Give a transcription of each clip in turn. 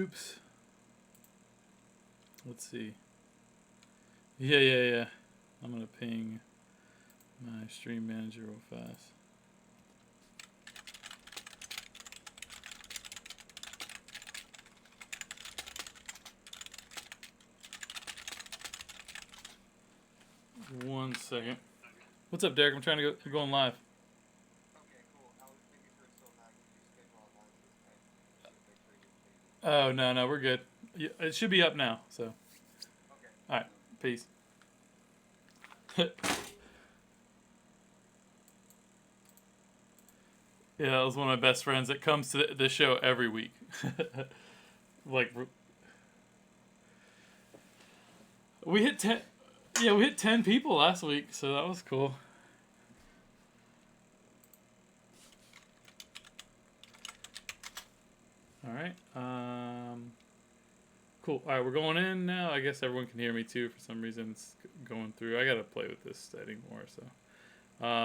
Oops. Let's see. Yeah. I'm going to ping my stream manager real fast. One second. What's up, Derek? I'm trying to go. You're going live. Okay, cool. I was making sure it's still not. Could you schedule online this time? Make sure you Oh, no, we're good. It should be up now, so. Okay. All right, peace. Yeah, that was one of my best friends that comes to the show every week. Like, we hit 10. Yeah, we hit 10 people last week, so that was cool. All right. Cool. All right, we're going in now. I guess everyone can hear me too. For some reason, it's going through. I gotta play with this setting more. So,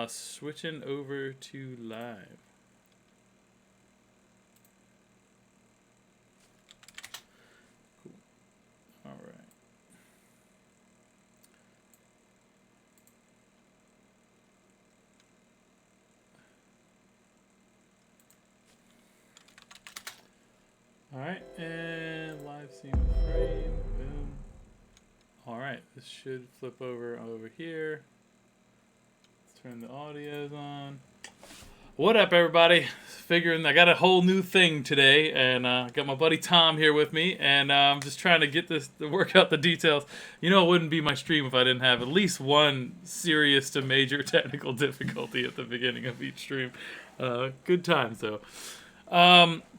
switching over to live. Cool. All right. All right, and live scene frame. Boom. All right, this should flip over here. Let's turn the audios on. What up, everybody? Figuring I got a whole new thing today, and got my buddy Tom here with me, and I'm just trying to get this to work out the details. You know, it wouldn't be my stream if I didn't have at least one serious to major technical difficulty at the beginning of each stream. Good times, though.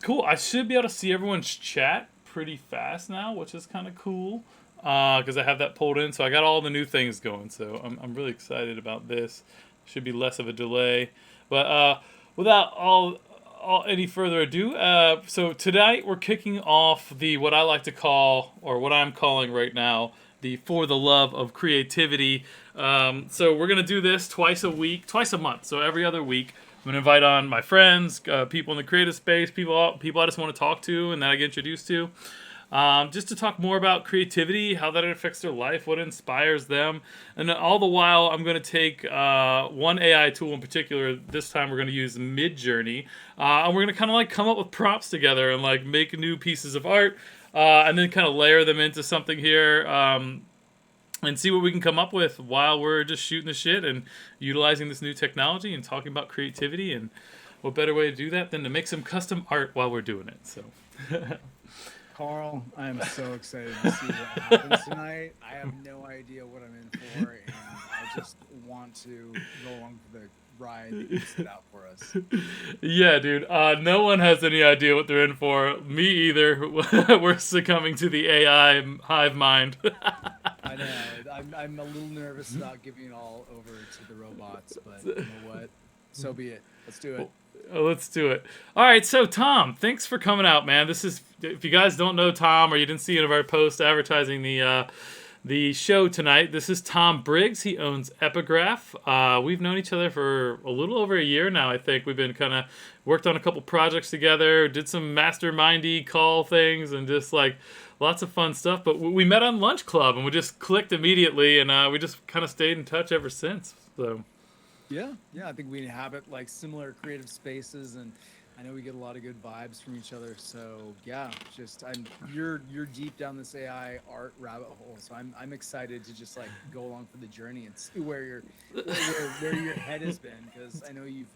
Cool. I should be able to see everyone's chat pretty fast now, which is kind of cool. Because I have that pulled in, so I got all the new things going. So I'm really excited about this. Should be less of a delay. But without any further ado, so tonight we're kicking off what I like to call, or what I'm calling right now, the For the Love of Creativity. So we're gonna do this twice a month. So every other week. I'm going to invite on my friends, people in the creative space, people I just want to talk to and that I get introduced to, just to talk more about creativity, how that affects their life, what inspires them. And then all the while, I'm going to take one AI tool in particular. This time we're going to use Midjourney. And we're going to kind of like come up with prompts together and like make new pieces of art and then kind of layer them into something here. And see what we can come up with while we're just shooting the shit and utilizing this new technology and talking about creativity. And what better way to do that than to make some custom art while we're doing it. So, Carl, I am so excited to see what happens tonight. I have no idea what I'm in for, and I just want to go along for the ride that you set out for us. Yeah, dude. No one has any idea what they're in for. Me either. We're succumbing to the AI hive mind. I know. I'm a little nervous about giving it all over to the robots, but you know what? So be it. Let's do it. Let's do it. All right, so Tom, thanks for coming out, man. This is, if you guys don't know Tom or you didn't see any of our posts advertising the show tonight, this is Tom Briggs. He owns Epigraph. We've known each other for a little over a year now, I think. We've been kind of worked on a couple projects together, did some mastermindy call things, and just like lots of fun stuff. But we met on Lunch Club, and we just clicked immediately, and we just kind of stayed in touch ever since. So. Yeah, I think we inhabit like similar creative spaces, and I know we get a lot of good vibes from each other. So yeah, you're deep down this AI art rabbit hole. So I'm excited to just like go along for the journey and see where your head has been, because I know you've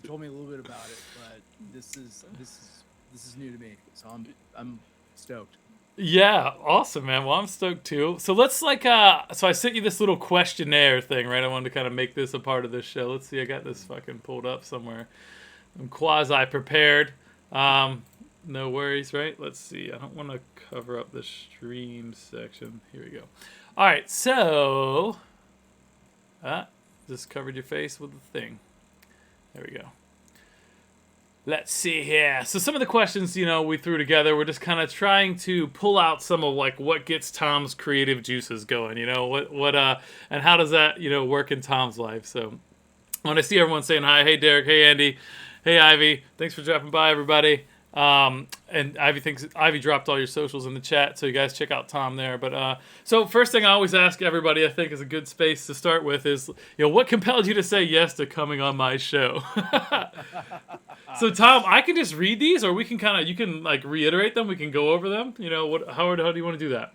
told me a little bit about it, but this is new to me. So I'm stoked. Yeah, awesome, man. Well, I'm stoked too. So let's so I sent you this little questionnaire thing, right? I wanted to kind of make this a part of this show. Let's see, I got this fucking pulled up somewhere. I'm quasi prepared. No worries, right? Let's see. I don't want to cover up the stream section. Here we go. All right, so just covered your face with the thing. There we go. Let's see here. So some of the questions, we threw together, we're just kind of trying to pull out some of like what gets Tom's creative juices going, what and how does that, work in Tom's life. So when I see everyone saying hi, hey Derek, hey Andy, hey Ivy, thanks for dropping by, everybody. And Ivy dropped all your socials in the chat, so you guys check out Tom there. But so first thing I always ask everybody, I think is a good space to start with is, what compelled you to say yes to coming on my show? So Tom, I can just read these, or we can you can like reiterate them. We can go over them. How do you want to do that?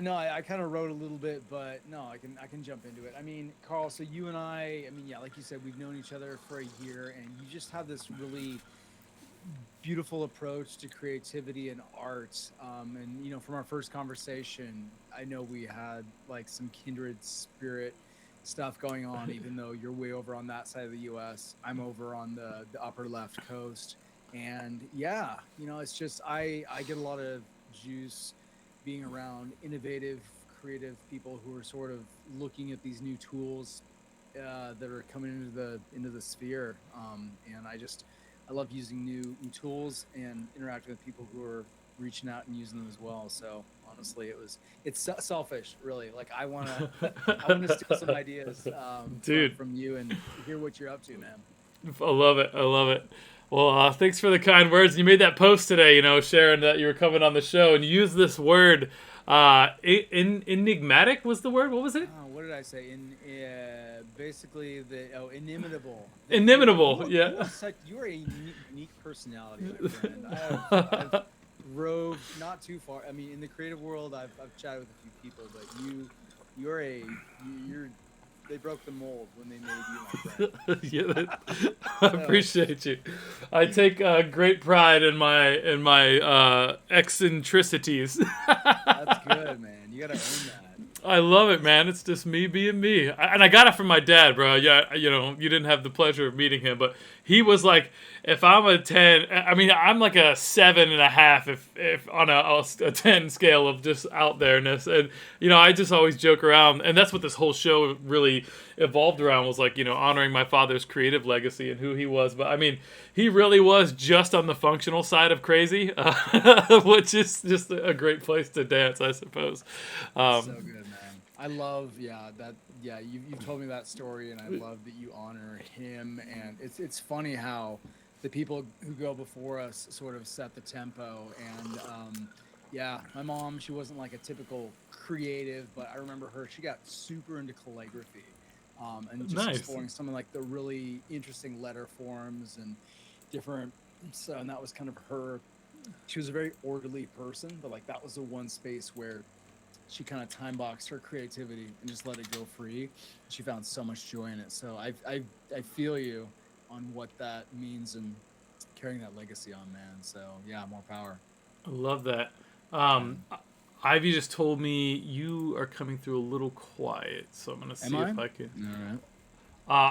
No, I kind of wrote a little bit, but no, I can jump into it. I mean, Carl, so you and I mean, yeah, like you said, we've known each other for a year, and you just have this really beautiful approach to creativity and art. And from our first conversation, I know we had like some kindred spirit stuff going on, even though you're way over on that side of the US. I'm over on the upper left coast. And yeah, it's just I get a lot of juice being around innovative, creative people who are sort of looking at these new tools that are coming into the sphere. And I love using new tools and interacting with people who are reaching out and using them as well. So honestly, it's selfish, really. Like I wanna steal some ideas Dude, from you and hear what you're up to, man. I love it. I love it. Well, thanks for the kind words. You made that post today, sharing that you were coming on the show, and you used this word. Enigmatic was the word. What was it? What did I say? Basically inimitable. Inimitable. Yeah. You are a unique personality, my friend. I've roved not too far. I mean, in the creative world, I've chatted with a few people, but you're they broke the mold when they made you, my friend. Yeah, I appreciate you. I take great pride in my eccentricities. That's good, man. You gotta own that. I love it, man. It's just me being me. And I got it from my dad, bro. Yeah, you didn't have the pleasure of meeting him, but he was like, if I'm a 10, I mean, I'm like a 7.5 if on a 10 scale of just out there-ness. And, I just always joke around. And that's what this whole show really evolved around, was like, honoring my father's creative legacy and who he was. But I mean, he really was just on the functional side of crazy, which is just a great place to dance, I suppose. So good, man. I love, you've told me that story, and I love that you honor him. And it's funny how the people who go before us sort of set the tempo. And my mom, she wasn't like a typical creative, but I remember her, she got super into calligraphy. And just exploring some of like the really interesting letter forms and different. So, and that was kind of her. She was a very orderly person, but like that was the one space where she kind of time boxed her creativity and just let it go free. She found so much joy in it. So I feel you on what that means and carrying that legacy on, man. So yeah, more power. I love that. Ivy just told me you are coming through a little quiet, so I'm gonna see if I can. All right.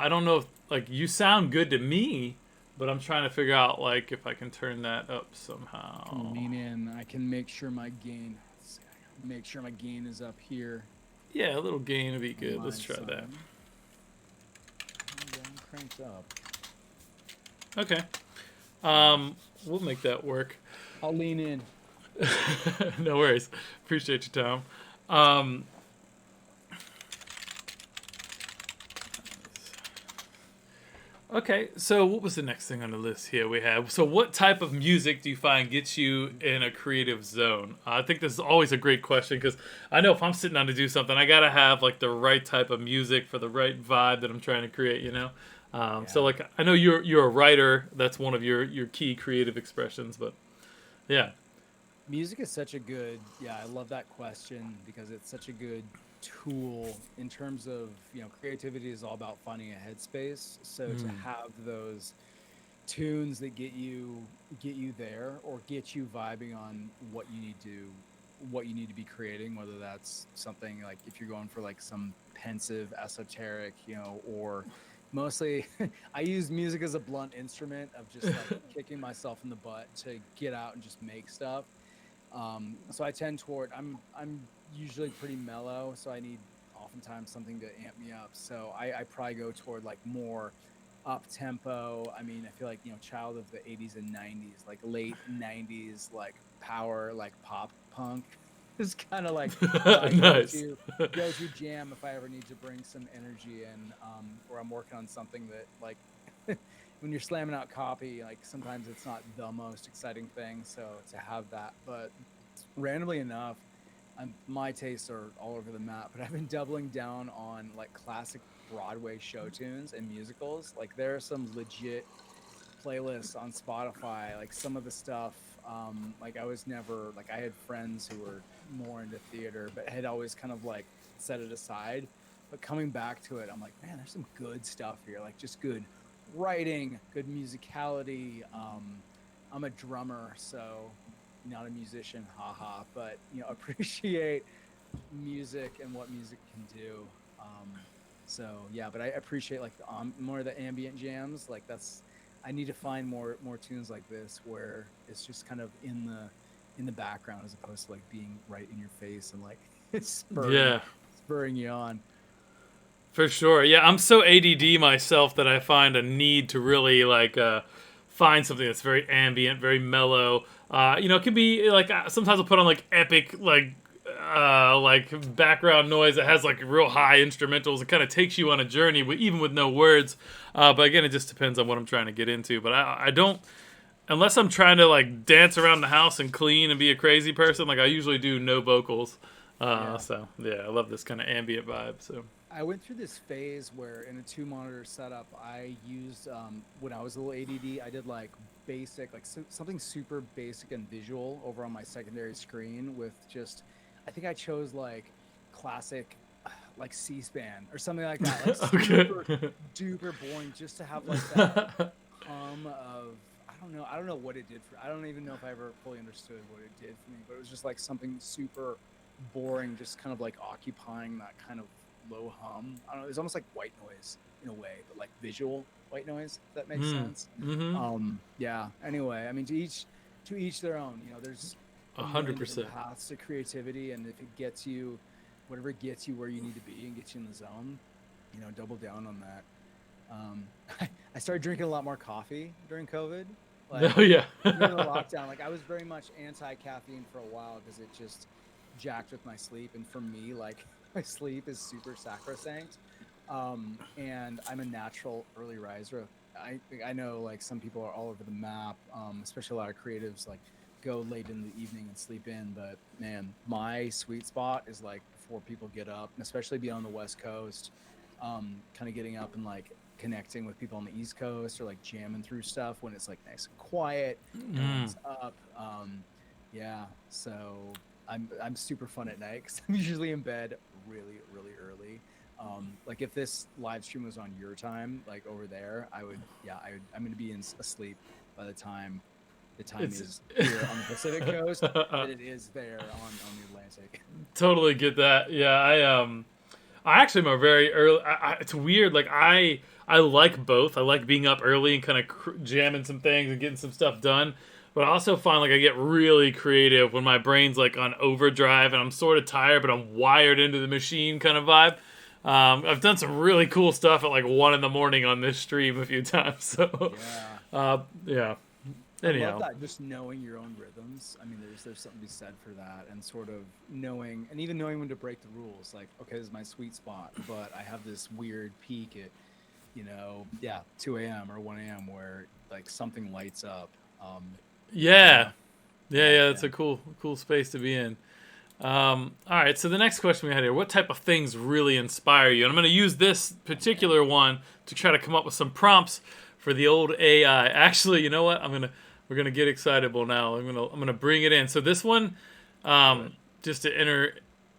I don't know if you sound good to me, but I'm trying to figure out like if I can turn that up somehow. Lean in. I can make sure my gain. Make sure my gain is up here. Yeah, a little gain would be good. Let's try that. I'm cranked up. Okay. We'll make that work. I'll lean in. No worries. Appreciate you, Tom. Okay, so what was the next thing on the list here we have? So what type of music do you find gets you in a creative zone? I think this is always a great question, because I know if I'm sitting down to do something, I got to have like the right type of music for the right vibe that I'm trying to create, So like, I know you're a writer. That's one of your key creative expressions, but yeah. Music is such a good, I love that question, because it's such a good tool in terms of, creativity is all about finding a headspace. So to have those tunes that get you there, or get you vibing on what you need to be creating, whether that's something like if you're going for like some pensive, esoteric, or mostly I use music as a blunt instrument of just like kicking myself in the butt to get out and just make stuff. So I tend toward, I'm usually pretty mellow, so I need oftentimes something to amp me up. So I probably go toward like more up tempo. I mean, I feel like, child of the 80s and 90s, like late 90s, like power, like pop punk is kind of like nice. go to jam if I ever need to bring some energy in, or I'm working on something that like when you're slamming out copy, like sometimes it's not the most exciting thing. So to have that, but randomly enough, my tastes are all over the map. But I've been doubling down on like classic Broadway show tunes and musicals. Like there are some legit playlists on Spotify, like some of the stuff. Like I was never like I had friends who were more into theater, but had always kind of like set it aside. But coming back to it, I'm like, man, there's some good stuff here. Like just good writing, good musicality. I'm a drummer, so not a musician, haha. But appreciate music and what music can do. So yeah, but I appreciate like the more of the ambient jams. Like that's I need to find more tunes like this where it's just kind of in the background as opposed to like being right in your face and like Yeah. spurring you on. For sure. Yeah, I'm so ADD myself that I find a need to really like find something that's very ambient, very mellow. It can be like sometimes I'll put on like epic like background noise that has like real high instrumentals. It kind of takes you on a journey, even with no words. But again, it just depends on what I'm trying to get into. But I don't, unless I'm trying to like dance around the house and clean and be a crazy person. Like I usually do no vocals. So yeah, I love this kind of ambient vibe. So. I went through this phase where in a 2 monitor setup, I used when I was a little ADD, I did like basic, like something super basic and visual over on my secondary screen with just, I think I chose like classic, like C-SPAN or something like that, like super Okay. duper boring, just to have like that hum of, I don't know what it did for, I don't even know if I ever fully understood what it did for me, but it was just like something super boring, just kind of like occupying that kind of low hum. I don't know. It's almost like white noise in a way, but like visual white noise. If that makes sense. Mm-hmm. Yeah. Anyway, I mean, to each their own. There's a million different 100%. paths to creativity, and if it gets you, whatever gets you where you need to be and gets you in the zone, double down on that. I started drinking a lot more coffee during COVID. Like Oh yeah. during the lockdown, like I was very much anti-caffeine for a while because it just jacked with my sleep, and for me, like my sleep is super sacrosanct. And I'm a natural early riser. I know like some people are all over the map, especially a lot of creatives like go late in the evening and sleep in. But man, my sweet spot is like before people get up, and especially beyond the West Coast, kind of getting up and like connecting with people on the East Coast or like jamming through stuff when it's like nice and quiet, no one's up. Yeah, so I'm super fun at night because I'm usually in bed really really early. Like if this live stream was on your time, like over there, I'm gonna be asleep by the time It's is here on the Pacific coast that it is there on the Atlantic. totally get that. Yeah, I actually am a very early. It's weird. Like I like both. I like being up early and kind of jamming some things and getting some stuff done. But I also find like I get really creative when my brain's like on overdrive and I'm sort of tired, but I'm wired into the machine kind of vibe. I've done some really cool stuff at like 1 a.m. on this stream a few times. So, Yeah. yeah. I love Anyhow, that, just knowing your own rhythms. I mean, there's something to be said for that, and sort of knowing, and even knowing when to break the rules. Like, okay, this is my sweet spot, but I have this weird peak at, 2 a.m. or 1 a.m. where like something lights up. yeah, Yeah, yeah. yeah. That's a cool space to be in. All right, so the next question we had here: what type of things really inspire you? And I'm going to use this particular one to try to come up with some prompts for the old AI. Actually, you know what? We're gonna get excitable now. I'm gonna bring it in. So this one, just to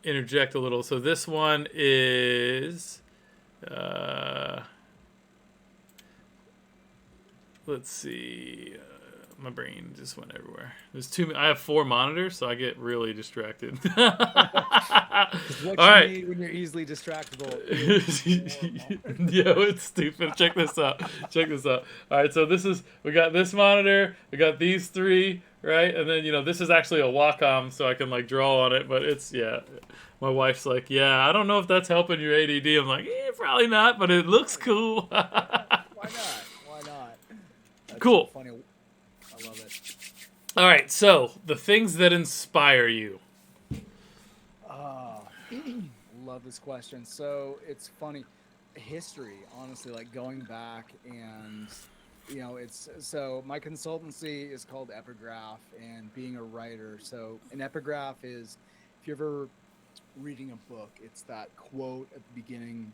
interject a little. So this one is, let's see. My brain just went everywhere. I have 4 monitors, so I get really distracted. All What you right. need when you're easily distractible. Yo, it's stupid. Check this out. Check this out. All right, so we got this monitor, we got these three, right? And then, this is actually a Wacom, so I can like draw on it, but yeah. My wife's like, yeah, I don't know if that's helping your ADD. I'm like, probably not, but it looks cool. Why not? Why not? That's Cool. so funny. I love it. All right, so the things that inspire you. Oh, love this question. So it's funny. History, honestly, like going back and you know, it's so my consultancy is called Epigraph, and being a writer. So an epigraph is, if you're ever reading a book, it's that quote at the beginning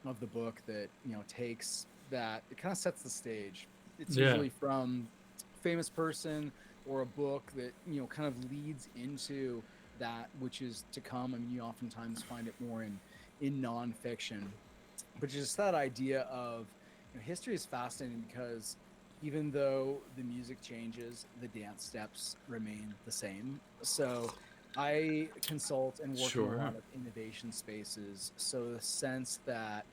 of the book that, you know, takes that, it kind of sets the stage. It's Yeah. usually from a famous person or a book that, you know, kind of leads into that which is to come. I mean, you oftentimes find it more in nonfiction, but just that idea of, you know, history is fascinating because even though the music changes, the dance steps remain the same. So I consult and work in a Sure. lot of innovation spaces. So the sense that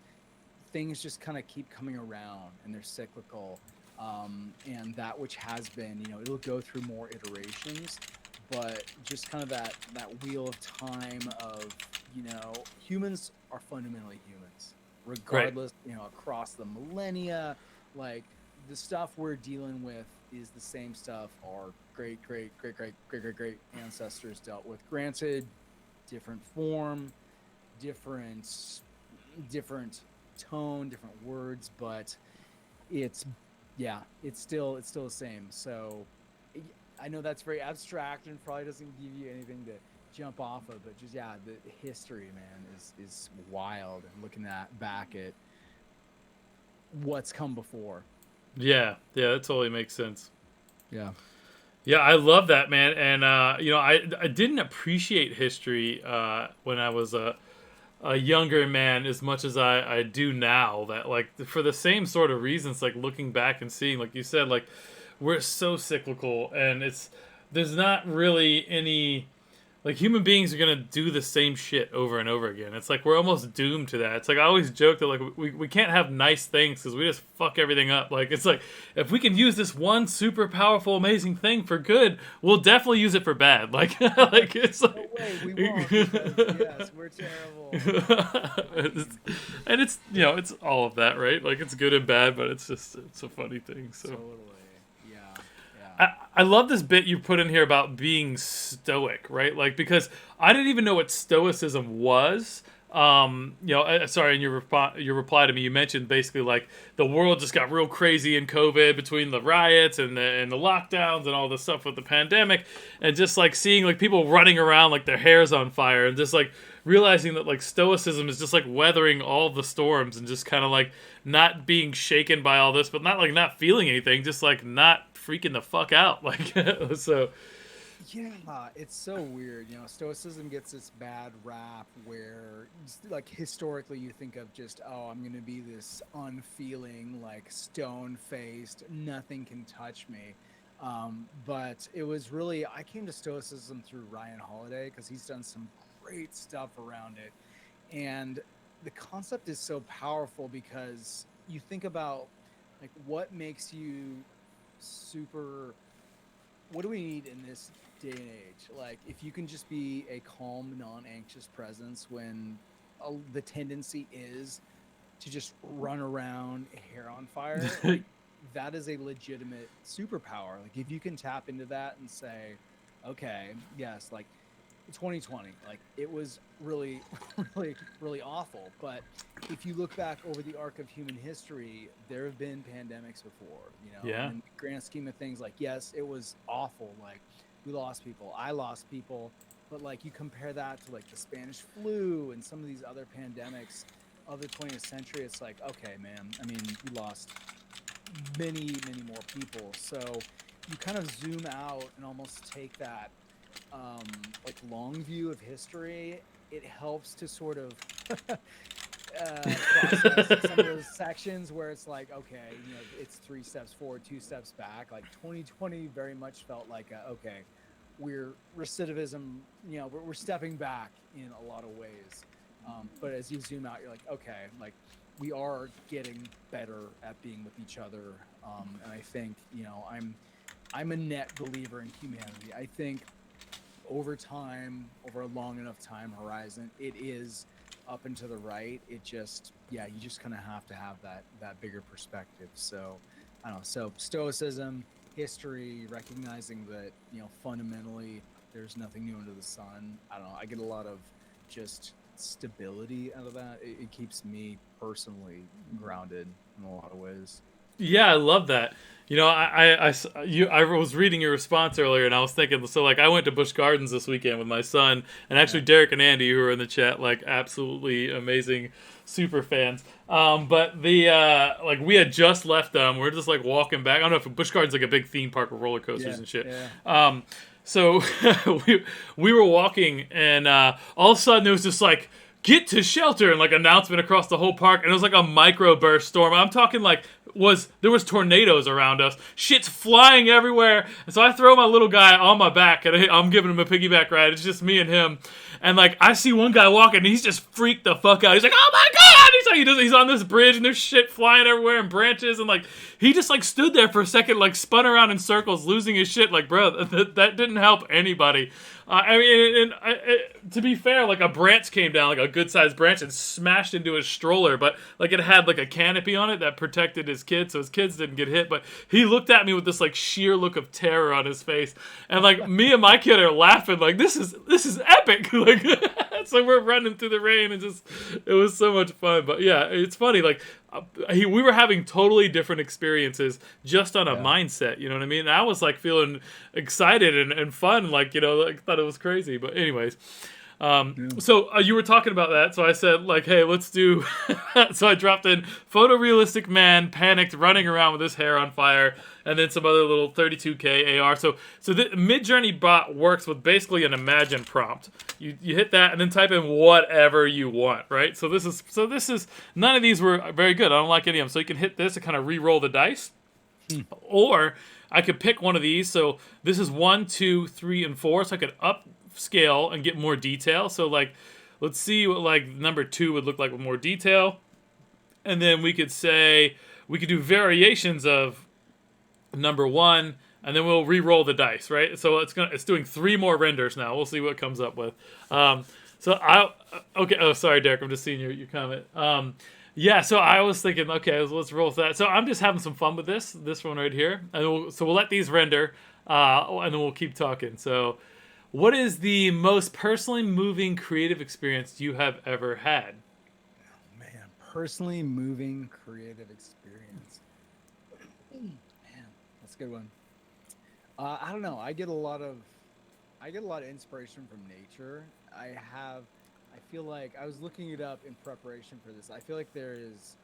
things just kind of keep coming around and they're cyclical. And that which has been, you know, it'll go through more iterations, but just kind of that wheel of time of, you know, humans are fundamentally humans, Right. regardless, you know, across the millennia. Like the stuff we're dealing with is the same stuff our great ancestors dealt with. Granted, different form, different different tone, different words, but it's, yeah, it's still the same. So I know that's very abstract and probably doesn't give you anything to jump off of, but just, yeah, the history, man, is wild, and looking at back at what's come before. Yeah. Yeah. That totally makes sense. Yeah. Yeah, I love that, man. And you know, I didn't appreciate history when I was a younger man as much as I do now. That like for the same sort of reasons, like looking back and seeing, like you said, like we're so cyclical, and it's there's not really any like human beings are gonna do the same shit over and over again. It's like we're almost doomed to that. It's like I always joke that like we can't have nice things because we just fuck everything up. Like it's like if we can use this one super powerful amazing thing for good, we'll definitely use it for bad. Like like it's No like way, we won't, because yes, we're terrible. I it's, mean, and it's you know it's all of that, right? Like it's good and bad, but it's just it's a funny thing. So totally. Yeah. Yeah. I love this bit you put in here about being stoic, right? Like because I didn't even know what stoicism was. You know, sorry, in your reply to me, you mentioned basically like the world just got real crazy in COVID between the riots and the lockdowns and all the stuff with the pandemic, and just like seeing like people running around like their hair's on fire, and just like realizing that like stoicism is just like weathering all the storms and just kind of like not being shaken by all this, but not like not feeling anything, just like not freaking the fuck out. Like so Yeah, it's so weird. You know, Stoicism gets this bad rap where, like, historically, you think of just, oh, I'm going to be this unfeeling, like, stone faced, nothing can touch me. But it was really, I came to Stoicism through Ryan Holiday because he's done some great stuff around it. And the concept is so powerful because you think about, like, what makes you super, what do we need in this day and age? Like, if you can just be a calm, non-anxious presence when the tendency is to just run around hair on fire, like that is a legitimate superpower. Like if you can tap into that and say, okay, yes, like 2020, like it was really really awful, but if you look back over the arc of human history, there have been pandemics before, you know, and yeah. in the grand scheme of things, like yes, it was awful, like we lost people, I lost people, but like you compare that to like the Spanish flu and some of these other pandemics of the 20th century, it's like, okay, man, I mean, we lost many more people. So you kind of zoom out and almost take that like long view of history. It helps to sort of process some of those sections where it's like, okay, you know, it's 3 steps forward, 2 steps back. Like 2020 very much felt like, okay, we're recidivism, you know, we're stepping back in a lot of ways. But as you zoom out, you're like, okay, like we are getting better at being with each other. And I think, you know, I'm a net believer in humanity. I think over time, over a long enough time horizon, it is up and to the right. It just, yeah, you just kind of have to have that bigger perspective. So I don't know. So stoicism, history, recognizing that, you know, fundamentally there's nothing new under the sun. I don't know. I get a lot of just stability out of that. It keeps me personally grounded in a lot of ways. Yeah, I love that. I was reading your response earlier, and I was thinking, so like I went to Busch Gardens this weekend with my son, and actually Yeah. Derek and Andy, who are in the chat, like absolutely amazing, super fans. But the like we had just left them. We're just like walking back. I don't know if Busch Gardens is like a big theme park with roller coasters Yeah. and shit. Yeah. So we were walking, and all of a sudden there was just like get to shelter and like announcement across the whole park, and it was like a microburst storm. I'm talking like there was tornadoes around us, shit's flying everywhere, and so I throw my little guy on my back and I'm giving him a piggyback ride. It's just me and him, and like I see one guy walking and he's just freaked the fuck out. He's like, oh my god, he's on this bridge and there's shit flying everywhere and branches, and like he just like stood there for a second, like spun around in circles, losing his shit. Like, bro, that didn't help anybody. I mean, to be fair, like a branch came down, like a good-sized branch, and smashed into his stroller. But like it had like a canopy on it that protected his kid, so his kids didn't get hit. But he looked at me with this like sheer look of terror on his face, and like me and my kid are laughing, like this is epic. Like, so we're running through the rain, and it was so much fun. But yeah, it's funny, like. We were having totally different experiences just on a mindset, you know what I mean? And I was like feeling excited and fun, like, like thought it was crazy. But anyways, so you were talking about that, so I said like, hey, let's do. So I dropped in photorealistic man panicked running around with his hair on fire, and then some other little 32K AR. So the Midjourney bot works with basically an imagine prompt. You hit that and then type in whatever you want, right? So this is none of these were very good. I don't like any of them. So you can hit this and kind of re-roll the dice, or I could pick one of these. So this is 1, 2, 3, and 4. So I could upscale and get more detail. So like, let's see what like number 2 would look like with more detail, and then we could do variations of number 1, and then we'll re-roll the dice, right? So it's doing 3 more renders now. We'll see what it comes up with. Okay. Oh, sorry, Derek. I'm just seeing your comment. Yeah. So I was thinking, okay, let's roll with that. So I'm just having some fun with this one right here, and we'll let these render, and then we'll keep talking. So, what is the most personally moving creative experience you have ever had? Man, personally moving creative experience. Man, that's a good one. I don't know. I get a lot of inspiration from nature. I feel like I was looking it up in preparation for this. I feel like there is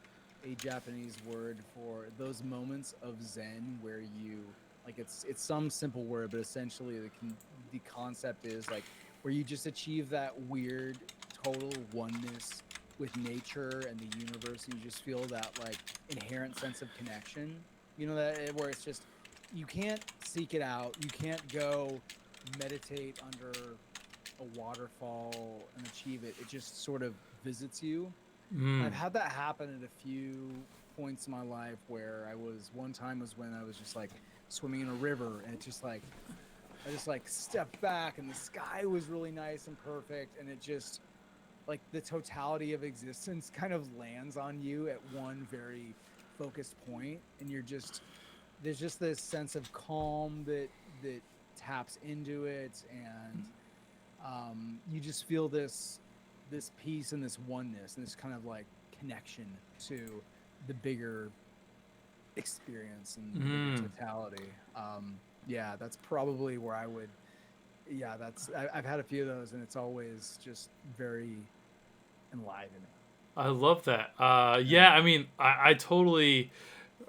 a Japanese word for those moments of Zen where you like it's some simple word, but essentially the concept is like where you just achieve that weird total oneness with nature and the universe, and you just feel that like inherent sense of connection. You know, that where it's just you can't seek it out. You can't go meditate under a waterfall and achieve it. It just sort of visits you. I've had that happen at a few points in my life where one time was when I was just like swimming in a river, and it just like I just like stepped back and the sky was really nice and perfect, and it just like the totality of existence kind of lands on you at one very focused point, and there's just this sense of calm that taps into it, and you just feel this peace and this oneness and this kind of like connection to the bigger experience and the totality. Yeah, that's probably where I would. Yeah, I've had a few of those, and it's always just very enlivening. I love that. Yeah, I mean, I totally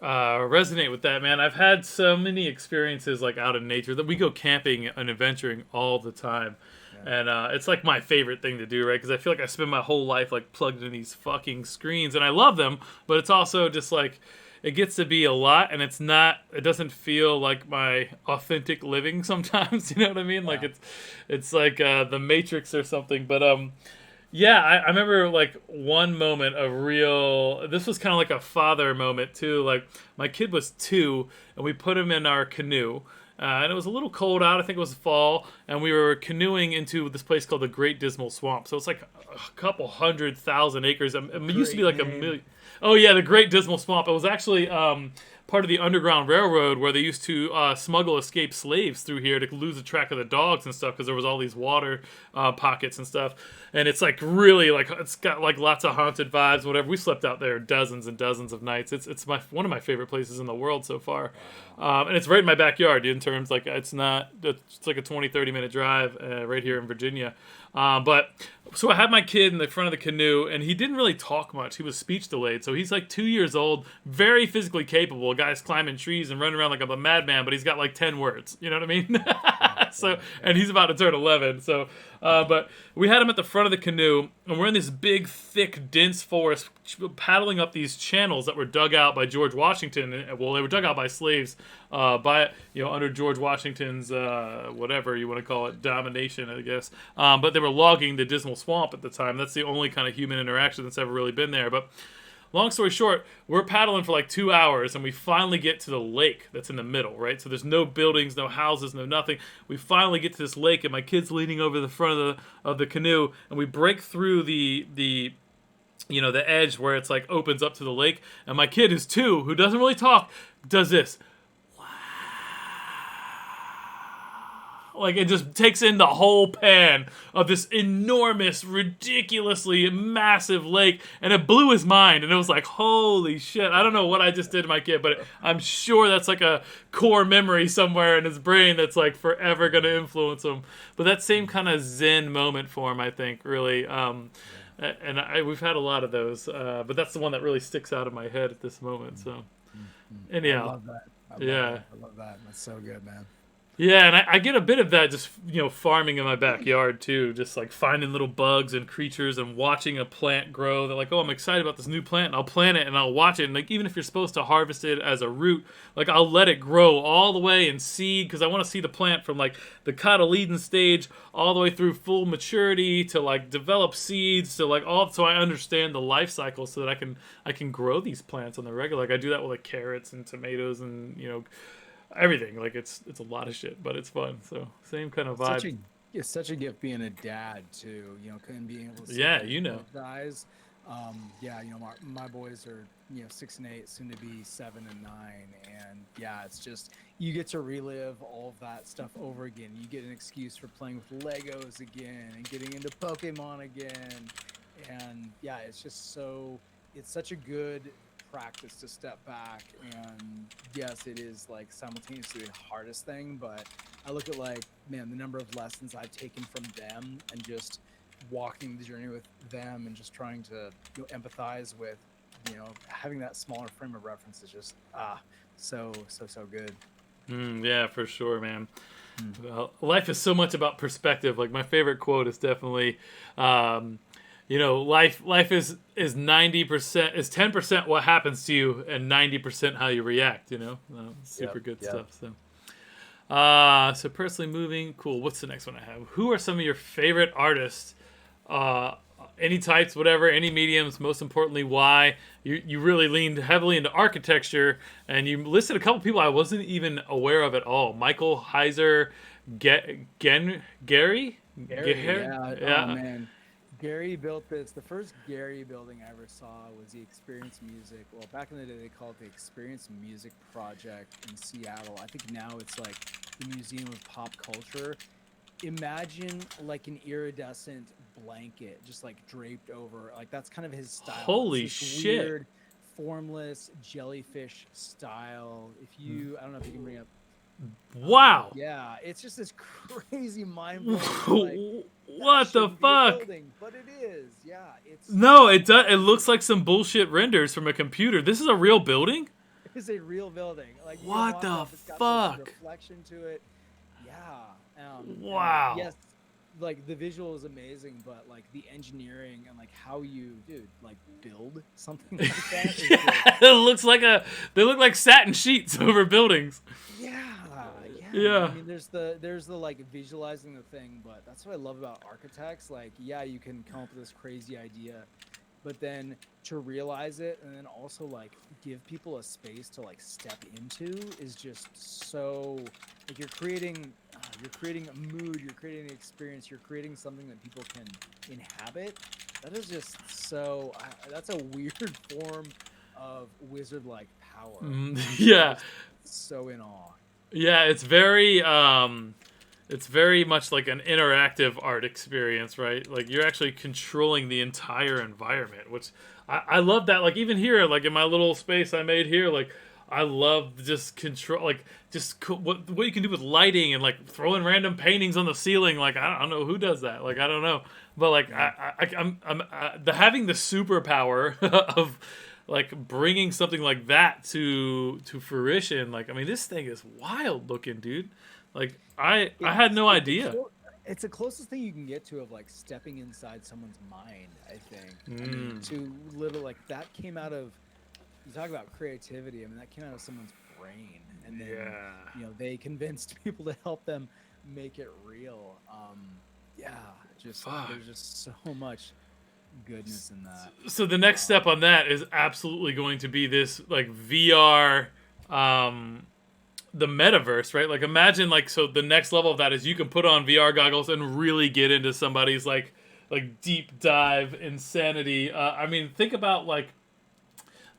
resonate with that, man. I've had so many experiences like out in nature that we go camping and adventuring all the time. And it's like my favorite thing to do, right? Because I feel like I spend my whole life like plugged in these fucking screens, and I love them, but it's also just like it gets to be a lot, and it doesn't feel like my authentic living sometimes. You know what I mean? Yeah. Like it's like the Matrix or something. But yeah, I remember like one moment of real. This was kind of like a father moment too. Like my kid was 2, and we put him in our canoe. And it was a little cold out. I think it was fall, and we were canoeing into this place called the Great Dismal Swamp. So it's like a couple 100,000 acres. It used to be like a million. Oh yeah, the Great Dismal Swamp. It was actually part of the Underground Railroad where they used to smuggle escaped slaves through here to lose the track of the dogs and stuff because there was all these water pockets and stuff. And it's like really like it's got like lots of haunted vibes, whatever. We slept out there dozens and dozens of nights. It's one of my favorite places in the world so far, and it's right in my backyard. In terms like it's like a 20-30 minute drive right here in Virginia. But so I had my kid in the front of the canoe, and he didn't really talk much. He was speech delayed, so he's like 2 years old, very physically capable. Guy's climbing trees and running around like a madman, but he's got like 10 words. You know what I mean? So, and he's about to turn 11. So, but we had him at the front of the canoe, and we're in this big, thick, dense forest, paddling up these channels that were dug out by George Washington. Well, they were dug out by slaves, under George Washington's whatever you want to call it, domination, I guess. But they were logging the Dismal Swamp at the time. That's the only kind of human interaction that's ever really been there. But long story short, we're paddling for like 2 hours, and we finally get to the lake that's in the middle, right? So there's no buildings, no houses, no nothing. We finally get to this lake, and my kid's leaning over the front of the canoe, and we break through the edge where it's like opens up to the lake, and my kid, who's 2, who doesn't really talk, does this. Like, it just takes in the whole pan of this enormous, ridiculously massive lake, and it blew his mind, and it was like, holy shit. I don't know what I just did to my kid, but I'm sure that's like a core memory somewhere in his brain that's like forever going to influence him. But that same kind of zen moment for him, I think, really. We've had a lot of those, but that's the one that really sticks out in my head at this moment. So, anyhow. I love that. I love that. That's so good, man. Yeah, and I get a bit of that just, farming in my backyard too. Just like finding little bugs and creatures and watching a plant grow. They're like, oh, I'm excited about this new plant, and I'll plant it and I'll watch it. And like, even if you're supposed to harvest it as a root, like I'll let it grow all the way in seed because I want to see the plant from like the cotyledon stage all the way through full maturity to like develop seeds to like all, so I understand the life cycle so that I can grow these plants on the regular. Like I do that with like carrots and tomatoes and everything. Like it's a lot of shit, but it's fun. So same kind of vibe. It's such a gift being a dad too, and being able to see guys. My boys are 6 and 8, soon to be 7 and 9, and it's just you get to relive all of that stuff over again. You get an excuse for playing with Legos again and getting into Pokemon again, and it's such a good practice to step back. And yes, it is like simultaneously the hardest thing, but I look at like, man, the number of lessons I've taken from them and just walking the journey with them and just trying to empathize with having that smaller frame of reference is just so good. Yeah, for sure, man. Well, life is so much about perspective. Like my favorite quote is definitely life is 90%, is 10% what happens to you and 90% how you react, super good stuff. So personally moving, cool. What's the next one I have? Who are some of your favorite artists? Any types, whatever, any mediums, most importantly, why? You really leaned heavily into architecture, and you listed a couple people I wasn't even aware of at all. Michael Heiser, Gary? Gary, yeah. Oh, man. Gary built this. The first Gary building I ever saw was the Experience Music. Well, back in the day, they called it the Experience Music Project in Seattle. I think now it's like the Museum of Pop Culture. Imagine like an iridescent blanket just like draped over. Like that's kind of his style. Holy shit. Weird, formless jellyfish style. I don't know if you can bring up. Wow. Yeah, it's just this crazy mind-blowing. What the fuck? Building, but it is. Yeah, it's. No, it does. It looks like some bullshit renders from a computer. This is a real building? It is a real building. Like what the fuck? Got this reflection to it. Yeah. Wow. Yes, like the visual is amazing, but like the engineering and like how you, build something like that. It looks like they look like satin sheets over buildings. Yeah. I mean, there's the like visualizing the thing, but that's what I love about architects. Like, yeah, you can come up with this crazy idea, but then to realize it and then also like give people a space to like step into is just so like you're creating a mood, you're creating an experience, you're creating something that people can inhabit. That is just so that's a weird form of wizard-like power. Yeah. So in awe. Yeah, it's very much like an interactive art experience, right? Like you're actually controlling the entire environment, which I love that. Like even here, like in my little space I made here, like I love just control, like just what you can do with lighting and like throwing random paintings on the ceiling. Like I don't know who does that. Like I don't know, but like I'm the having the superpower of like bringing something like that to fruition. Like I mean, this thing is wild looking, dude. Like I had no idea. It's the closest thing you can get to of like stepping inside someone's mind, I think. I mean, Mm, to little like that came out of, you talk about creativity. I mean, that came out of someone's brain, and then yeah. they convinced people to help them make it real. Yeah, just Fuck. there's just so much goodness in that. So the next step on that is absolutely going to be this like VR, the metaverse, right? Like imagine like so the next level of that is you can put on VR goggles and really get into somebody's like deep dive insanity. I mean, think about like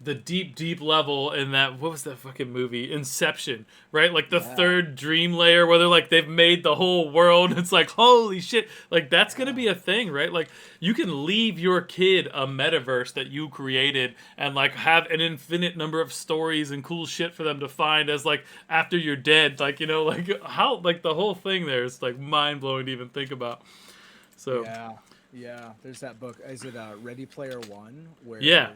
the deep level in that, what was that fucking movie, Inception, right? Like the Yeah. third dream layer where they're like they've made the whole world. It's like holy shit, like that's gonna be a thing, right? Like you can leave your kid a metaverse that you created and like have an infinite number of stories and cool shit for them to find as like after you're dead. Like like how like the whole thing there is like mind blowing to even think about. So Yeah, there's that book. Is it Ready Player One, where yeah,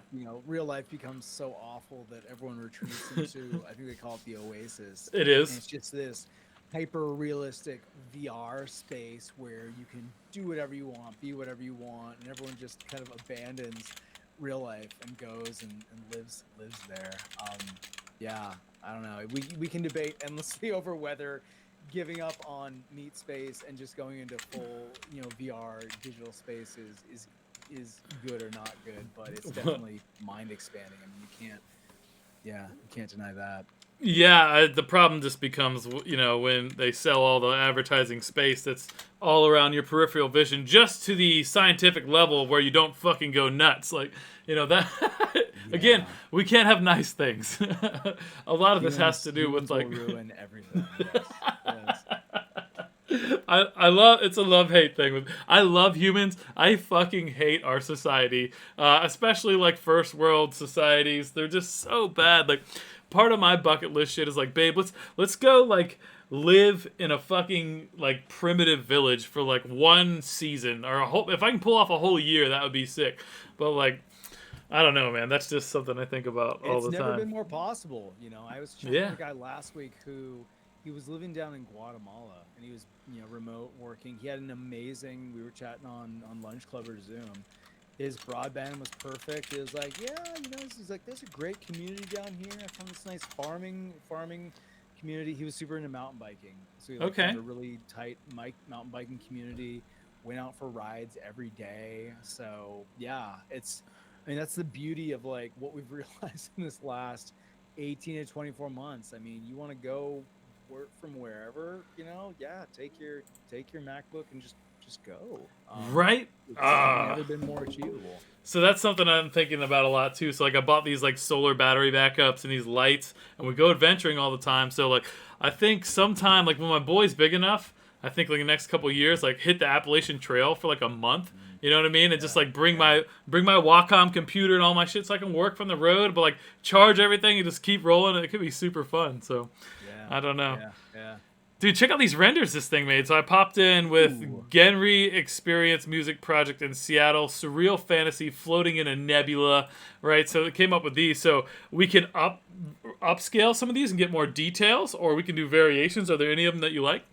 real life becomes so awful that everyone retreats into, I think they call it the Oasis, it and is. it's just this hyper realistic VR space where you can do whatever you want, be whatever you want, and everyone just kind of abandons real life and goes and lives there. Yeah, I don't know. We can debate endlessly over whether giving up on meat space and just going into full VR digital space is good or not good, but it's definitely mind expanding. I mean, you can't deny that. Yeah, the problem just becomes, when they sell all the advertising space that's all around your peripheral vision just to the scientific level where you don't fucking go nuts. Like, that. Again, Yeah. we can't have nice things. A lot of this has to do with, Humans will like. ruin everything. Yes. I love it's a love hate thing. I love humans. I fucking hate our society, especially like first world societies. They're just so bad. Like part of my bucket list shit is like, babe, let's go like live in a fucking like primitive village for like one season or a whole. If I can pull off a whole year, that would be sick. But like, I don't know, man. That's just something I think about all the time. It's never been more possible. I was chatting with a guy last week who he was living down in Guatemala and he was remote working. He had an amazing. We were chatting on Lunch Club or Zoom. His broadband was perfect. It was like, he's like, there's a great community down here. I found this nice farming community. He was super into mountain biking, so he found a really tight mountain biking community. Went out for rides every day. So yeah, that's the beauty of like what we've realized in this last 18 to 24 months. I mean, you want to go work from wherever, take your MacBook and just go. Right? It's never been more achievable. So that's something I'm thinking about a lot too. So like I bought these like solar battery backups and these lights, and we go adventuring all the time. So like I think sometime like when my boy's big enough, I think like the next couple of years, like hit the Appalachian Trail for like a month. You know what I mean? And just like bring my Wacom computer and all my shit so I can work from the road, but like charge everything and just keep rolling. It could be super fun. So I don't know. Yeah. Dude, check out these renders this thing made. So I popped in with Genry Experience Music Project in Seattle, surreal fantasy floating in a nebula, right? So it came up with these. So we can upscale some of these and get more details, or we can do variations. Are there any of them that you like?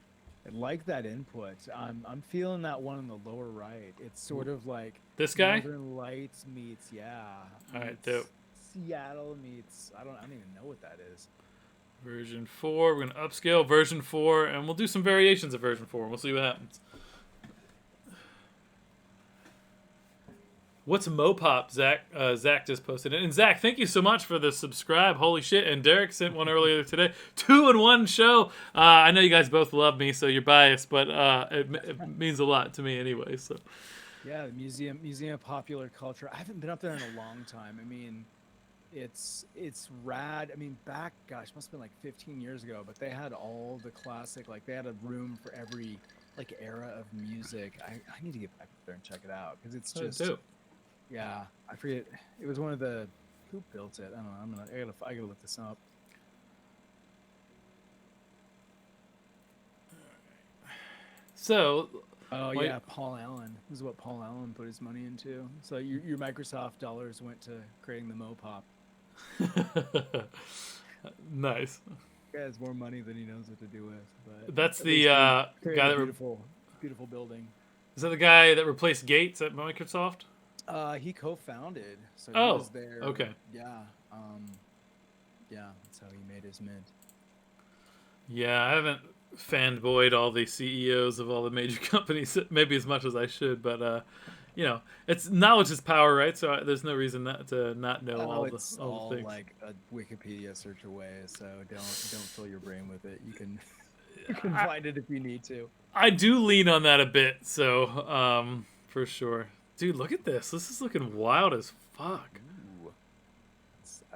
I like that input. I'm feeling that one in the lower right. It's sort of like this guy. Northern Lights meets All right, dope. Seattle meets I don't even know what that is. Version 4. We're gonna upscale version 4, and we'll do some variations of version 4. And we'll see what happens. What's Mopop? Zach just posted it. And Zach, thank you so much for the subscribe. Holy shit! And Derek sent one earlier today. 2-in-1 show. I know you guys both love me, so you're biased, but it means a lot to me anyway. So. Yeah, the Museum of Popular Culture. I haven't been up there in a long time. I mean, It's rad. I mean, back, gosh, must have been like 15 years ago, but they had all the classic, like they had a room for every like era of music. I need to get back up there and check it out because it's Oh, just, dope. yeah, I forget. It was one of the, who built it? I don't know. I gotta look this up. So, Oh wait. yeah, Paul Allen. This is what Paul Allen put his money into. So your Microsoft dollars went to creating the Mopop. Nice. Guy has more money than he knows what to do with, but That's at the least he guy created a that beautiful building. is that the guy that replaced Gates at Microsoft? He co-founded, so he Oh, was there. okay. Yeah, yeah, that's how he made his mint. Yeah, I haven't fanboyed all the CEOs of all the major companies maybe as much as I should, but you know, it's knowledge is power, right? So there's no reason not to not know Oh, all the it's all all the things. like a Wikipedia search away, so don't fill your brain with it. You can you can I, find it if you need to. I do lean on that a bit, so for sure. Dude, look at this. This is looking wild as fuck. Ooh,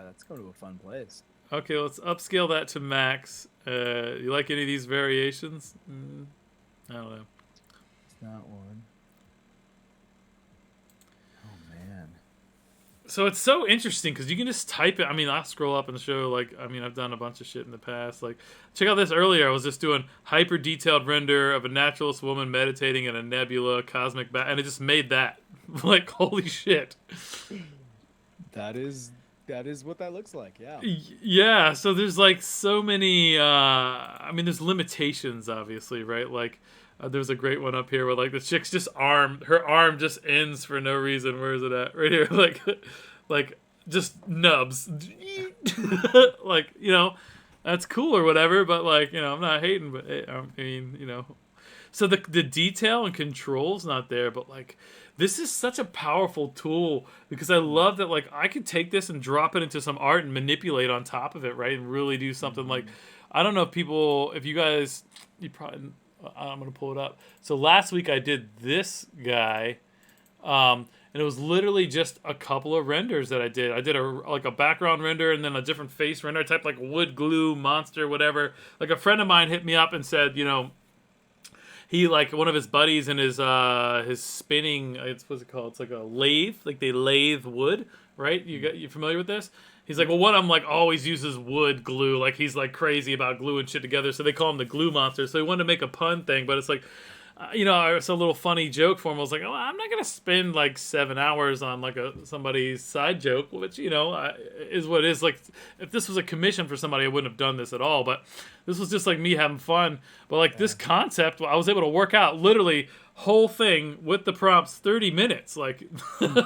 let's go to a fun place. Okay, let's upscale that to max. You like any of these variations? I don't know. It's not one. Oh man. So it's so interesting because you can just type it. I mean, I'll scroll up and show, like, I mean, I've done a bunch of shit in the past. Like, check out this earlier. I was just doing hyper detailed render of a naturalist woman meditating in a nebula, cosmic and it just made that. Like, holy shit. That is what that looks like. Yeah. Yeah, so there's like so many I mean there's limitations obviously, right? Like there's a great one up here where like the chick's just her arm just ends for no reason. Where is it at? Right here. Like just nubs. Like, you know, that's cool or whatever, but like, you know, I'm not hating, but I mean, you know, so the detail and control's not there, but like this is such a powerful tool because I love that like I could take this and drop it into some art and manipulate on top of it, right? And really do something like I don't know if you guys you probably I'm gonna pull it up. So last week I did this guy, and it was literally just a couple of renders that I did. I did a background render and then a different face render type like wood glue monster whatever. Like a friend of mine hit me up and said, you know, he like one of his buddies in his spinning what's it called? It's like a lathe, like they lathe wood, right? You familiar with this? He's like, well, one of them like always uses wood glue, like he's like crazy about gluing shit together, so they call him the glue monster. So he wanted to make a pun thing, but it's like, you know, it's a little funny joke for him. I was like, oh, I'm not gonna spend like 7 hours on like somebody's side joke, which you know is what it is. Like, if this was a commission for somebody, I wouldn't have done this at all. But this was just like me having fun. But like this concept, I was able to work out literally whole thing with the prompts 30 minutes, like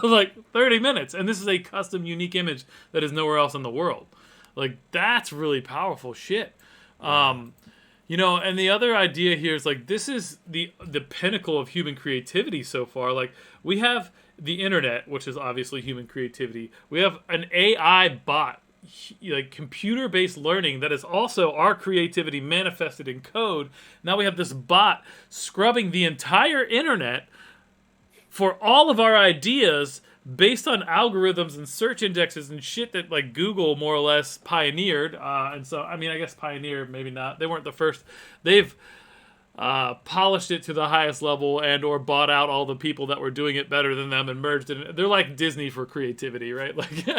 like 30 minutes, and this is a custom, unique image that is nowhere else in the world. Like that's really powerful shit. You know, and the other idea here is like this is the pinnacle of human creativity so far. Like we have the internet, which is obviously human creativity. We have an AI bot, like computer-based learning that is also our creativity manifested in code. Now we have this bot scrubbing the entire internet for all of our ideas based on algorithms and search indexes and shit that like Google more or less pioneered. And so, I mean, I guess pioneered, maybe not. They weren't the first. They've polished it to the highest level and or bought out all the people that were doing it better than them and merged it. They're like Disney for creativity, right? Like in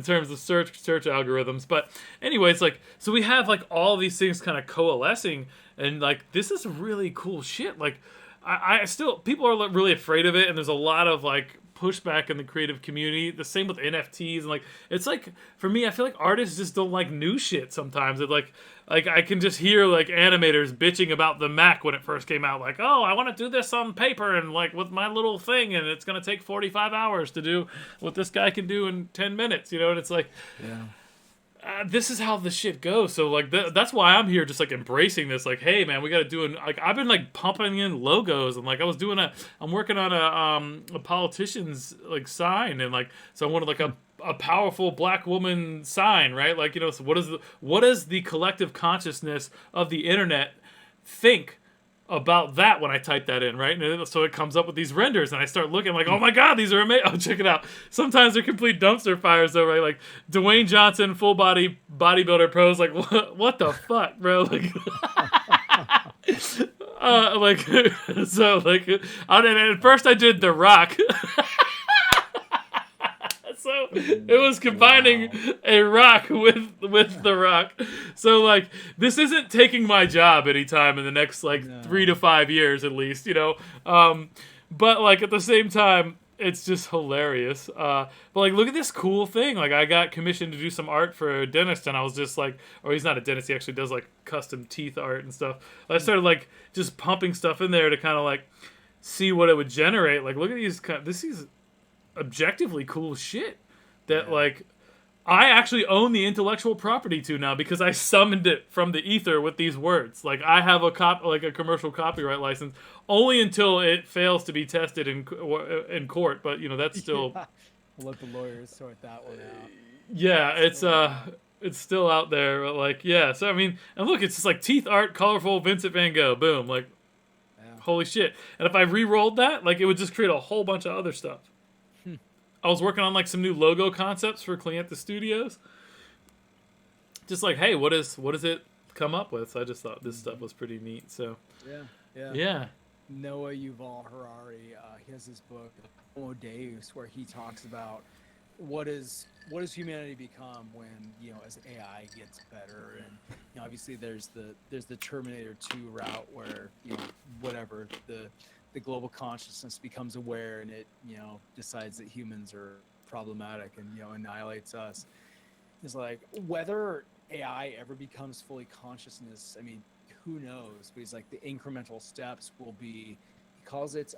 terms of search algorithms. But anyways, like, so we have like all these things kind of coalescing, and like this is really cool shit. Like I still, people are really afraid of it, and there's a lot of like pushback in the creative community. The same with NFTs, and like it's like for me, I feel like artists just don't like new shit sometimes. It like I can just hear like animators bitching about the Mac when it first came out, like, oh, I want to do this on paper and like with my little thing, and it's gonna take 45 hours to do what this guy can do in 10 minutes, you know? And it's like, Yeah. this is how the shit goes. So like that's why I'm here, just like embracing this. Like, hey man, we got to do like I've been like pumping in logos, and like I'm working on a politician's like sign, and like so I wanted like a powerful black woman sign, right? Like, you know, so what does the collective consciousness of the internet think about that when I type that in, right? And so it comes up with these renders, and I start looking like, oh my god, these are amazing. Oh, check it out. Sometimes they're complete dumpster fires, though, right? Like Dwayne Johnson, full body bodybuilder pose. Like, what the fuck, bro? Like, like so, like, and at first I did The Rock. So it was combining a rock with the rock. So like this isn't taking my job anytime in the next like 3 to 5 years at least, you know. But like at the same time, it's just hilarious. But like look at this cool thing. Like I got commissioned to do some art for a dentist, and I was just like, or he's not a dentist. He actually does like custom teeth art and stuff. I started like just pumping stuff in there to kind of like see what it would generate. Like look at these. This is objectively cool shit that like I actually own the intellectual property to now because I summoned it from the ether with these words. Like I have a commercial copyright license only until it fails to be tested in court. But you know that's still We'll let the lawyers sort that one out. Yeah, it's still out there. But like yeah, so I mean, and look, it's just like teeth art, colorful Vincent Van Gogh. Boom, like holy shit. And if I re-rolled that, like it would just create a whole bunch of other stuff. I was working on like some new logo concepts for Clienta Studios. Just like, hey, what does it come up with? So I just thought this stuff was pretty neat. So yeah. Noah Yuval Harari, he has this book, Homo Deus, where he talks about what does humanity become when as AI gets better, and obviously there's the Terminator 2 route where whatever the global consciousness becomes aware and it decides that humans are problematic and annihilates us. It's like whether AI ever becomes fully consciousness, I mean, who knows? But he's like the incremental steps will be, he calls it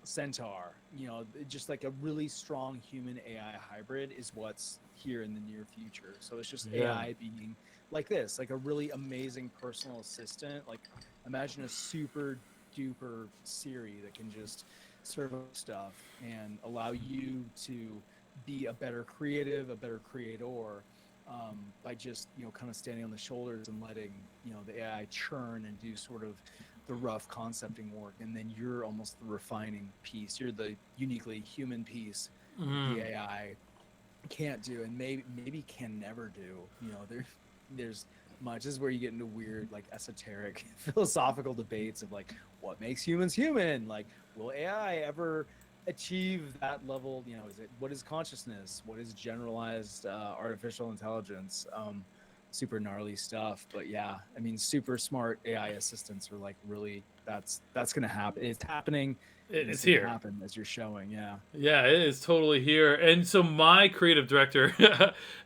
Centaur, just like a really strong human AI hybrid is what's here in the near future. So it's just AI being like this, like a really amazing personal assistant. Like imagine a super duper Siri that can just serve up stuff and allow you to be a better creative, a better creator, by just kind of standing on the shoulders and letting the AI churn and do sort of the rough concepting work, and then you're almost the refining piece. You're the uniquely human piece the AI can't do, and maybe can never do. There's much. This is where you get into weird, like esoteric philosophical debates of like what makes humans human. Like, will AI ever achieve that level? What is consciousness? What is generalized artificial intelligence? Super gnarly stuff. But yeah, I mean, super smart AI assistants are like really that's gonna happen. It's happening. It's here. Happen as you're showing. Yeah, it is totally here. And so my creative director,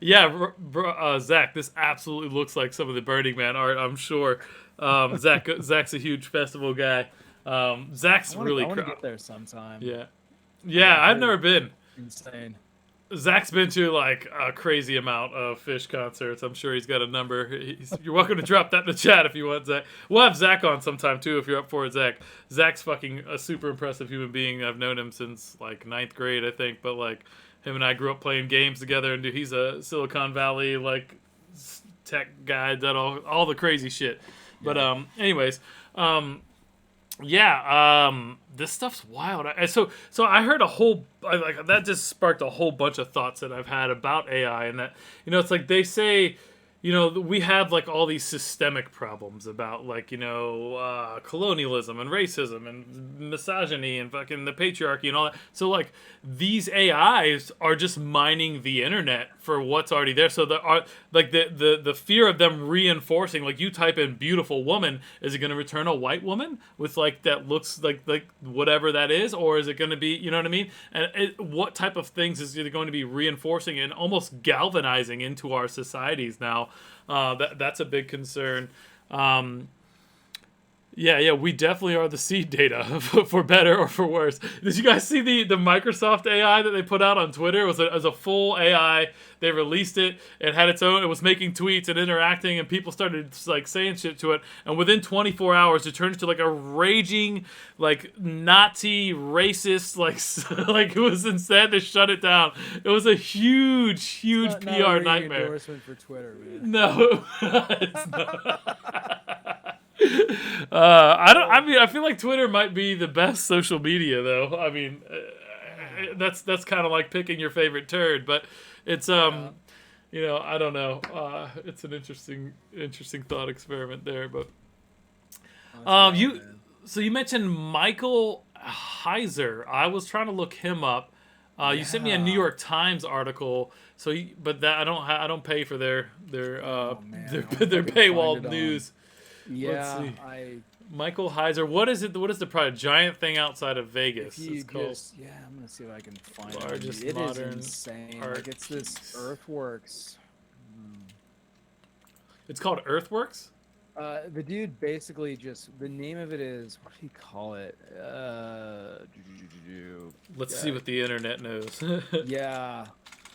Zach, this absolutely looks like some of the Burning Man art, I'm sure. Zach's a huge festival guy. Zach's really. I want to get there sometime. Yeah, I've never been. Insane. Zach's been to like a crazy amount of Fish concerts. I'm sure he's got a number. You're welcome to drop that in the chat if you want, Zach. We'll have Zach on sometime too if you're up for it, Zach. Zach's fucking a super impressive human being. I've known him since like 9th grade, I think. But like him and I grew up playing games together, and he's a Silicon Valley like tech guy, done all the crazy shit. But anyways. This stuff's wild. So I heard that just sparked a whole bunch of thoughts that I've had about AI, and that it's like they say, we have like all these systemic problems about like colonialism and racism and misogyny and fucking the patriarchy and all that. So like these AIs are just mining the internet for what's already there. So the fear of them reinforcing, like you type in beautiful woman, is it going to return a white woman with like that looks like whatever that is, or is it going to be, you know what I mean? And what type of things is it going to be reinforcing and almost galvanizing into our societies now? That's a big concern. We definitely are the seed data for better or for worse. Did you guys see the Microsoft AI that they put out on Twitter? It was a full AI. They released it. It had its own. It was making tweets and interacting, and people started like saying shit to it. And within 24 hours, it turned into like a raging, like Nazi racist, like it was instead to shut it down. It was a huge Not PR a nightmare. Endorsement for Twitter, man. No, it's not. I don't. I mean, I feel like Twitter might be the best social media, though. I mean, that's kind of like picking your favorite turd, but it's Yeah. I don't know. It's an interesting thought experiment there, but That's wild, you. man. So you mentioned Michael Heiser. I was trying to look him up. You sent me a New Yeah. York Times article. So, but that I don't pay for their Oh man, I wonder if I their can find paywall it on. news. Let's Yeah, see. I Michael Heiser. What is it? What is the project? Giant thing outside of if Vegas. It's you called just yeah, I'm gonna see if I can find it. Largest It is Modern insane. Art Like it's this Piece. Earthworks. Hmm. It's called Earthworks. The dude basically just the name of it is what do you call it? Let's see Yeah, what the internet knows. yeah.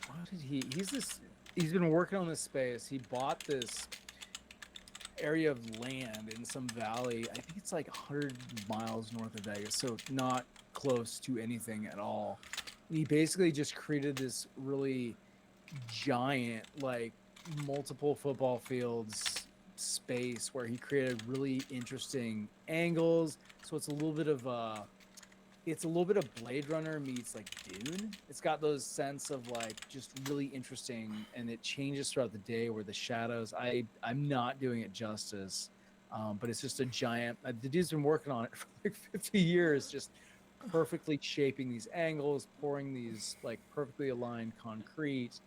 What did he? He's this. He's been working on this space. He bought this area of land in some valley. I think it's like 100 miles north of Vegas, so not close to anything at all. He basically just created this really giant, like multiple football fields space where he created really interesting angles. So it's a little bit of Blade Runner meets like Dune. It's got those sense of like just really interesting, and it changes throughout the day where the shadows. I'm not doing it justice, but it's just a giant. The dude's been working on it for like 50 years, just perfectly shaping these angles, pouring these like perfectly aligned concrete.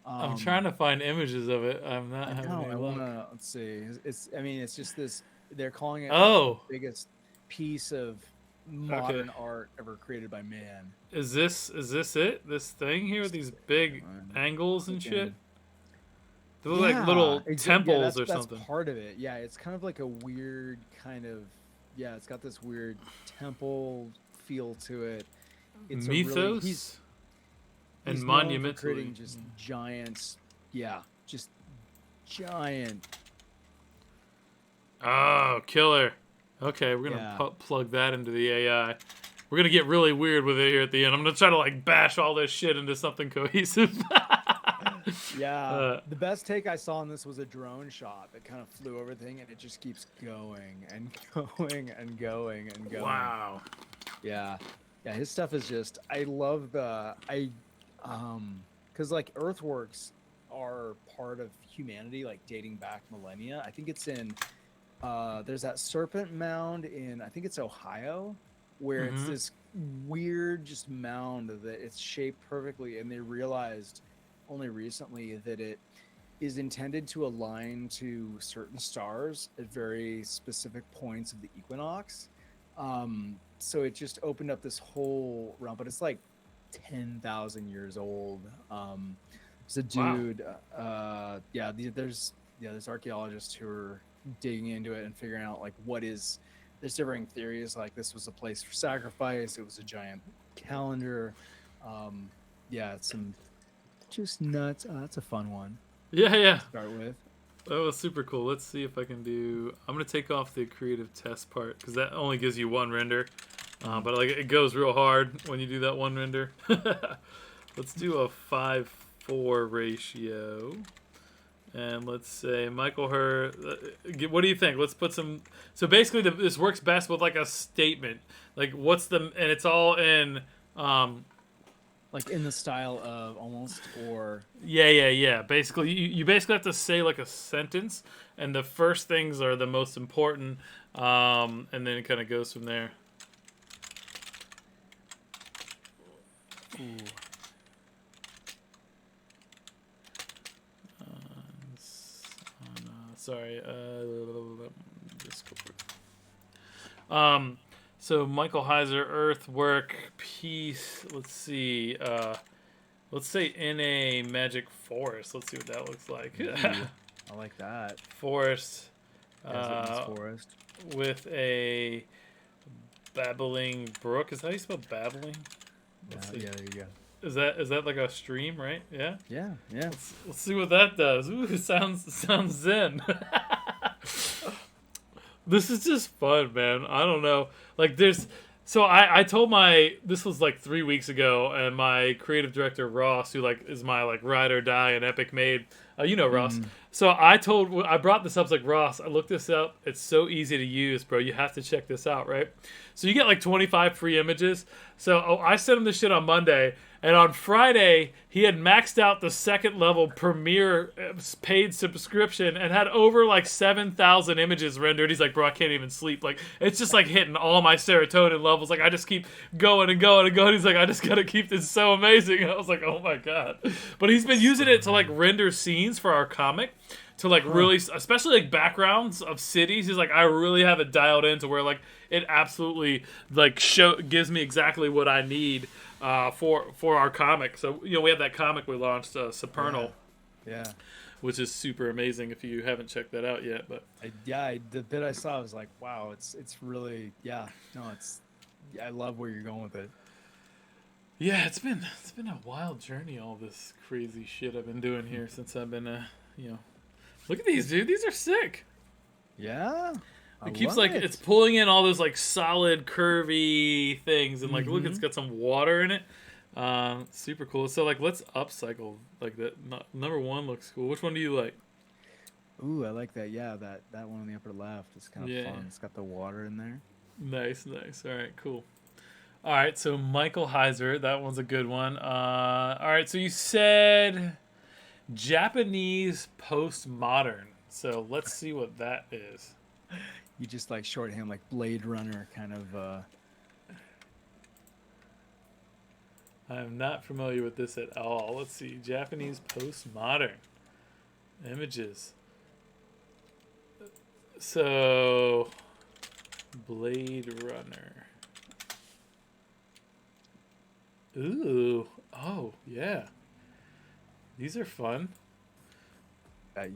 I'm Um, trying to find images of it. I'm not I having know. any I want luck. to. Let's see. It's. I mean, it's just this. They're calling it like the Oh, biggest piece of okay. modern art ever created by man. Is this it? This thing here with these big I'm angles and shit? clicking. They look like Yeah, little yeah. temples That's or something. part of it. Yeah, it's kind of like a weird kind of. Yeah, it's got this weird temple feel to it. It's a really Mythos and he's known for monumentally. creating just giants. Yeah, just giant. Oh, killer. Okay, we're gonna Yeah. plug that into the AI. We're gonna get really weird with it here at the end. I'm gonna try to like bash all this shit into something cohesive. Yeah, uh, the best take I saw on this was a drone shot that kind of flew over the thing, and it just keeps going and going and going and going. wow. Yeah, yeah, his stuff is just. I love because like earthworks are part of humanity, like dating back millennia. I think it's in there's that serpent mound in I think it's Ohio, where it's Mm-hmm. this weird just mound that it's shaped perfectly, and they realized only recently that it is intended to align to certain stars at very specific points of the equinox. So it just opened up this whole realm, but it's like 10,000 years old. There's a Wow. dude, there's archaeologists who are digging into it and figuring out like there's differing theories. Like this was a place for sacrifice. It was a giant calendar. It's some just nuts. Oh, that's a fun one Yeah, yeah. to start with. That was super cool. Let's see if I can do. I'm gonna take off the creative test part because that only gives you one render, but like it goes real hard when you do that one render. Let's do a 5:4 ratio, and let's say Michael Her. What do you think? Let's put some. So basically, this works best with like a statement. Like what's the and it's all in. Like in the style of almost or Yeah. Basically, you basically have to say like a sentence, and the first things are the most important, and then it kind of goes from there. ooh, Sorry, Discord. So Michael Heiser, Earthwork, Peace. Let's see. Let's say in a magic forest. Let's see what that looks like. ooh, I like that. Forest. Desert meets Uh, forest. with a babbling brook. Is that how you spell babbling? Let's see. Yeah, there you go. Is that like a stream, right? Yeah. Yeah, yeah. Let's see what that does. Ooh, it sounds zen. This is just fun, man. I don't know. Like there's so I told this was like 3 weeks ago, and my creative director Ross, who like is my like ride or die and epic made, you know Ross. Mhm. So I brought this up. I was like, Ross, I looked this up. It's so easy to use, bro. You have to check this out, right? So you get like 25 free images. So I sent him this shit on Monday, and on Friday he had maxed out the second level Premiere paid subscription and had over like 7,000 images rendered. He's like, bro, I can't even sleep. Like it's just like hitting all my serotonin levels. Like I just keep going and going and going. He's like, I just gotta keep this so amazing. And I was like, oh my god. But he's been using it to like render scenes for our comic. To like really, especially like backgrounds of cities, he's like, I really have it dialed in to where like it absolutely like gives me exactly what I need for our comic. So we have that comic we launched, Supernal, Yeah. which is super amazing. If you haven't checked that out yet, but The bit I saw, I was like, wow, it's really, I love where you're going with it. yeah, it's been a wild journey. All this crazy shit I've been doing here since I've been Look at these, dude. These are sick. Yeah. It keeps like it's pulling in all those like solid curvy things, and like look, it's got some water in it. Super cool. So like let's upcycle like that. Number one looks cool. Which one do you like? Ooh, I like that. Yeah, that one on the upper left is kind of fun. It's got the water in there. Nice. All right, cool. All right, so Michael Heiser, that one's a good one. All right, so you said Japanese postmodern. So let's see what that is. You just like shorthand like Blade Runner kind of. I'm not familiar with this at all. Let's see. Japanese postmodern images. So Blade Runner. Ooh. Oh, yeah. These are fun.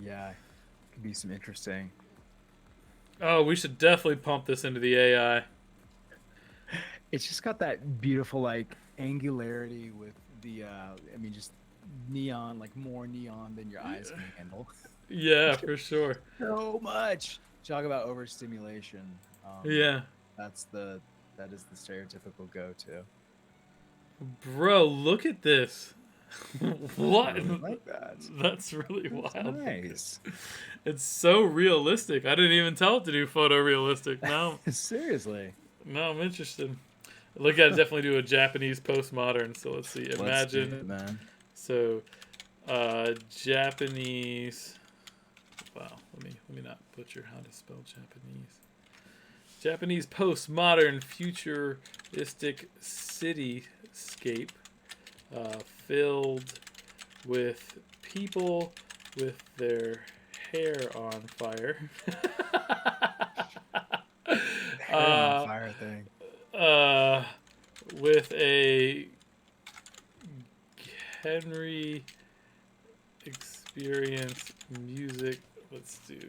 Yeah, could be some interesting. Oh, we should definitely pump this into the AI. It's just got that beautiful like angularity with the just neon, like more neon than your eyes can handle. Yeah, for sure. So much. Talk about overstimulation. Yeah. That is the stereotypical go-to. Bro, look at this. What? I like that. That's really wild. Nice. It's so realistic. I didn't even tell it to do photorealistic. No. Seriously. No, I'm interested. Look, I definitely do a Japanese postmodern. So let's see. Imagine. Let's do it, man. So, Japanese. Wow. Let me not butcher how to spell Japanese. Japanese postmodern futuristic cityscape filled with people with their hair on fire. Hair on fire thing. With a Henry experience music. Let's do.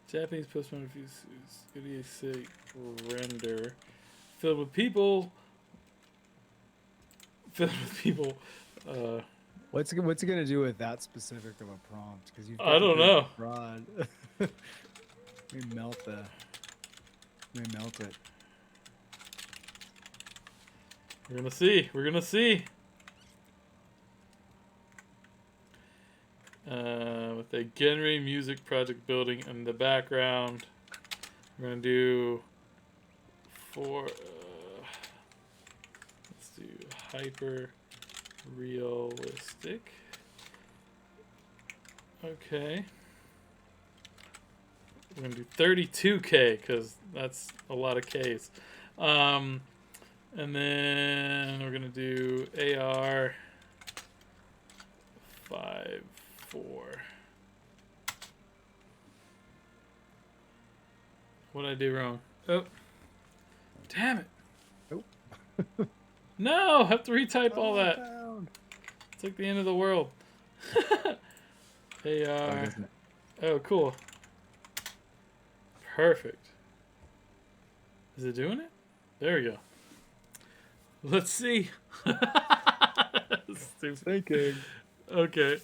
Japanese postmodern city render filled with people. What's it gonna do with that specific of a prompt? Because I don't know. Broad. Let me melt it. We're gonna see. With a Genry music project building in the background, we're gonna do let's do hyper realistic. Okay. We're gonna do 32K because that's a lot of Ks. And then we're gonna do AR 5.4. What did I do wrong? Oh, damn it! Oh. No, I have to retype all that. Found. It's like the end of the world. AR. Oh, cool. Perfect. Is it doing it? There we go. Let's see. Stupid. Thinking. Okay.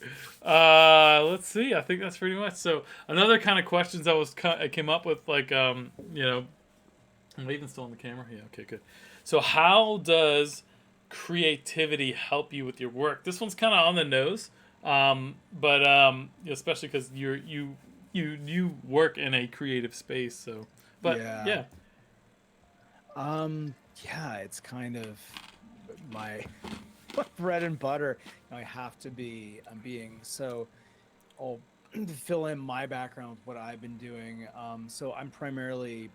Let's see. I think that's pretty much. So another kind of questions I came up with, like, am I even still on the camera? Yeah. Okay. Good. So how does creativity help you with your work? This one's kind of on the nose, but especially because you work in a creative space. So, but Yeah. yeah. Yeah, it's kind of my bread and butter. I have to be. I'm being so. I'll fill in my background with what I've been doing. So I'm primarily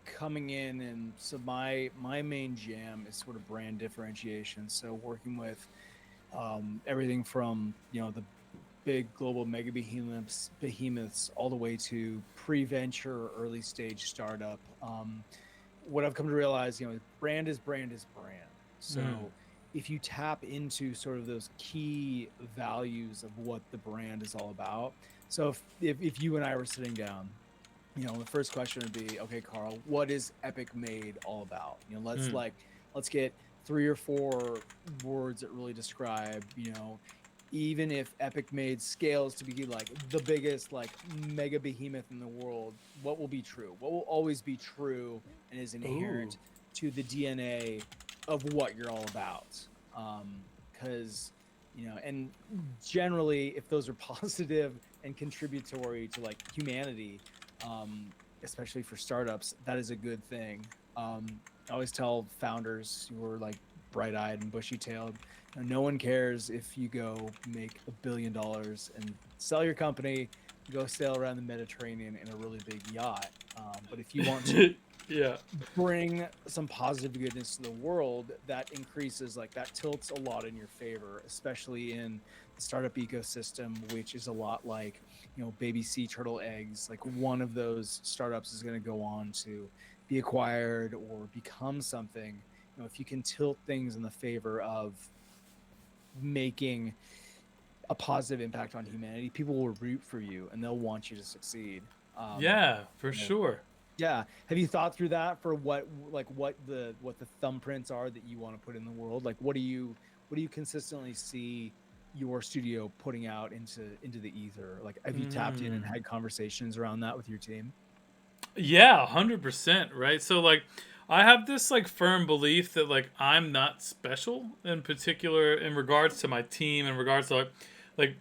coming in, and so my main jam is sort of brand differentiation. So working with everything from the big global mega behemoths all the way to pre-venture or early stage startup. What I've come to realize, brand is brand is brand. Mm. So if you tap into sort of those key values of what the brand is all about. So if you and I were sitting down, the first question would be, okay, Carl, what is Epic Made all about? Mm. Let's get 3 or 4 words that really describe, even if Epic Made scales to be like the biggest like mega behemoth in the world, what will be true? What will always be true and is Ooh. inherent to the DNA of what you're all about? Because and generally, if those are positive and contributory to like humanity, especially for startups, that is a good thing. I always tell founders who are like bright-eyed and bushy-tailed, no one cares if you go make $1 billion and sell your company, go sail around the Mediterranean in a really big yacht. But if you want to Yeah. bring some positive goodness to the world, that increases, like that tilts a lot in your favor, especially in the startup ecosystem, which is a lot like baby sea turtle eggs. Like one of those startups is going to go on to be acquired or become something. If you can tilt things in the favor of making a positive impact on humanity, people will root for you and they'll want you to succeed. um Yeah, for you know, sure. yeah. Have you thought through that for what the thumbprints are that you want to put in the world? Like what do you consistently see your studio putting out into the ether? Like have you tapped in and Mm. had conversations around that with your team? Yeah, 100%, right? So like I have this like firm belief that like I'm not special in particular in regards to my team, in regards to like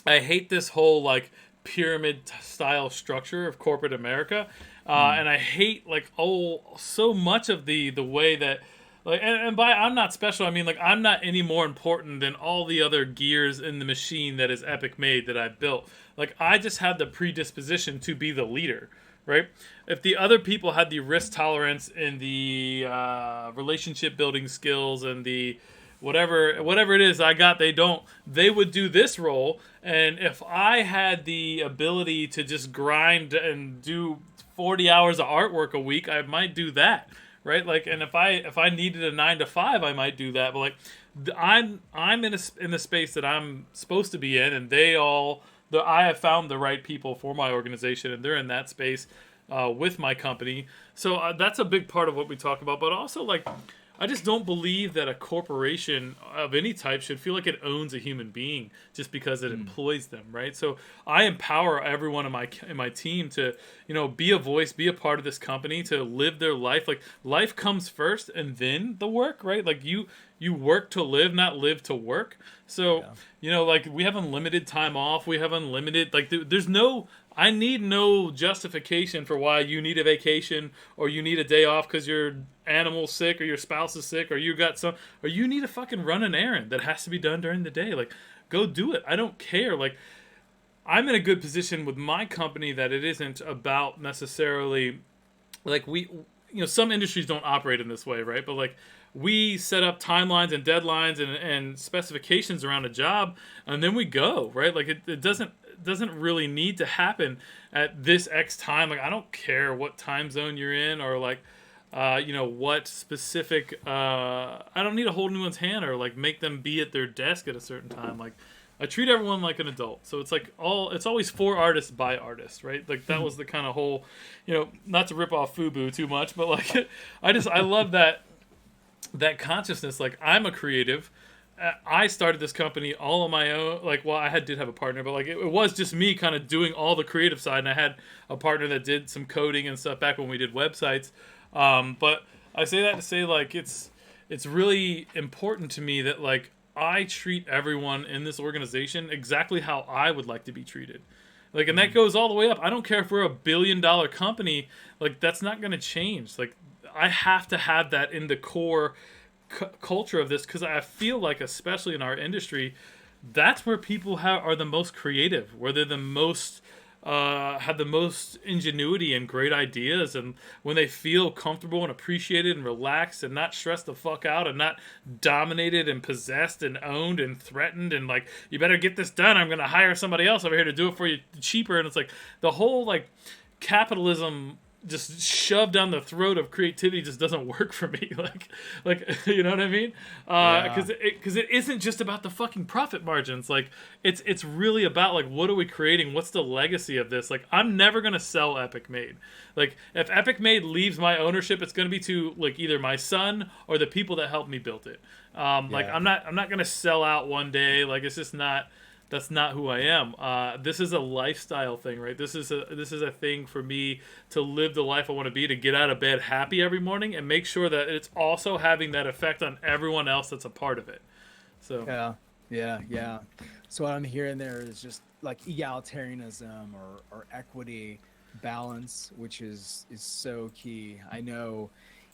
I hate this whole like pyramid style structure of corporate America, Mm. and I hate like so much of the way that like and by I'm not special I mean like I'm not any more important than all the other gears in the machine that is Epic Made that I've built. Like I just have the predisposition to be the leader, right? If the other people had the risk tolerance and the relationship building skills and the whatever it is I got, they would do this role. And if I had the ability to just grind and do 40 hours of artwork a week, I might do that, right? Like, and if I needed a 9 to 5, I might do that. But like, I'm in the space that I'm supposed to be in, and I have found the right people for my organization, and they're in that space with my company. So that's a big part of what we talk about. But also, like, I just don't believe that a corporation of any type should feel like it owns a human being just because it Mm. employs them, right? So I empower everyone in my team to, be a voice, be a part of this company, to live their life. Like life comes first and then the work, right? Like you work to live, not live to work. So, Yeah. like we have unlimited time off. We have unlimited, like there's no, I need no justification for why you need a vacation or you need a day off because your animal's sick or your spouse is sick or you got some, or you need to fucking run an errand that has to be done during the day. Like, go do it. I don't care. Like, I'm in a good position with my company that it isn't about necessarily like some industries don't operate in this way, right? But like we set up timelines and deadlines and specifications around a job, and then we go, right? Like it doesn't really need to happen at this X time. Like I don't care what time zone you're in or like what specific I don't need to hold anyone's hand or like make them be at their desk at a certain time. Like I treat everyone like an adult. So it's like it's always for artists by artists, right? Like that was the kind of whole, not to rip off FUBU too much, but like I love that consciousness. Like I'm a creative, I started this company all on my own. Like, well, did have a partner, but like it was just me kind of doing all the creative side, and I had a partner that did some coding and stuff back when we did websites. But I say that to say like it's really important to me that like I treat everyone in this organization exactly how I would like to be treated. Like, and that goes all the way up. I don't care if we're $1 billion company. Like, that's not going to change. Like, I have to have that in the core culture of this because I feel like, especially in our industry, that's where people are the most creative, where they're the most have the most ingenuity and great ideas, and when they feel comfortable and appreciated and relaxed and not stressed the fuck out and not dominated and possessed and owned and threatened and like, you better get this done, I'm gonna hire somebody else over here to do it for you cheaper. And it's like the whole like capitalism just shoved down the throat of creativity just doesn't work for me. like you know what I mean? Because it isn't just about the fucking profit margins. Like it's really about like, what are we creating? What's the legacy of this? Like, I'm never gonna sell Epic Made. Like, if Epic Made leaves my ownership, it's gonna be to like either my son or the people that helped me build it. Like, I'm not gonna sell out one day. Like, it's just not. That's not who I am. This is a lifestyle thing, right? This is a thing for me to live the life I want to be, to get out of bed happy every morning, and make sure that it's also having that effect on everyone else that's a part of it. So yeah. So what I'm hearing there is just like egalitarianism or equity, balance, which is so key. I know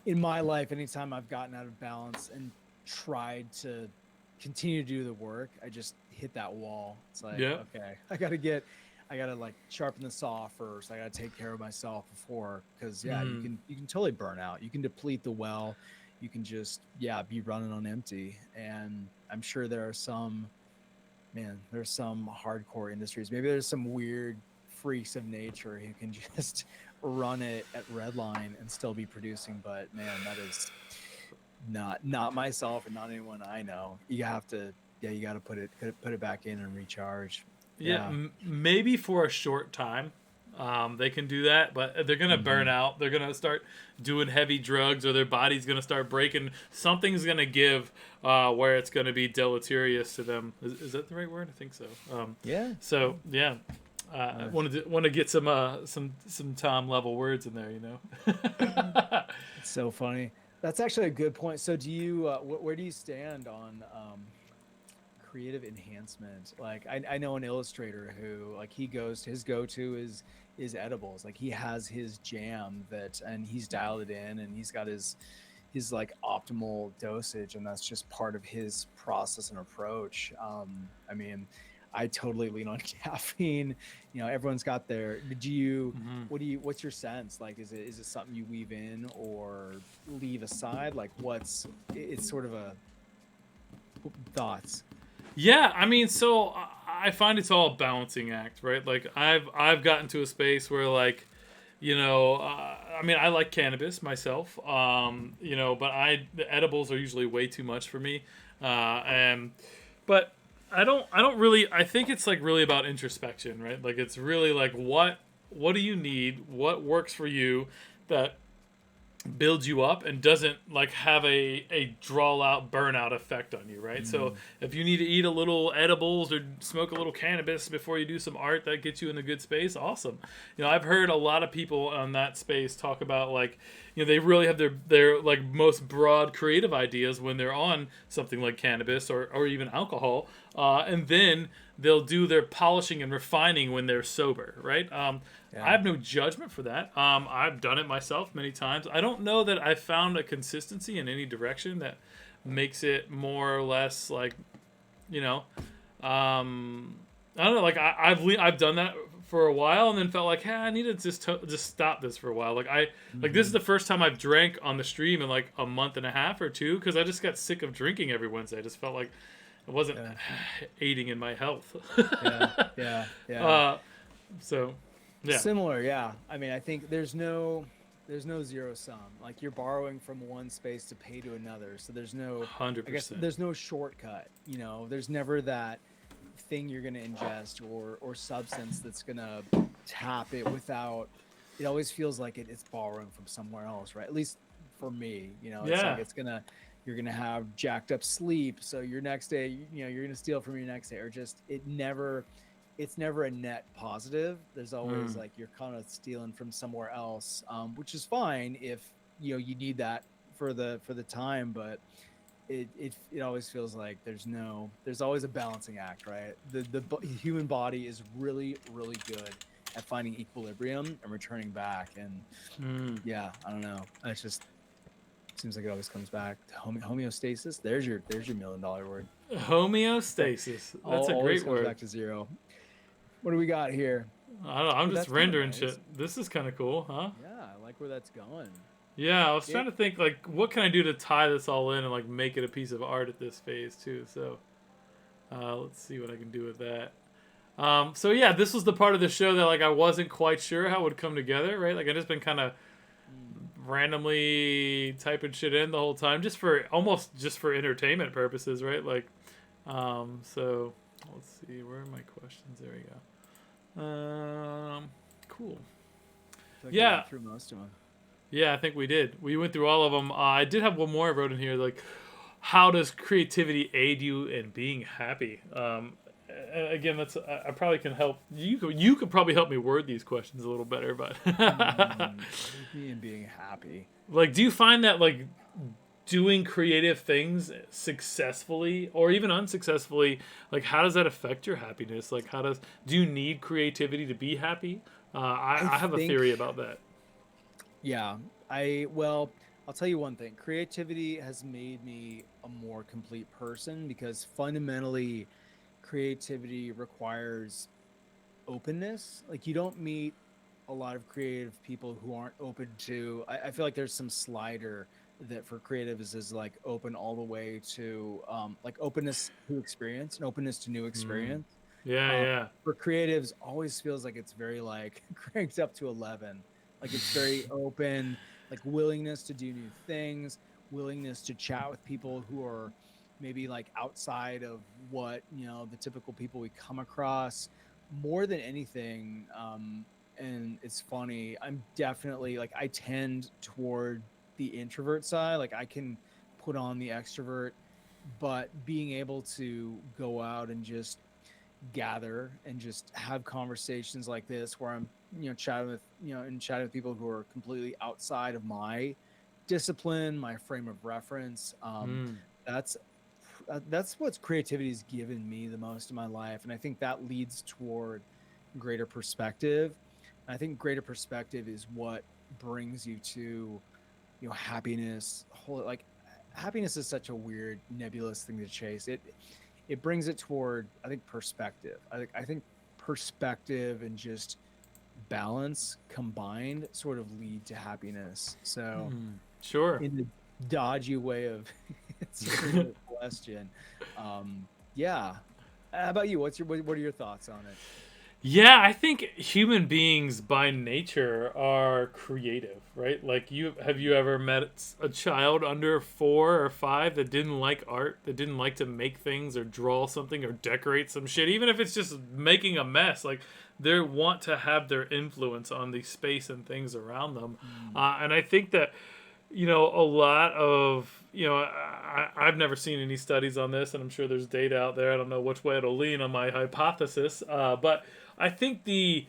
in my life, anytime I've gotten out of balance and tried to continue to do the work, I just hit that wall. It's like, okay, I gotta like sharpen the saw first. I gotta take care of myself before, because you can totally burn out. You can deplete the well. You can just be running on empty. And I'm sure there's some hardcore industries. Maybe there's some weird freaks of nature who can just run it at redline and still be producing. But man, that is not myself and not anyone I know. You got to put it back in and recharge. Maybe for a short time they can do that, but they're gonna burn out. They're gonna start doing heavy drugs, or their body's gonna start breaking. Something's gonna give where it's gonna be deleterious to them. Is that the right word? I think so. I want to get some Tom level words in there, you know. It's so funny. That's actually a good point. So do you, where do you stand on creative enhancement? Like, I know an illustrator who, like, his go-to is edibles. Like, he has his jam and he's dialed it in, and he's got his like optimal dosage, and that's just part of his process and approach. I mean, I totally lean on caffeine. You know, everyone's got their. What's your sense? Like, is it something you weave in or leave aside? Like, it's sort of a thoughts. Yeah, I mean, so I find it's all a balancing act, right? Like, I've gotten to a space where, like, you know, I mean, I like cannabis myself, you know, but the edibles are usually way too much for me, but I don't really. I think it's like really about introspection, right? Like, it's really like what do you need? What works for you that builds you up and doesn't like have a draw out burnout effect on you, right? So if you need to eat a little edibles or smoke a little cannabis before you do some art that gets you in a good space, awesome. You know, I've heard a lot of people on that space talk about, like, you know, they really have their like most broad creative ideas when they're on something like cannabis or even alcohol, and then they'll do their polishing and refining when they're sober, right? I have no judgment for that. I've done it myself many times. I don't know that I found a consistency in any direction that makes it more or less like, you know, I don't know. Like, I've done that for a while and then felt like, hey, I need to just stop this for a while. Like, like, this is the first time I've drank on the stream in like a month and a half or two, because I just got sick of drinking every Wednesday. I just felt like it wasn't aiding in my health. So. Yeah. Similar, yeah. I mean, I think there's no zero sum. Like, you're borrowing from one space to pay to another. So there's no 100%. I guess there's no shortcut. You know, there's never that thing you're gonna ingest or substance that's gonna tap it without. It always feels like it's borrowing from somewhere else, right? At least for me, you know, it's like you're gonna have jacked up sleep, so your next day, you're gonna steal from your next day, or just it's never a net positive. There's always Mm. like you're kind of stealing from somewhere else, which is fine if you need that for the time, but it always feels like there's always a balancing act, right? The human body is really good at finding equilibrium and returning back, and Mm. yeah, I don't know. It's just seems like it always comes back to homeostasis. There's your $1 million word. Homeostasis. That's a Always great comes word. back to zero. What do we got here? I don't know, I'm Oh, just that's kind of rendering nice. shit. This is kind of cool, huh? Yeah, I like where that's going. Yeah, I was trying It to think like what can I do to tie this all in and like make it a piece of art at this phase too. So let's see what I can do with that. So yeah, this was the part of the show that like I wasn't quite sure how it would come together, right? Like I just been kind of mm, randomly typing shit in the whole time, just for almost just for entertainment purposes, right? Like, so let's see, where are my questions? There we go. Cool. I feel like we Yeah, went through most of them. yeah, I think we did. We went through all of them. I did have one more I wrote in here, like, how does creativity aid you in being happy? Again, that's I probably can help you. You could probably help me word these questions a little better, but Aid me in being happy. like, do you find that like doing creative things successfully or even unsuccessfully, like how does that affect your happiness? Like, how does do you need creativity to be happy? I I have a think theory about that. Yeah, I'll tell you one thing. Creativity has made me a more complete person because fundamentally, creativity requires openness. Like, you don't meet a lot of creative people who aren't open to. I feel like there's some slider that for creatives is like open all the way to like openness to experience and openness to new Mm. experience. Yeah, uh, yeah. for creatives always feels like it's very like cranked up to 11, like it's very open, like willingness to do new things, willingness to chat with people who are maybe like outside of what the typical people we come across more than anything. And it's funny, I'm definitely like I tend toward the introvert side. Like I can put on the extrovert, but being able to go out and just gather and just have conversations like this where I'm, chatting with, and chatting with people who are completely outside of my discipline, my frame of reference. Mm. That's that's what's creativity's given me the most in my life, and I think that leads toward greater perspective. And I think greater perspective is what brings you to happiness. Whole like happiness is such a weird nebulous thing to chase. It brings it toward, I think, perspective. I think perspective and just balance combined sort of lead to happiness. So Mm. Sure. in the dodgy way of answering your question, yeah. How about you? What are your thoughts on it? Yeah, I think human beings by nature are creative, right? Like you have you ever met a child under 4 or 5 that didn't like art, that didn't like to make things or draw something or decorate some shit, even if it's just making a mess, like they want to have their influence on the space and things around them. Mm, And I think that a lot of I've never seen any studies on this, and I'm sure there's data out there. I don't know which way it'll lean on my hypothesis, but I think the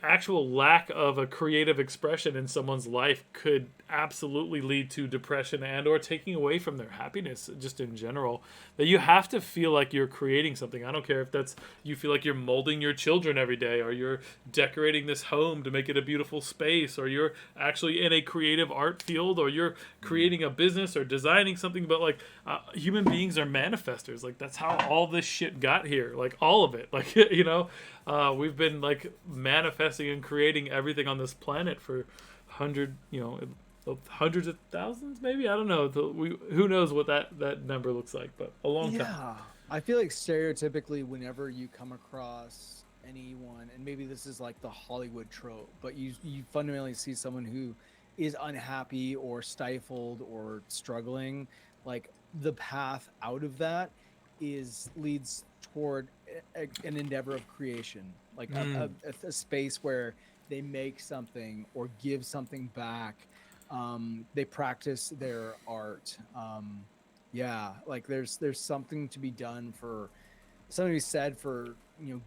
actual lack of a creative expression in someone's life could absolutely lead to depression and or taking away from their happiness just in general. That you have to feel like you're creating something. I don't care if that's you feel like you're molding your children every day, or you're decorating this home to make it a beautiful space, or you're actually in a creative art field, or you're mm. creating a business or designing something. But like human beings are manifestors. Like that's how all this shit got here. Like all of it. Like we've been like manifesting and creating everything on this planet for hundred, hundreds of thousands, maybe. I don't know. Who knows what that number looks like, but a long time. Yeah, I feel like stereotypically, whenever you come across anyone, and maybe this is like the Hollywood trope, but you fundamentally see someone who is unhappy or stifled or struggling, like the path out of that is leads toward an endeavor of creation, like Mm, a space where they make something or give something back. They practice their art. Yeah, like there's something to be done for something to be said for,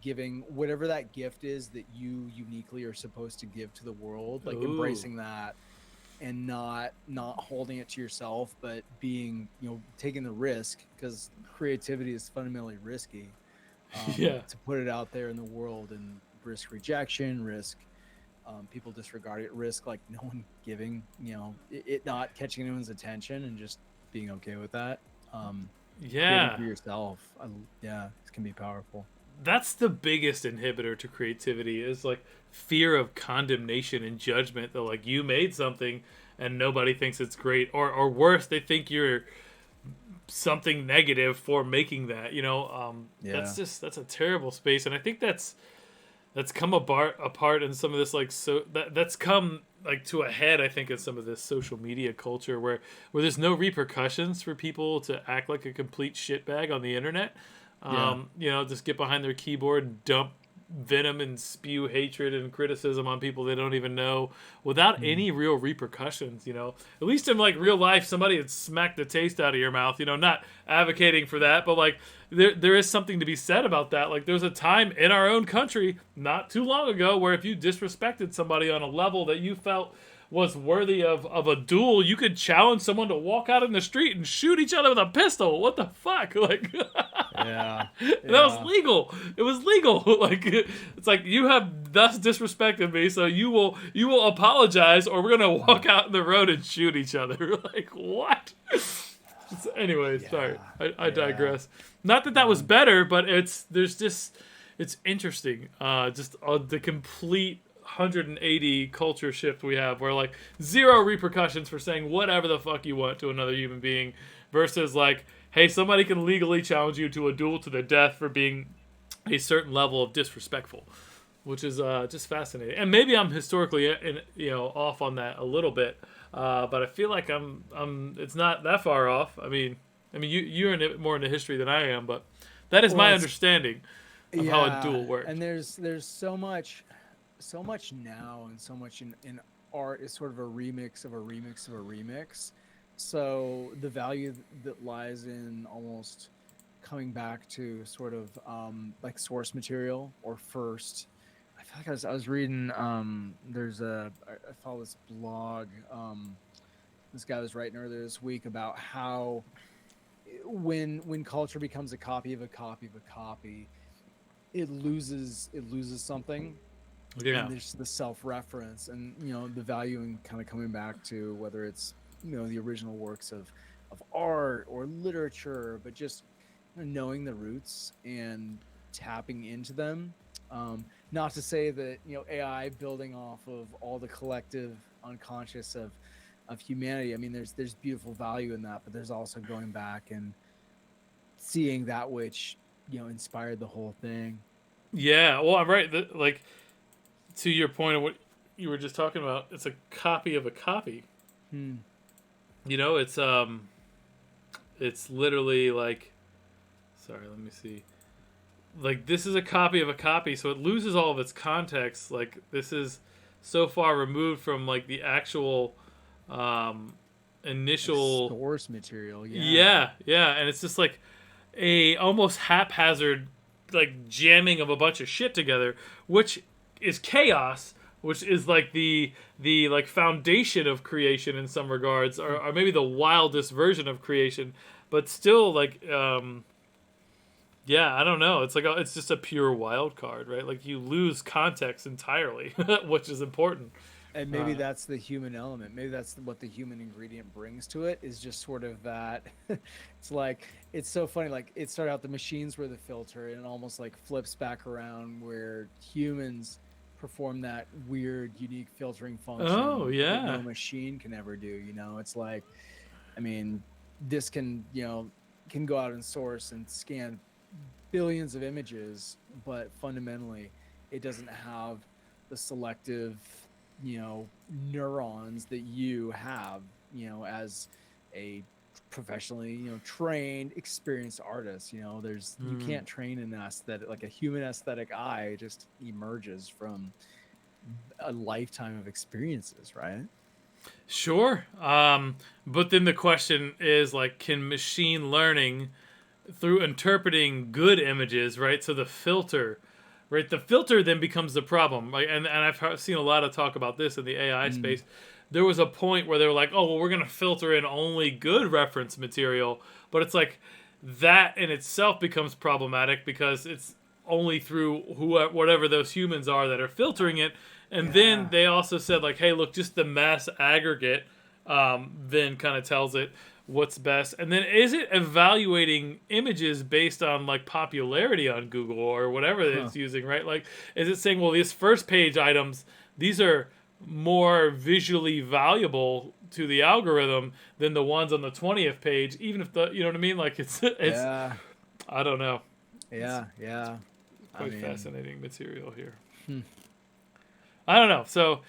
giving whatever that gift is that you uniquely are supposed to give to the world, like Ooh. embracing that and not holding it to yourself, but being, taking the risk, because creativity is fundamentally risky, Yeah. to put it out there in the world and risk rejection, risk people disregard it, risk like no one giving, it not catching anyone's attention, and just being okay with that. Um, Creating Yeah. for yourself, yeah, it can be powerful. That's the biggest inhibitor to creativity is like fear of condemnation and judgment that like you made something and nobody thinks it's great, or worse, they think you're something negative for making that, Yeah, that's a terrible space. And I think that's come apart in some of this, like, so that's come like to a head, I think, in some of this social media culture where there's no repercussions for people to act like a complete shitbag on the internet. yeah. Just get behind their keyboard and dump venom and spew hatred and criticism on people they don't even know without Mm. any real repercussions. At least in like real life, somebody had smacked the taste out of your mouth. Not advocating for that, but like there is something to be said about that. Like there's a time in our own country not too long ago where if you disrespected somebody on a level that you felt was worthy of a duel, you could challenge someone to walk out in the street and shoot each other with a pistol. What the fuck? Like Yeah, that was yeah. legal. It was legal. Like it's like you have thus disrespected me, so you will apologize, or we're gonna walk out in the road and shoot each other. Like what? Anyway, sorry, Yeah, I yeah. digress. Not that that was Um, better, but there's just it's interesting. Just the complete 180 culture shift we have, where like zero repercussions for saying whatever the fuck you want to another human being, versus like, hey, somebody can legally challenge you to a duel to the death for being a certain level of disrespectful, which is just fascinating. And maybe I'm historically off on that a little bit, but I feel like it's not that far off. I mean you're more into history than I am, but that is well, my it's understanding of how a yeah, duel worked. and there's so much now, and so much in art is sort of a remix of a remix of a remix. So the value that lies in almost coming back to sort of like source material or first. I feel like I was reading I follow this blog, this guy was writing earlier this week about how when culture becomes a copy of a copy of a copy, it loses something, Yeah. and there's the self-reference, and the value in kind of coming back to whether it's the original works of art or literature, but just knowing the roots and tapping into them. Not to say that AI building off of all the collective unconscious of humanity. I mean, there's beautiful value in that, but there's also going back and seeing that which inspired the whole thing. Yeah, well, I'm right. Like, to your point of what you were just talking about, it's a copy of a copy. Hmm. It's literally like, sorry, let me see. Like this is a copy of a copy, so it loses all of its context. Like this is so far removed from like the actual um, Like initial. source material, yeah. Yeah, yeah, and it's just like a almost haphazard like jamming of a bunch of shit together, which is chaos, which is like the like foundation of creation in some regards, or maybe the wildest version of creation, but still like yeah, I don't know. It's like it's just a pure wild card, right? Like you lose context entirely, which is important. And maybe Uh, that's the human element. Maybe that's what the human ingredient brings to it, is just sort of that. It's like, it's so funny. Like, it started out the machines were the filter, and it almost like flips back around where humans perform that weird, unique filtering oh function that yeah, no machine can ever do. It's like, I mean, this can go out and source and scan billions of images, but fundamentally, it doesn't have the selective, neurons that you have, as a professionally, trained, experienced artist. You mm. can't train an aesthetic, like a human aesthetic eye just emerges from a lifetime of experiences, right? Sure. But then the question is like, can machine learning through interpreting good images, right? So the filter, right? The filter then becomes the problem. Like, and I've seen a lot of talk about this in the AI Mm. space. There was a point where they were like, oh, well, we're going to filter in only good reference material. But it's like that in itself becomes problematic because it's only through whatever those humans are that are filtering it. And then Yeah. they also said like, hey, look, just the mass aggregate then kind of tells it what's best. And then is it evaluating images based on like popularity on Google or whatever Huh. it's using, right? Like, is it saying, well, these first page items, these are more visually valuable to the algorithm than the ones on the 20th page, even if you know what I mean? Like it's, Yeah. I don't know. It's Yeah. Yeah. I quite mean, fascinating material here. hmm. I don't know. So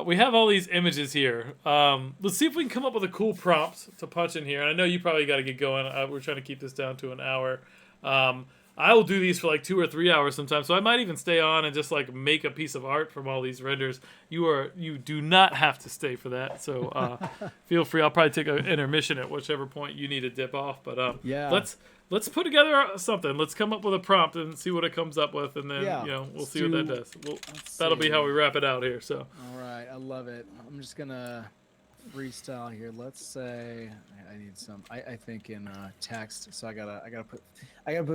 we have all these images here. Let's see if we can come up with a cool prompt to punch in here. And I know you probably got to get going. We're trying to keep this down to an hour. Um, I will do these for like 2 or 3 hours sometimes. So I might even stay on and just like make a piece of art from all these renders. You do not have to stay for that. So feel free. I'll probably take an intermission at whichever point you need to dip off. But Yeah. let's put together something. Let's come up with a prompt and see what it comes up with, and then Yeah. we'll Let's see what that do- does. let's That'll be see. how we wrap it out here. So. All right. I love it. I'm just gonna freestyle here. Let's say I need some. I think in text. So I gotta put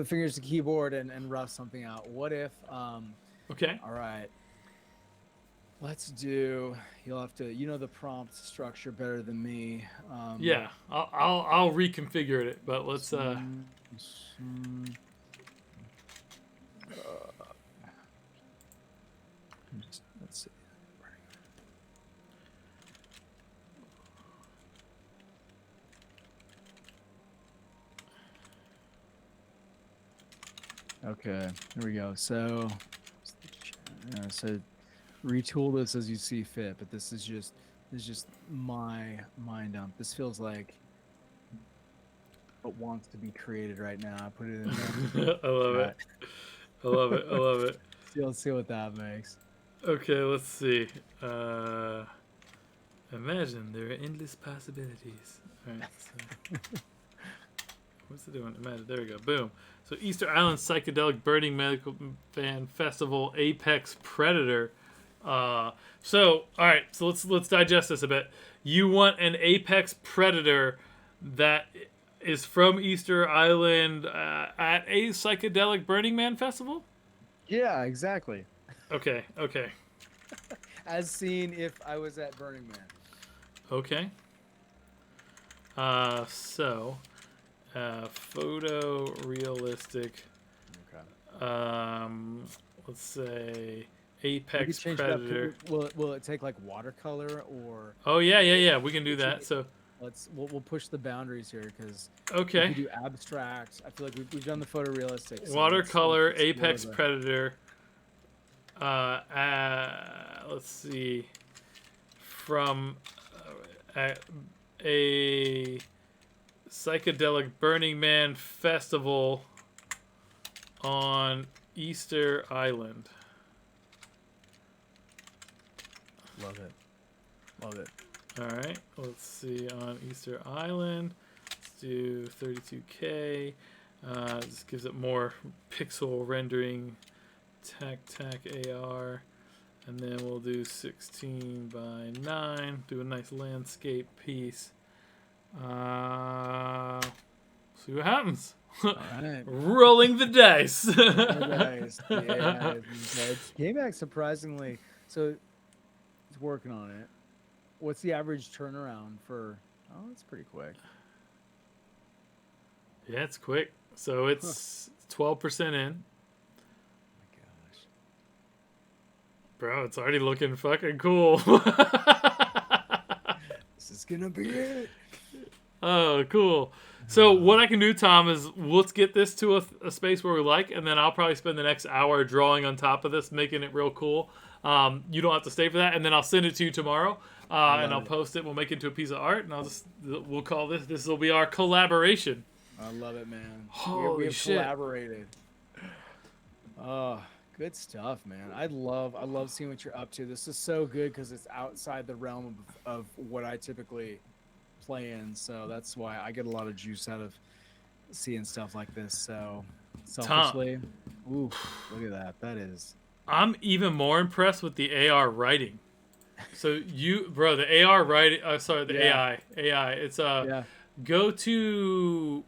fingers to keyboard and rough something out. What if? Okay. All right. Let's do. You'll have to. You know the prompt structure better than me. Yeah, I'll reconfigure it, but let's. some- let's see. Okay, there we go. So retool this as you see fit, but this is just my mind dump. This feels like what wants to be created right now. I put it in there. I love it. I love it. I love it. Let's see what that makes. Okay, let's see. Imagine there are endless possibilities. All right. So, what's it doing? Imagine. There we go. Boom. So Easter Island Psychedelic Burning Medical Band Festival Apex Predator. So all right. So let's digest this a bit. You want an apex predator that is from Easter Island at a psychedelic Burning Man festival? Yeah, exactly. Okay, okay, As seen if I was at Burning Man. okay. So, photorealistic. Okay. Let's say We could apex change predator. it up. Will it take like watercolor or Oh yeah. We can do that. So we'll push the boundaries here because we okay, could do abstract. I feel like we've done the photorealistic. So watercolor let's explore apex the- predator. Let's see. From a psychedelic Burning Man festival on Easter Island. Love it. Love it. All right, let's see on Easter Island. Let's do 32K. This gives it more pixel rendering. Tac AR. And then we'll do 16 by 9. Do a nice landscape piece. See what happens. All right. Rolling the dice. Nice. Yeah, it came back surprisingly. So it's working on it. What's the average turnaround for? Oh, it's pretty quick. Yeah, it's quick. So it's 12% in. My gosh. Bro, it's already looking fucking cool. This is gonna be it. Oh, cool. So what I can do, Tom, is let's get this to a space where we like, and then I'll probably spend the next hour drawing on top of this, making it real cool. You don't have to stay for that, and then I'll send it to you tomorrow, and I'll post it. We'll make it into a piece of art, and we'll call this will be our collaboration. I love it, man. Holy we have shit. collaborated. Oh, Good stuff, man. I love seeing what you're up to. This is so good because it's outside the realm of what I typically play in. So that's why I get a lot of juice out of seeing stuff like this. So Tom, selfishly, ooh, look at that. That is, I'm even more impressed with the AR writing. So bro, the AR writing. Sorry, the yeah, AI. It's yeah. go to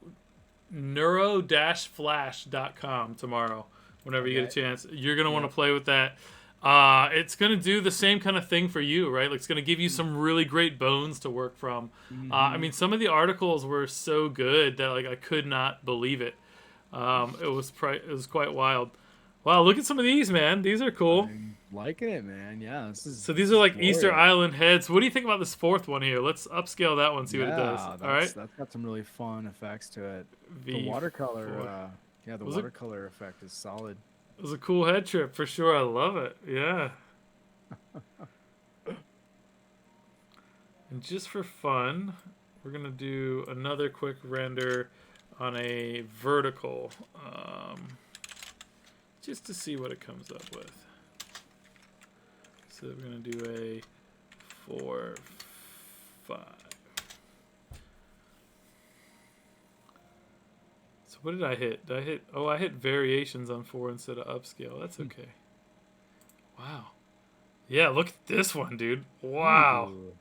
neuro-flash.com tomorrow whenever you get Okay. a chance. You're going to want Yep. to play with that. It's going to do the same kind of thing for you, right? Like, it's going to give you some really great bones to work from. I Mm-hmm. mean, some of the articles were so good that like I could not believe it. It was quite wild. Wow, look at some of these, man. These are cool. I'm liking it, man. Yeah, So these this are is like Easter glorious. Island heads. What do you think about this fourth one here? Let's upscale that one, see what it does. Yeah, All right, that's got some really fun effects to it. The watercolor, V4. yeah, the Was it watercolor effect is solid. It was a cool head trip for sure. I love it. Yeah. And just for fun, we're going to do another quick render on a vertical just to see what it comes up with. So we're going to do a 4, 5. So what did I hit? Did I hit? Oh, I hit variations on 4 instead of upscale. That's okay. Wow. Yeah, look at this one, dude. Wow. Ooh,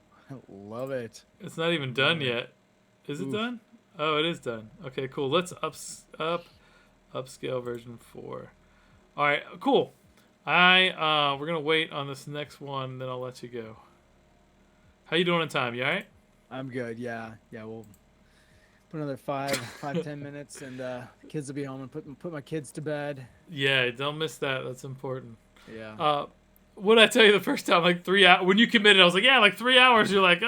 love it. It's not even done Love it. yet. Is it Oof. done? Oh, it is done. Okay, cool. Let's upscale version 4. All right, cool. We're gonna wait on this next one, then I'll let you go. How you doing in time? You all right? I'm good. Yeah, yeah. We'll put another 10 minutes, and the kids will be home and put my kids to bed. Yeah, don't miss that. That's important. Yeah. Uh, what did I tell you the first time? Like 3 hours. When you committed, I was like, yeah, like 3 hours. You're like,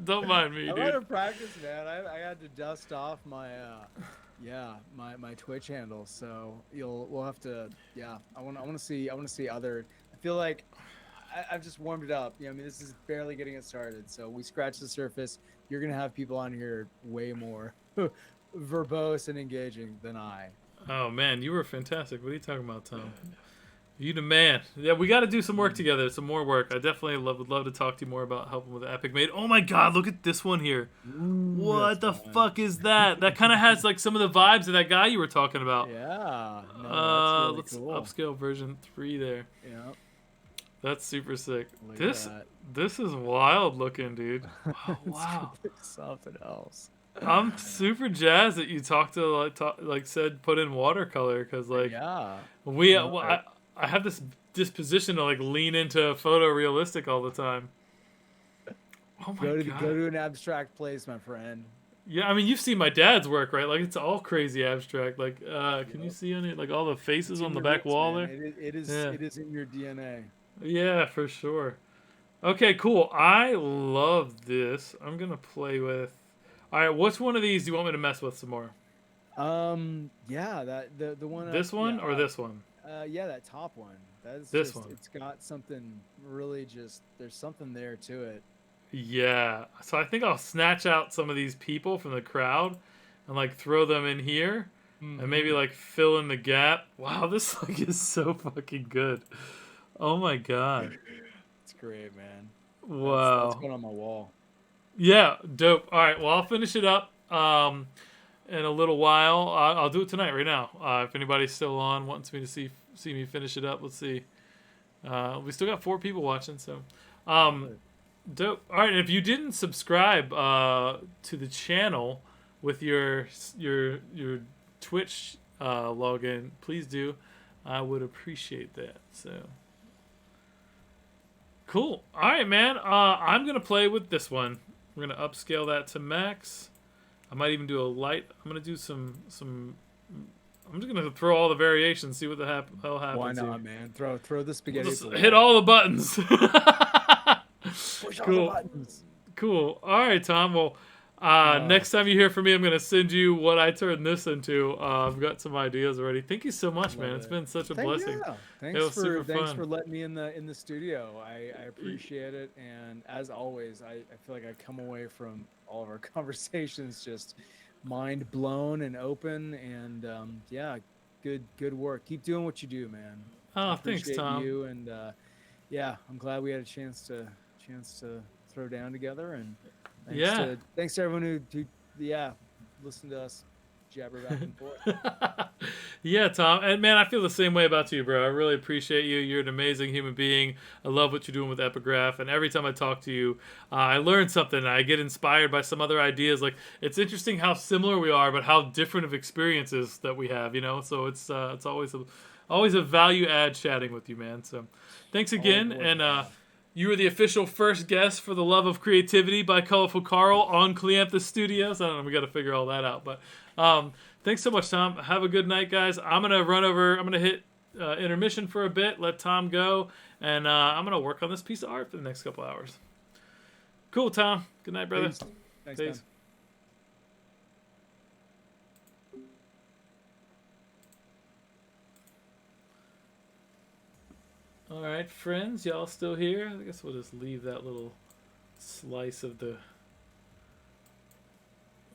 don't mind me, I dude. want to practice, man. I had to dust off my my Twitch handle, so we'll have to. Yeah, I want to see other. I feel like I've just warmed it up. I mean, this is barely getting it started, so we scratched the surface. You're gonna have people on here way more verbose and engaging than I. Oh man, you were fantastic. What are you talking about, Tom? You the man. Yeah, we got to do some work Mm. together. Some more work. I definitely would love to talk to you more about helping with the Epic Made. Oh my God, look at this one here. Ooh, that's What the fun. fuck is that? That kind of has like some of the vibes of that guy you were talking about. Yeah, no, that's really Let's cool. upscale version 3 there. Yeah, That's super sick. look at This that. this is wild looking, dude. Oh, It's wow. something else. I'm super jazzed that you said put in watercolor because like Yeah, we no, well, I have this disposition to like lean into photorealistic all the time. Oh my go God. to an abstract place, my friend. Yeah, I mean you've seen my dad's work, right? Like it's all crazy abstract. Like can you Yep. see on it like all the faces It's on in the your back roots, wall man. there? Yeah. It is in your DNA. Yeah, for sure. Okay, cool. I love this. I'm gonna play with. All right, which one of these do you want me to mess with some more? Yeah, that the one up, This one or this one? yeah, that top one. That's This just, one. it's got something really just, there's something there to it. Yeah. So I think I'll snatch out some of these people from the crowd and like throw them in here and maybe Mm-hmm. like fill in the gap. Wow, this like is so fucking good. Oh my God. It's great, man. That's Wow. going on my wall. Yeah, dope. All right, well I'll finish it up in a little while. I'll do it tonight, right now. If anybody's still on, wants me to see me finish it up, let's see. We still got 4 people watching, so Love um, it. dope. All right, and if you didn't subscribe to the channel with your Twitch login, please do. I would appreciate that. So cool. All right, man. I'm gonna play with this one. We're gonna upscale that to max. I might even do a light. I'm gonna do some. I'm just gonna throw all the variations, see what the hell Why happens here. not, man? Throw the We'll spaghetti at just the hit wall. all the buttons. Push all the Cool. buttons. Cool. All right, Tom. Well, Uh, next time you hear from me, I'm going to send you what I turned this into. I've got some ideas already. Thank you so much, man. Love It's it. been such a blessing. Yeah. It was super Thanks fun. for letting me in the studio. I appreciate it, and as always, I feel like I come away from all of our conversations just mind blown and open, and yeah, good work. Keep doing what you do, man. I Oh, thanks, appreciate Tom. you, and yeah, I'm glad we had a chance to throw down together. And Yeah. thanks to everyone who yeah, listened to us jabber back and forth. Yeah, Tom. And man, I feel the same way about you, bro. I really appreciate you. You're an amazing human being. I love what you're doing with Epigraph. And every time I talk to you, I learn something. I get inspired by some other ideas. Like, it's interesting how similar we are, but how different of experiences that we have, you know? So it's always a value add chatting with you, man. So thanks All again. aboard, And man. you were the official first guest for The Love of Creativity by Colorful Carl on Cleanthus Studios. I don't know, we got to figure all that out. But thanks so much, Tom. Have a good night, guys. I'm going to hit intermission for a bit, let Tom go, and I'm going to work on this piece of art for the next couple hours. Cool, Tom. Good night, brother. Peace. Thanks, Peace. man. All right, friends, y'all still here? I guess we'll just leave that little slice of the.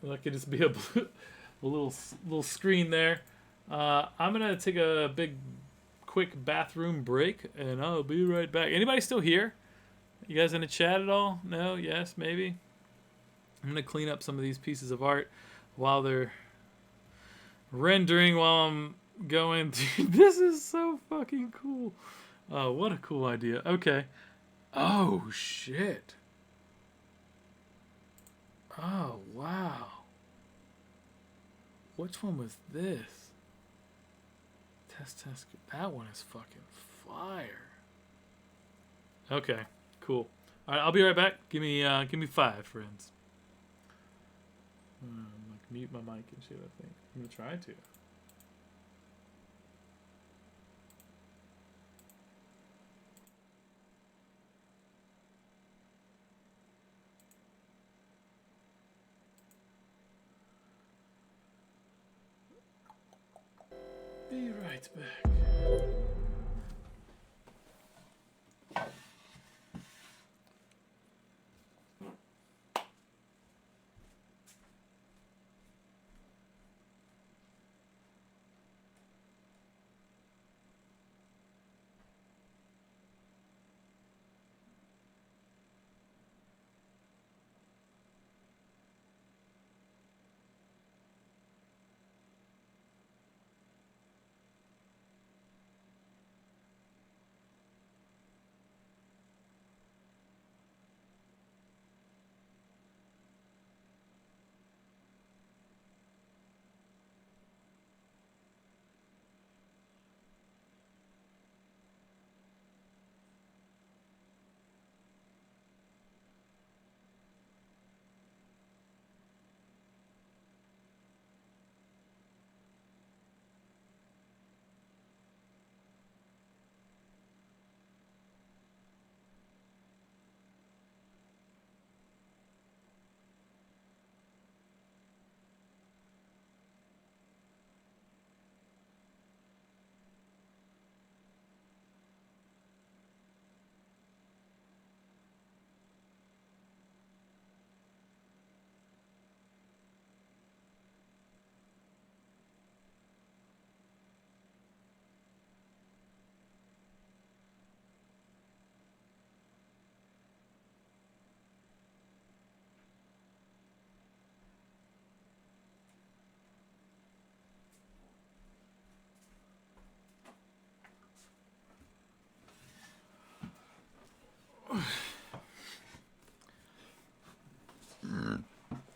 That could just be a little screen there. I'm gonna take a quick bathroom break, and I'll be right back. Anybody still here? You guys in the chat at all? No? Yes? Maybe? I'm gonna clean up some of these pieces of art while they're rendering while I'm going to. This is so fucking cool. Oh, what a cool idea. Okay. Oh, shit. Oh, wow. Which one was this? Test. That one is fucking fire. Okay, cool. All right, I'll be right back. Give me 5, friends. Like mute my mic and shit. I think I'm gonna try to. Be right back.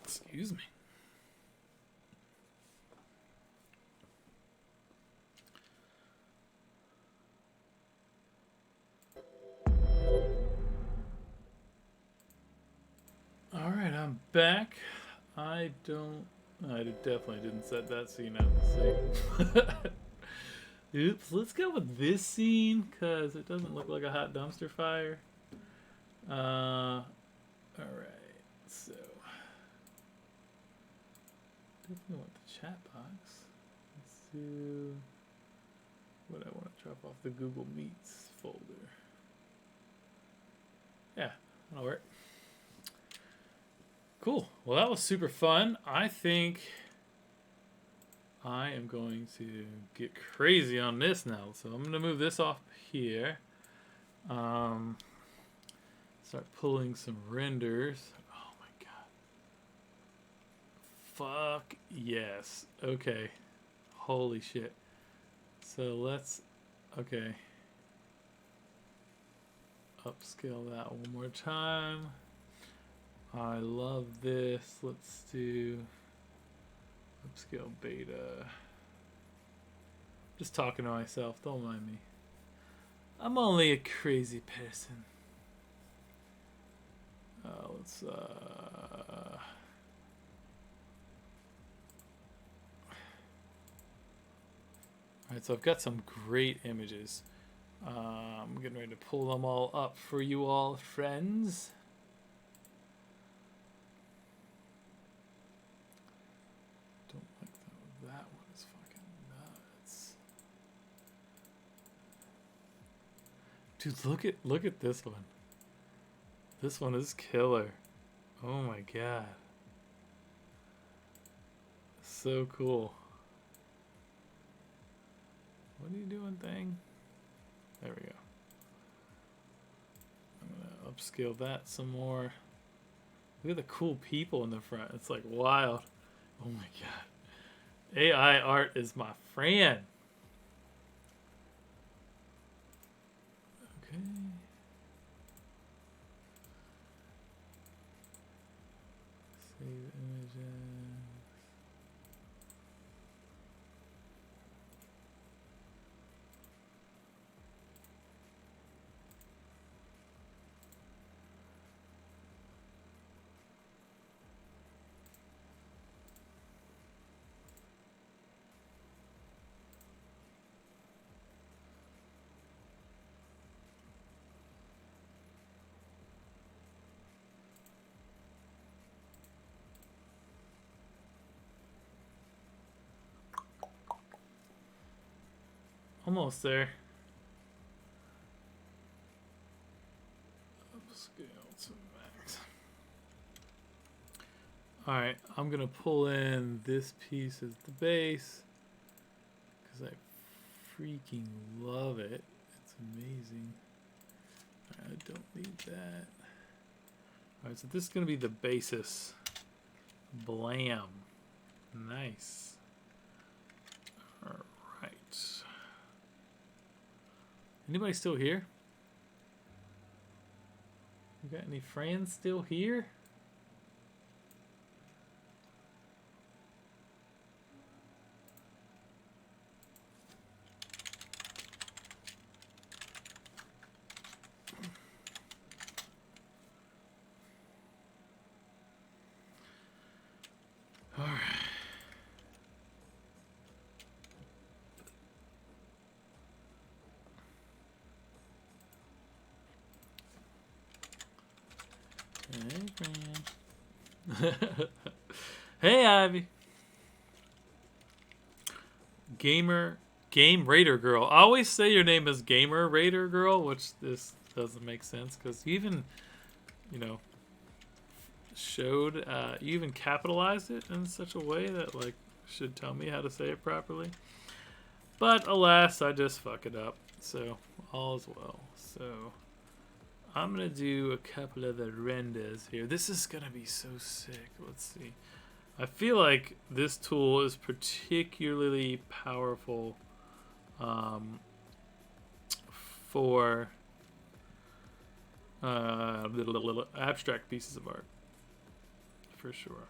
Excuse me. All right, I'm back. I definitely didn't set that scene up. See. Oops. Let's go with this scene because it doesn't look like a hot dumpster fire. All right. So definitely want the chat box. Let's do what I want to drop off the Google Meets folder. Yeah, that'll work. Cool. Well, that was super fun. I think I am going to get crazy on this now. So I'm going to move this off here. Start pulling some renders. Oh my god. Fuck yes. Okay. Holy shit. So let's, okay. Upscale that one more time. I love this. Let's do upscale beta. Just talking to myself, don't mind me. I'm only a crazy person. Let's Alright, so I've got some great images. I'm getting ready to pull them all up for you all, friends. Don't like that. That one is fucking nuts. Dude, look at this one. This one is killer. Oh my god. So cool. What are you doing, thing? There we go. I'm gonna upscale that some more. Look at the cool people in the front. It's like wild. Oh my god. AI art is my friend. Okay. Save images. Almost there. Upscale to max. Alright, I'm gonna pull in this piece as the base because I freaking love it. It's amazing. I don't need that. Alright, so this is gonna be the basis. Blam. Nice. Alright. Anybody still here? You got any friends still here? All right. Hey, friend. Hey, Ivy. Game Raider Girl. I always say your name is Gamer Raider Girl, which this doesn't make sense because you even, you know, you even capitalized it in such a way that like should tell me how to say it properly. But alas, I just fuck it up. So all is well. So I'm gonna do a couple of the renders here. This is gonna be so sick. Let's see. I feel like this tool is particularly powerful for abstract pieces of art, for sure.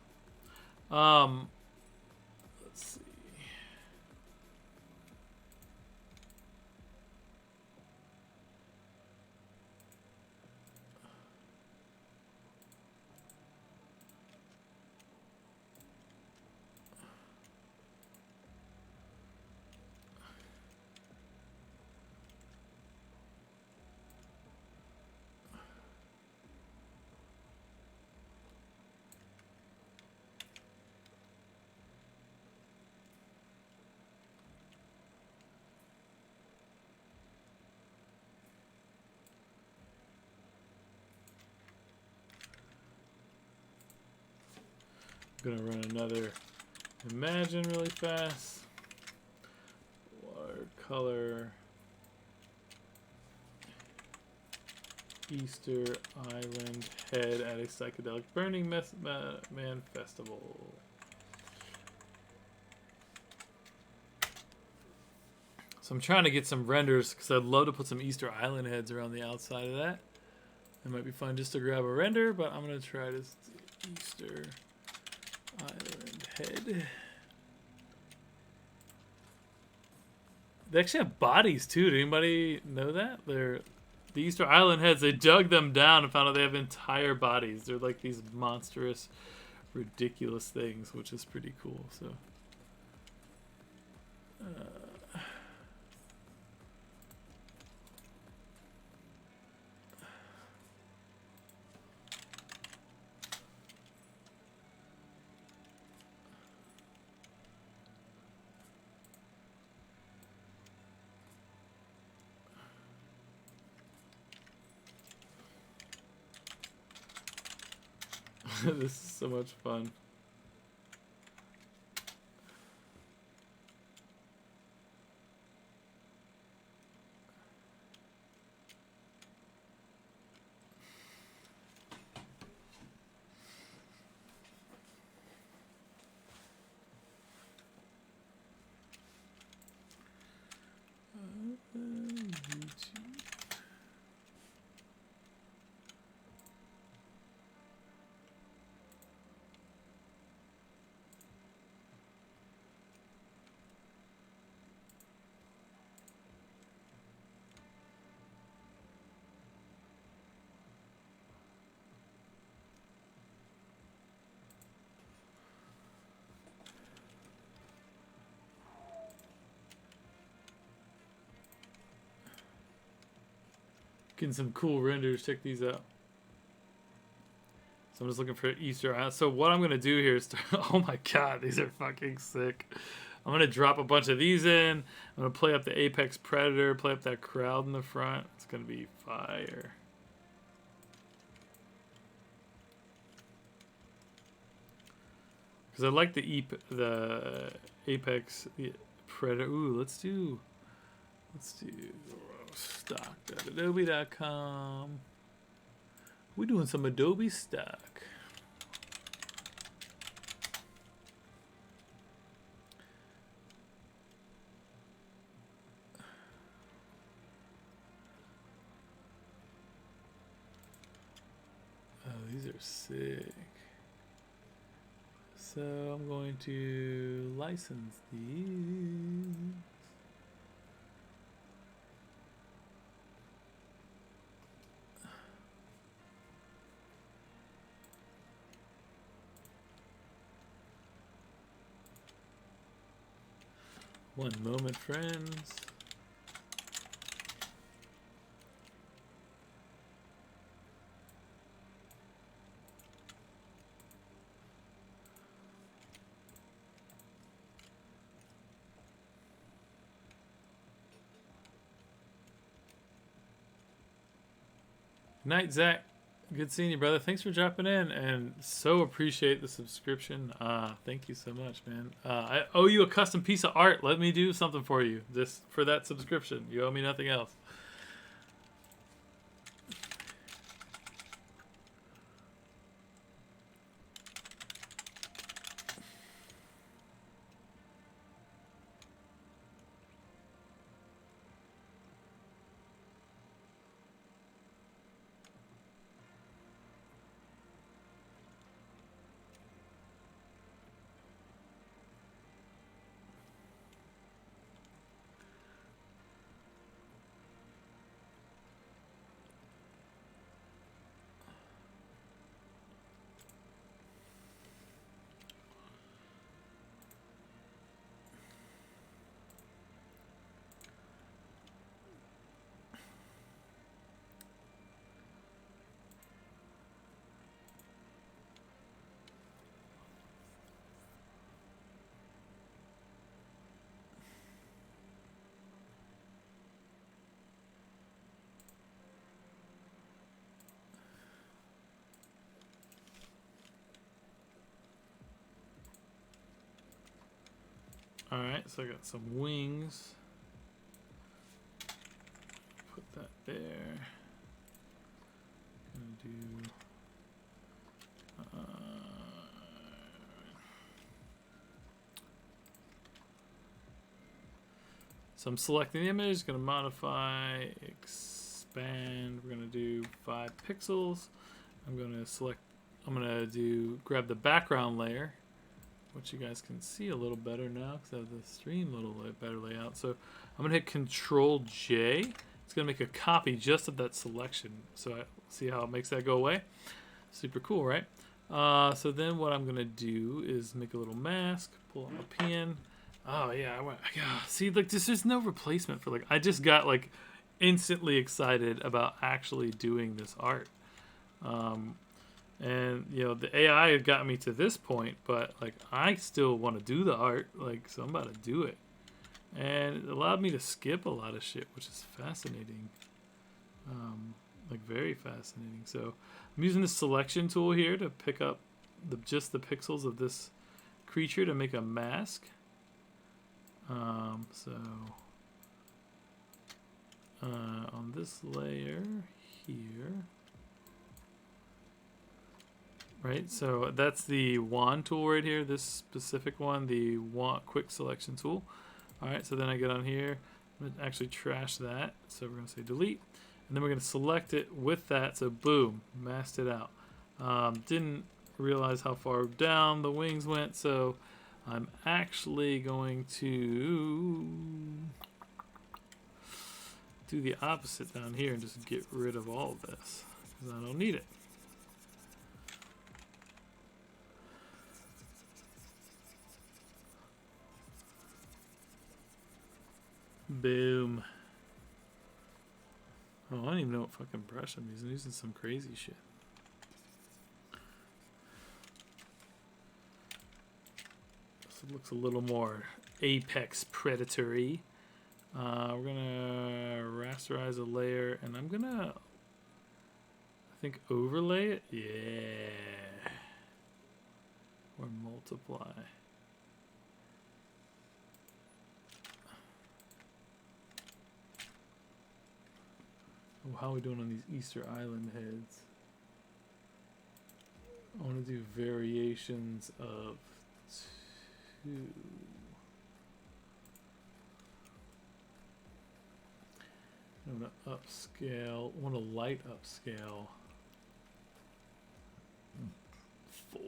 Let's see. I'm gonna run another Imagine really fast. color Easter Island head at a psychedelic Burning Man festival. So I'm trying to get some renders because I'd love to put some Easter Island heads around the outside of that. It might be fun just to grab a render, but I'm going to try this Easter Island head. They actually have bodies too. Did anybody know that? They're the Easter Island heads. They dug them down and found out they have entire bodies. They're like these monstrous, ridiculous things, which is pretty cool. So, this is so much fun. Getting some cool renders. Check these out. So I'm just looking for Easter Island. So what I'm gonna do here is, oh my god, these are fucking sick. I'm gonna drop a bunch of these in. I'm gonna play up the Apex Predator, play up that crowd in the front. It's gonna be fire. Because I like the Apex Predator. Ooh, let's do stock.adobe.com. We're doing some Adobe stock. Oh, these are sick. So I'm going to license these. One moment, friends. Night, Zach. Good seeing you, brother. Thanks for dropping in, and so appreciate the subscription. Thank you so much, man. I owe you a custom piece of art. Let me do something for you, just for that subscription. You owe me nothing else. All right, so I got some wings. there. Gonna do. So I'm selecting the image, going to modify, expand. We're going to do 5 pixels. I'm going to select, I'm going to do, grab the background layer, which you guys can see a little better now because I have the stream a little better layout. So I'm going to hit Control J. It's going to make a copy just of that selection. So I see how it makes that go away. Super cool, right? So then what I'm going to do is make a little mask, pull out a pen. Oh yeah, see, like there's no replacement for, like, I just got like instantly excited about actually doing this art. And you know, the AI had got me to this point, but like I still want to do the art, like, so I'm about to do it. And it allowed me to skip a lot of shit, which is fascinating. Like very fascinating. So I'm using the selection tool here to pick up just the pixels of this creature to make a mask. On this layer here, right? So that's the wand tool right here, this specific one, the quick selection tool. All right, so then I get on here, I'm gonna actually trash that. So we're gonna say delete, and then we're gonna select it with that. So boom, masked it out. Didn't realize how far down the wings went, so I'm actually going to do the opposite down here and just get rid of all of this because I don't need it. Boom. Oh, I don't even know what fucking brush I'm using. I'm using some crazy shit. It looks a little more apex predatory. We're gonna rasterize a layer, and I'm gonna, I think, overlay it. Yeah. Or multiply. Oh, how are we doing on these Easter Island heads? I want to do variations of 2. I want to upscale. I want a light upscale. 4.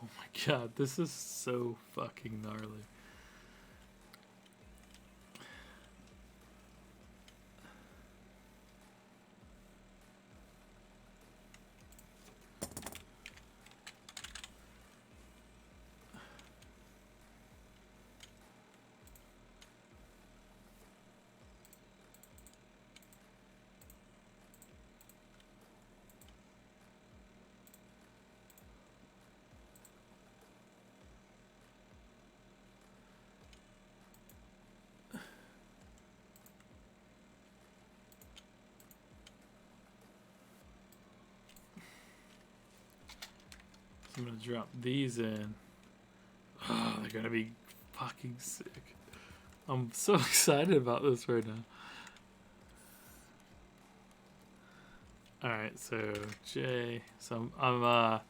Oh my god, this is so fucking gnarly. I'm gonna drop these in. Oh, they're gonna be fucking sick. I'm so excited about this right now. Alright, so J. So I'm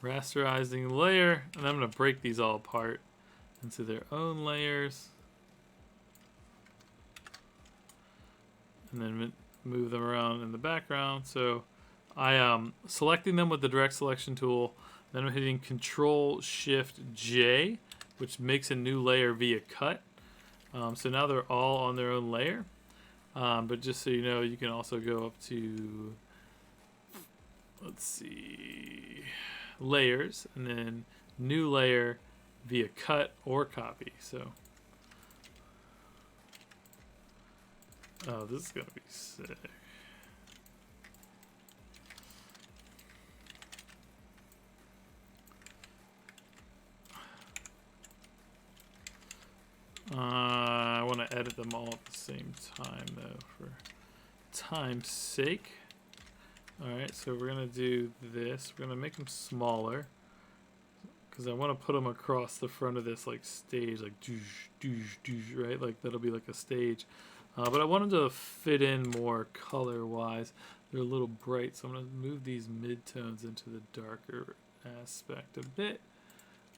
rasterizing the layer, and I'm gonna break these all apart into their own layers. And then move them around in the background. So I am selecting them with the direct selection tool. Then I'm hitting Control Shift J, which makes a new layer via cut. So now they're all on their own layer. But just so you know, you can also go up to, let's see, layers, and then new layer via cut or copy. So, oh, this is gonna be sick. I want to edit them all at the same time, though, for time's sake. Alright, so we're going to do this. We're going to make them smaller. Because I want to put them across the front of this, like, stage. Like, doosh, doosh, doosh, right? Like, that'll be like a stage. But I want them to fit in more color-wise. They're a little bright, so I'm going to move these midtones into the darker aspect a bit.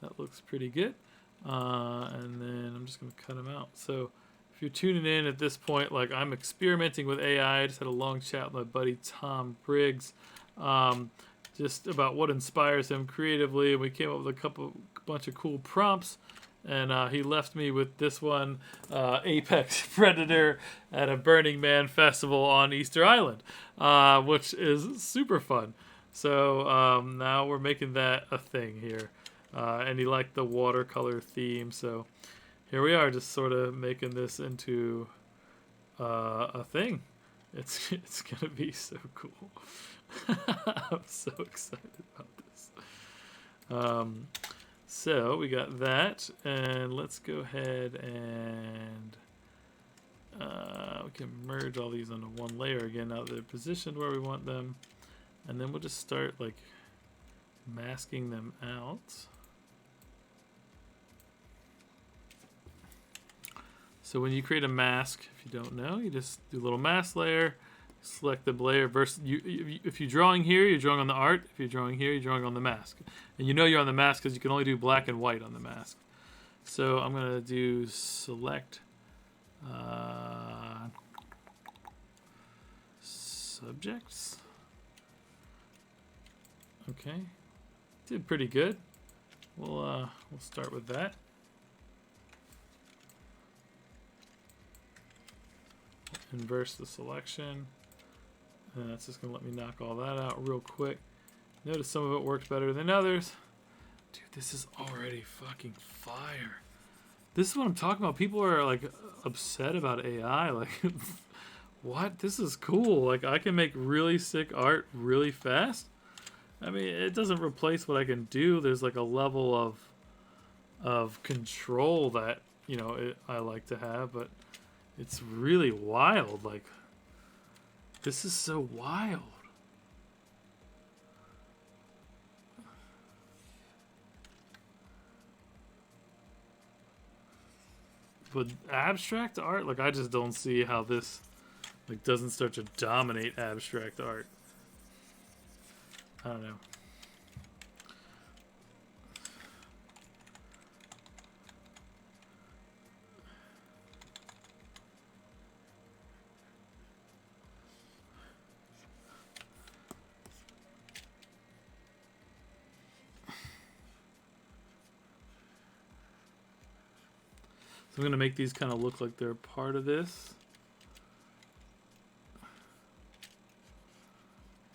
That looks pretty good. And then I'm just going to cut them out. So if you're tuning in at this point, like I'm experimenting with AI. I just had a long chat with my buddy Tom Briggs, just about what inspires him creatively. And we came up with a bunch of cool prompts. And he left me with this one, Apex Predator at a Burning Man festival on Easter Island, which is super fun. So now we're making that a thing here. And he liked the watercolor theme, so here we are, just sort of making this into a thing. It's gonna be so cool. I'm so excited about this. So we got that, and let's go ahead and we can merge all these onto one layer again now that they're positioned where we want them, and then we'll just start like masking them out. So when you create a mask, if you don't know, you just do a little mask layer, select the layer. If you're drawing here, you're drawing on the art. If you're drawing here, you're drawing on the mask. And you know you're on the mask because you can only do black and white on the mask. So I'm going to do select subjects. Okay, did pretty good. We'll start with that. Inverse the selection, and that's just gonna let me knock all that out real quick. Notice some of it works better than others. Dude, this is already fucking fire. This is what I'm talking about. People are like upset about AI. Like, what? This is cool. Like, I can make really sick art really fast. I mean, it doesn't replace what I can do. There's like a level of control that, you know, I like to have, but it's really wild. Like, this is so wild. But abstract art, like, I just don't see how this like doesn't start to dominate abstract art. I don't know. So I'm going to make these kind of look like they're part of this.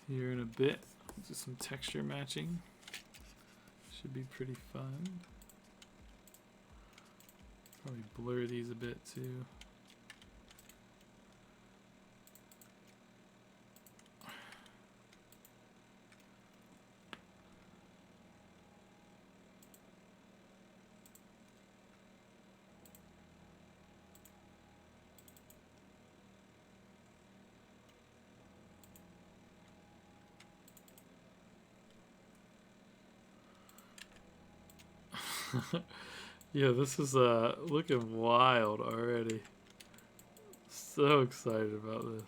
Here in a bit, do some texture matching. Should be pretty fun. Probably blur these a bit too. Yeah, this is looking wild already. So excited about this.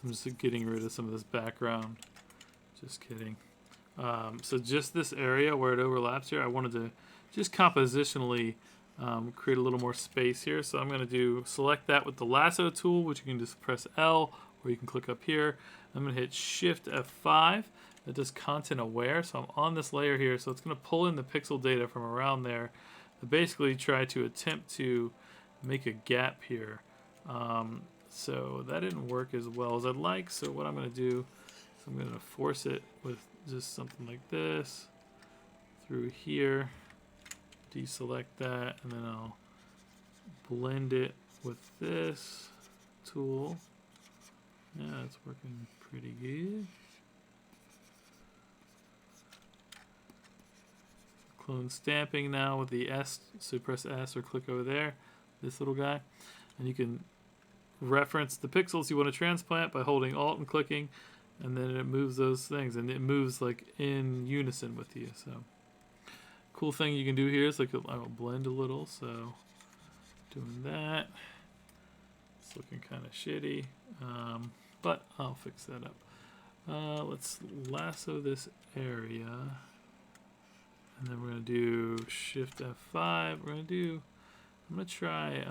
I'm just getting rid of some of this background. Just kidding. So just this area where it overlaps here, I wanted to just compositionally create a little more space here. So I'm going to select that with the lasso tool, which you can just press L, or you can click up here. I'm going to hit Shift F5. That does content aware. So I'm on this layer here. So it's going to pull in the pixel data from around there. To basically try to attempt to make a gap here. So that didn't work as well as I'd like. So what I'm going to do is I'm going to force it with just something like this through here. Deselect that, and then I'll blend it with this tool. Yeah, it's working pretty good. Clone stamping now with the S. So press S or click over there, this little guy, and you can reference the pixels you want to transplant by holding Alt and clicking, and then it moves those things, and it moves like in unison with you. So cool thing you can do here is like I'll blend a little. So doing that, it's looking kind of shitty, but I'll fix that up. Let's lasso this area, and then we're gonna do Shift F5. I'm gonna try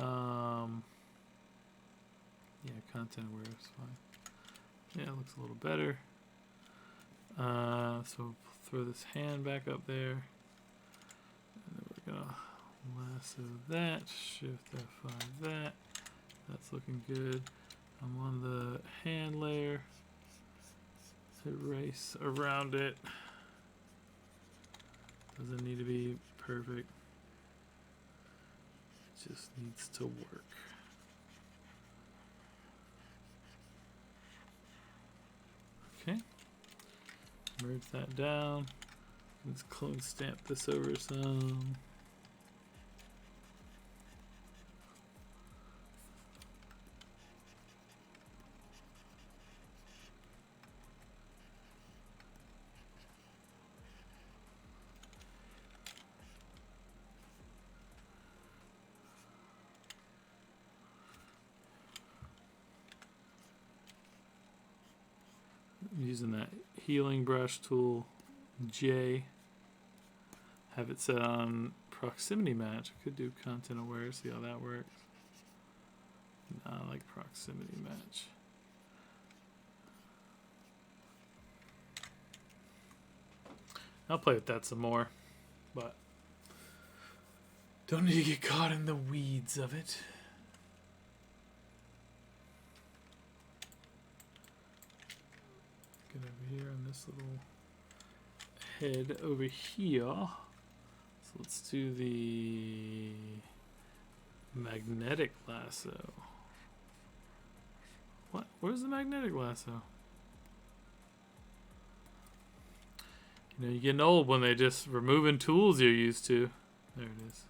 yeah, content aware is fine. Yeah, it looks a little better. So throw this hand back up there, and then we're gonna lasso that, Shift F5 that. That's looking good. I'm on the hand layer. Erase around it. Doesn't need to be perfect. It just needs to work. Okay. Merge that down. Let's clone stamp this over some. Using that healing brush tool, J. Have it set on proximity match. I could do content aware, see how that works. No, I like proximity match. I'll play with that some more, but don't need to get caught in the weeds of it. Get over here on this little head over here. So let's do the magnetic lasso. What? Where's the magnetic lasso? You know, you're getting old when they just removing tools you're used to. There it is.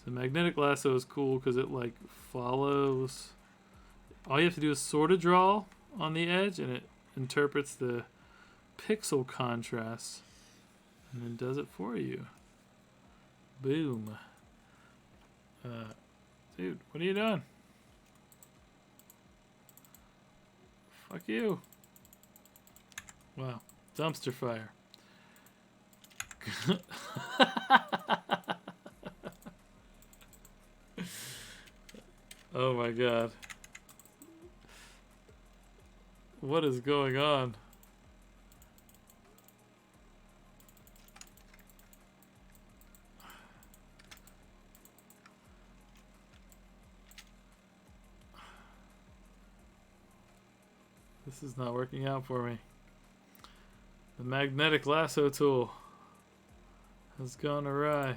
So magnetic lasso is cool because it like follows. All you have to do is sort of draw on the edge, and it interprets the pixel contrast and then does it for you. Boom. Dude, what are you doing? Fuck you. Wow. Dumpster fire. Oh my god. What is going on? This is not working out for me. The magnetic lasso tool has gone awry.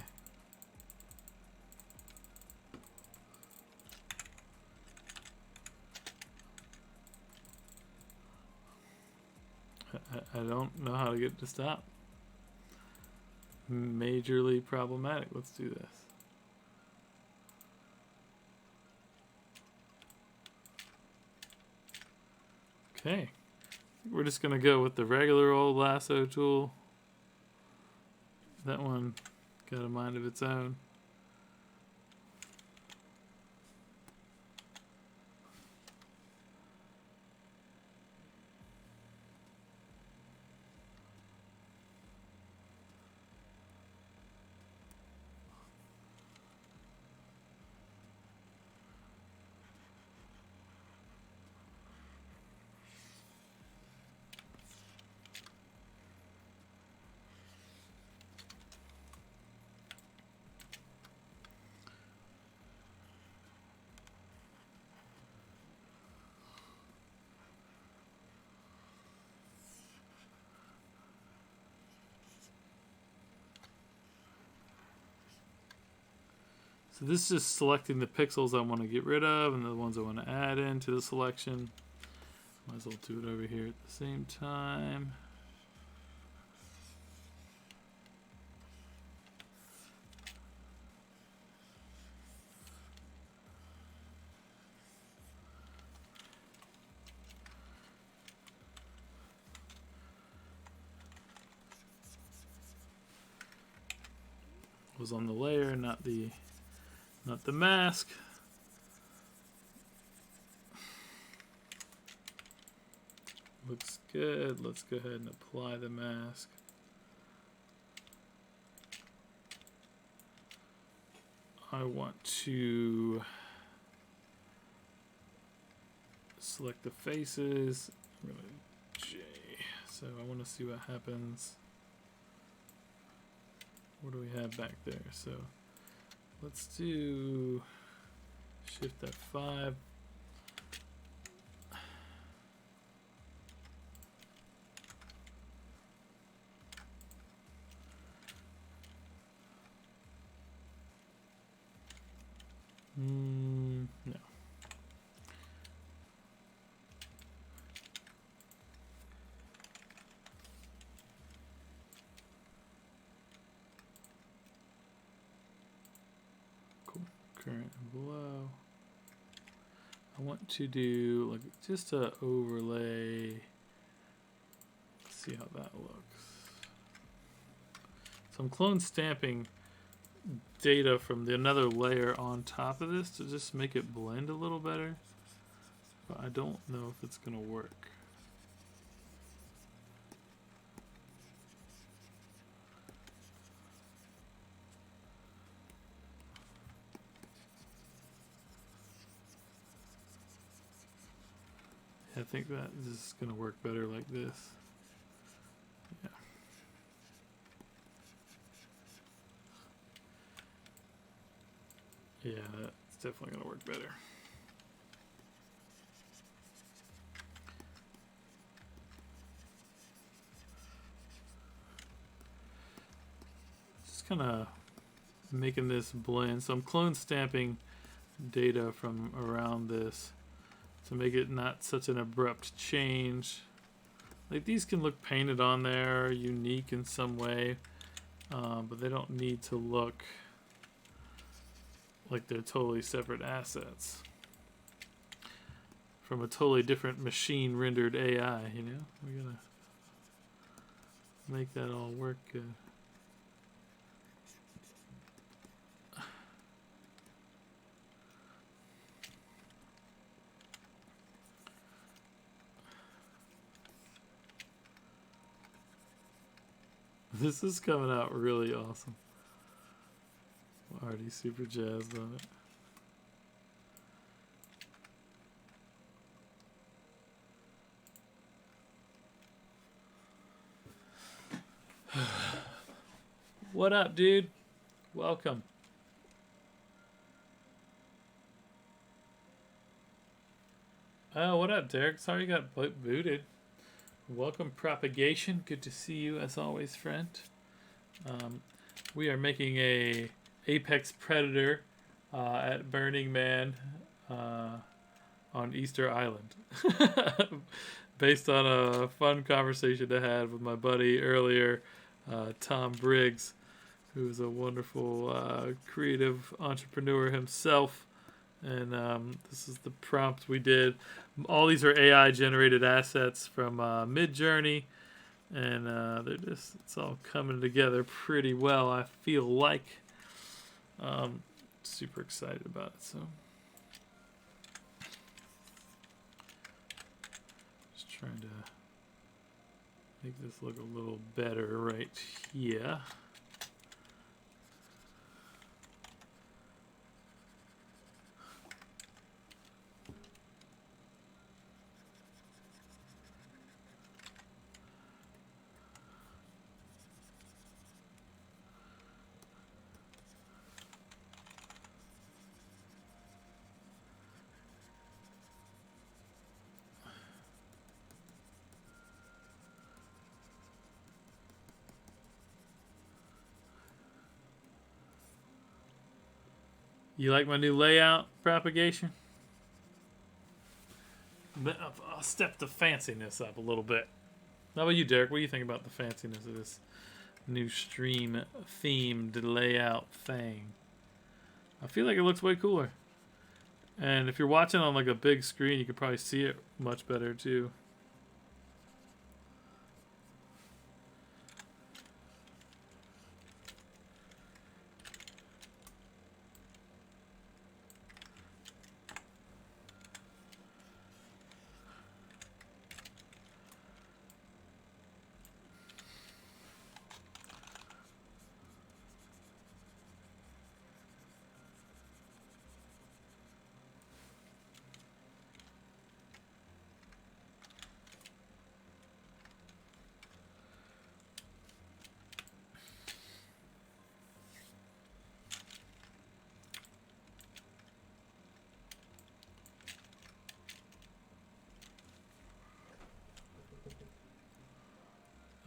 I don't know how to get it to stop. Majorly problematic. Let's do this. Okay. We're just going to go with the regular old lasso tool. That one got a mind of its own. So this is just selecting the pixels I want to get rid of and the ones I want to add into the selection. Might as well do it over here at the same time. Was on the layer, not the mask. Looks good. Let's go ahead and apply the mask. I want to select the faces. I'm going to J. So I want to see what happens. What do we have back there? So let's do Shift F5. No. Cool. Current and below. I want to do like just a overlay. Let's see how that looks. So I'm clone stamping data from another layer on top of this to just make it blend a little better. But I don't know if it's going to work. I think that is going to work better like this. Yeah. Yeah, that's definitely going to work better. Just kind of making this blend. So I'm clone stamping data from around this to make it not such an abrupt change. Like these can look painted on there, unique in some way, but they don't need to look like they're totally separate assets from a totally different machine rendered AI, you know? We're gonna make that all work good. This is coming out really awesome. I'm already super jazzed on it. What up, dude? Welcome. Oh, what up, Derek? Sorry you got booted. Welcome, Propagation. Good to see you as always, friend. We are making a Apex Predator at Burning Man on Easter Island. Based on a fun conversation I had with my buddy earlier, Tom Briggs, who's a wonderful creative entrepreneur himself. And this is the prompt we did. All these are AI generated assets from Midjourney, and it's all coming together pretty well, I feel like. Super excited about it. So just trying to make this look a little better right here. You like my new layout propagation? But I'll step the fanciness up a little bit. How about you, Derek? What do you think about the fanciness of this new stream themed layout thing? I feel like it looks way cooler. And if you're watching on like a big screen, you could probably see it much better too.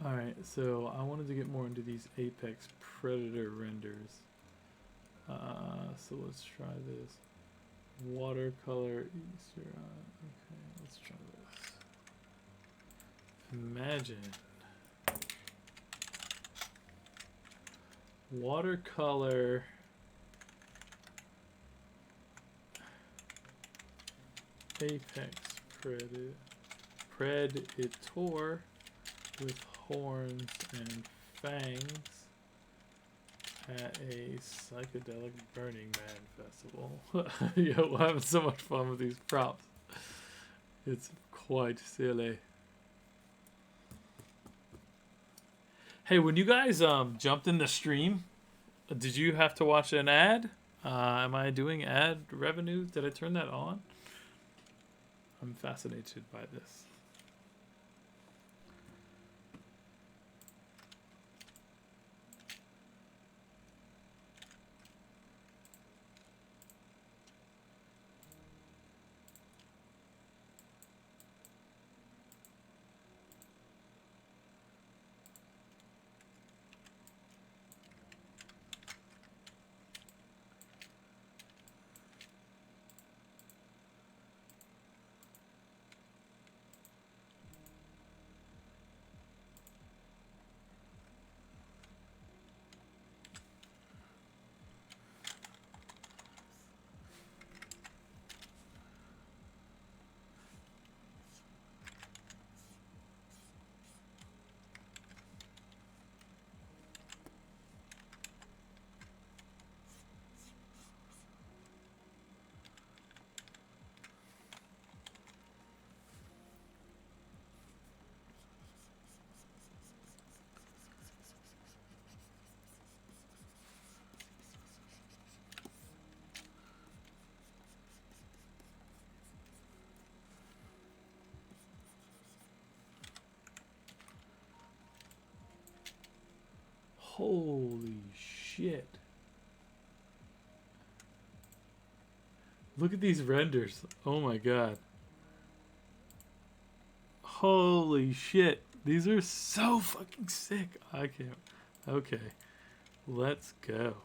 Alright, so I wanted to get more into these apex predator renders. So let's try this. Watercolor Easter egg. Okay, let's try this. Imagine watercolor apex predator with horns and fangs at a psychedelic Burning Man festival. Yo, we're having so much fun with these props. It's quite silly. Hey, when you guys jumped in the stream, did you have to watch an ad? Am I doing ad revenue? Did I turn that on? I'm fascinated by this. Holy shit. Look at these renders. Oh my god. Holy shit. These are so fucking sick. I can't. Okay. Let's go.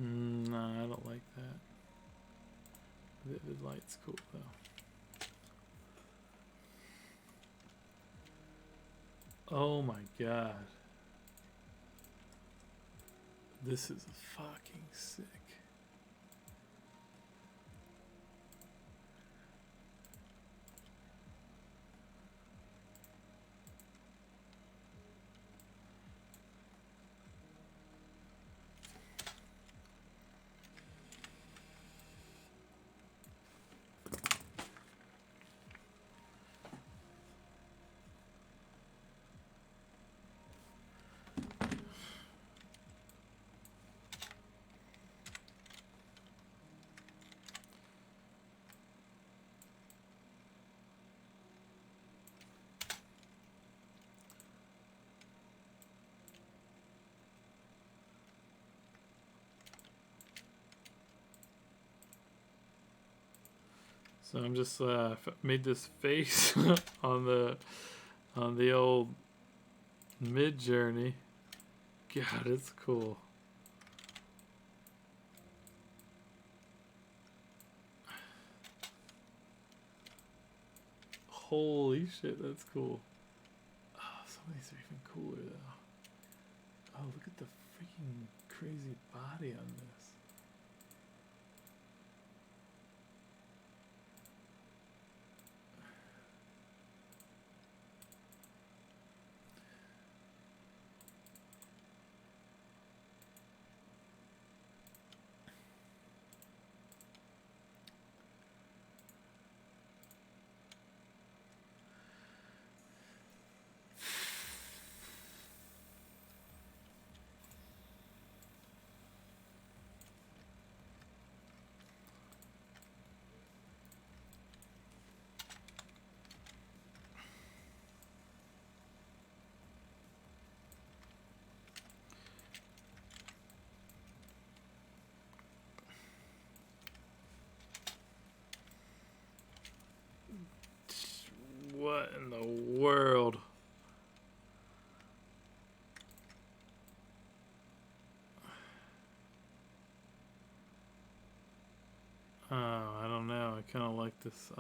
No, I don't like that. Vivid light's cool though. Oh my god. This is fucking sick. So I'm just made this face on the old Midjourney. God, it's cool. Holy shit, that's cool. Oh, some of these are even cooler though. Oh, look at the freaking crazy body on this. What in the world? Oh, I don't know. I kind of like this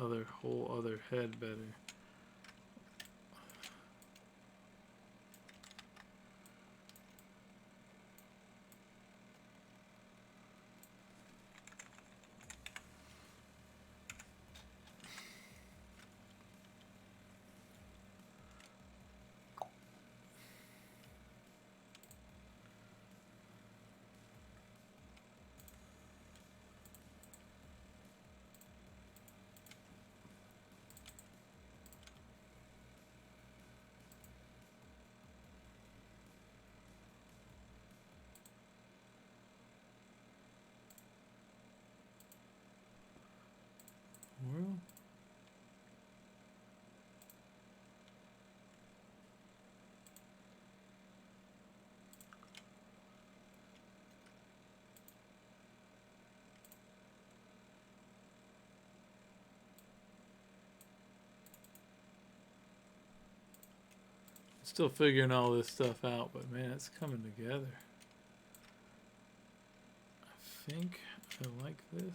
whole other head better. World? Still figuring all this stuff out, but man, it's coming together. I think I like this.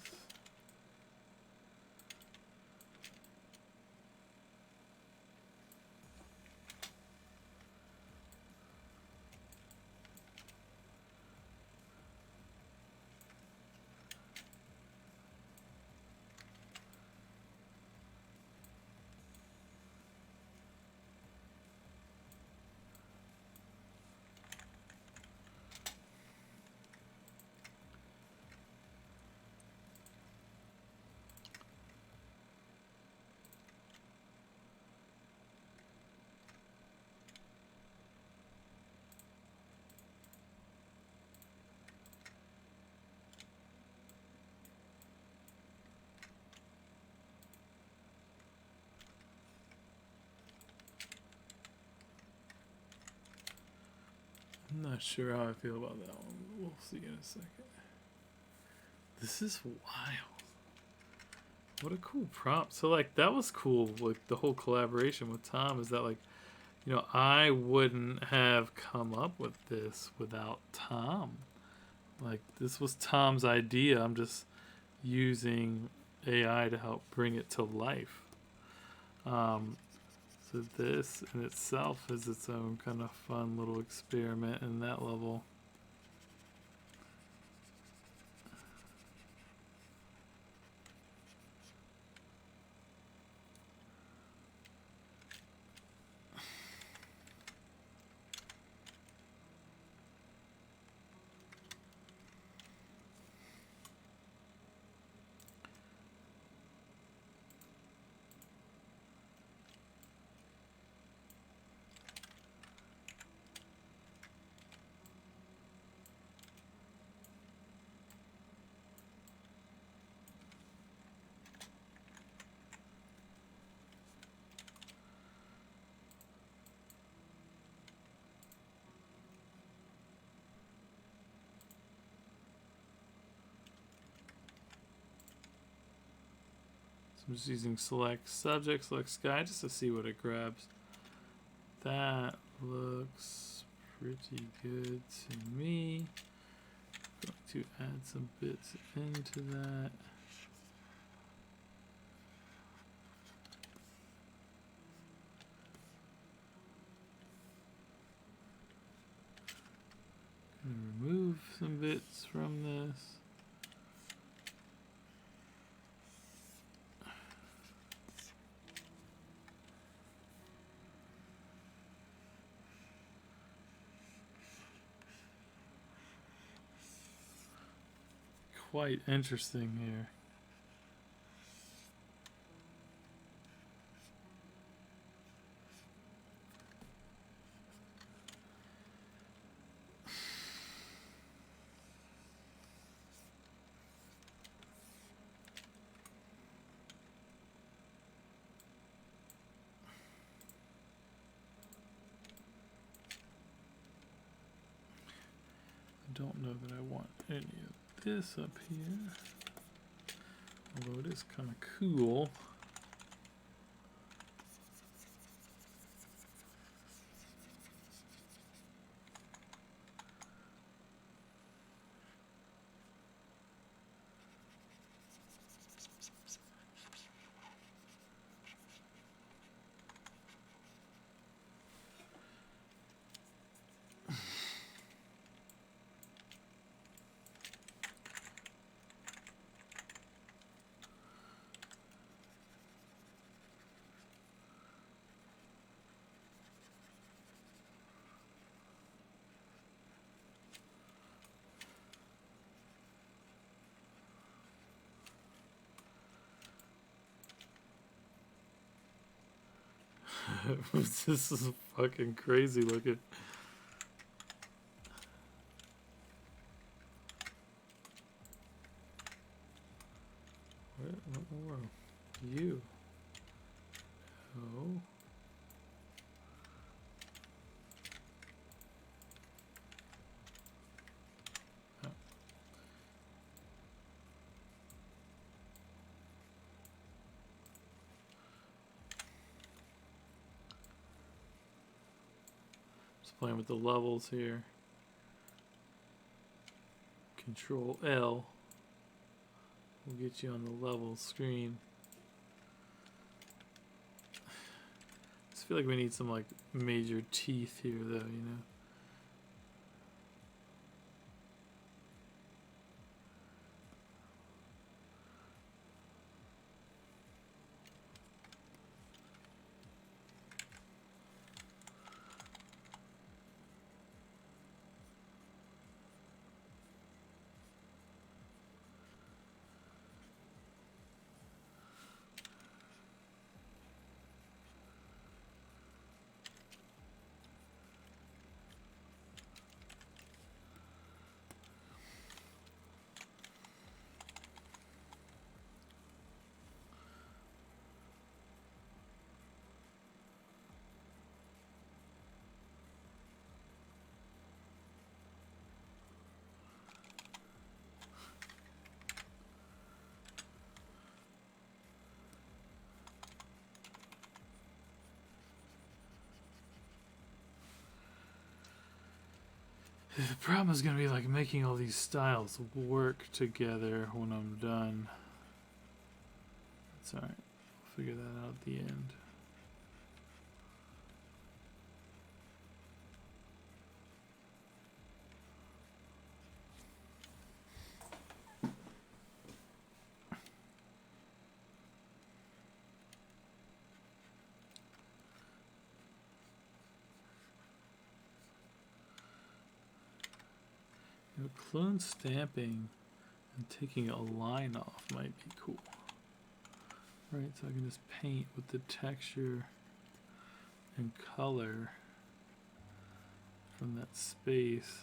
I'm not sure how I feel about that one. We'll see in a second. This is wild. What a cool prompt. So like that was cool. Like the whole collaboration with Tom is that like, I wouldn't have come up with this without Tom. Like, this was Tom's idea. I'm just using AI to help bring it to life. So this in itself is its own kind of fun little experiment in that level. So I'm just using select subject, select sky, just to see what it grabs. That looks pretty good to me. Going to add some bits into that. Gonna remove some bits from this. Quite interesting here. I don't know that I want any of this up here, although it is kind of cool. This is fucking crazy looking. What in the world? You. Oh. Oh. Just playing with the levels here. Control L will get you on the level screen. I just feel like we need some like major teeth here though, you know. The problem is gonna be like making all these styles work together when I'm done. It's alright. We'll figure that out at the end. You know, clone stamping and taking a line off might be cool. Right, so I can just paint with the texture and color from that space.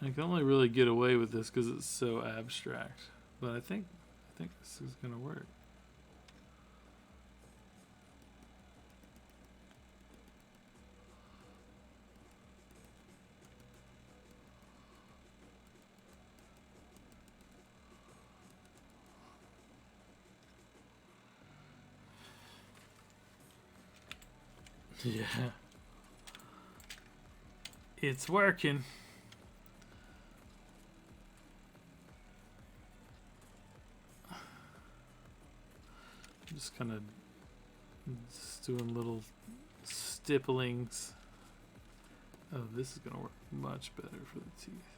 I can only really get away with this because it's so abstract, but I think this is gonna work. Yeah, it's working. Just kind of doing little stipplings. Oh, this is gonna work much better for the teeth.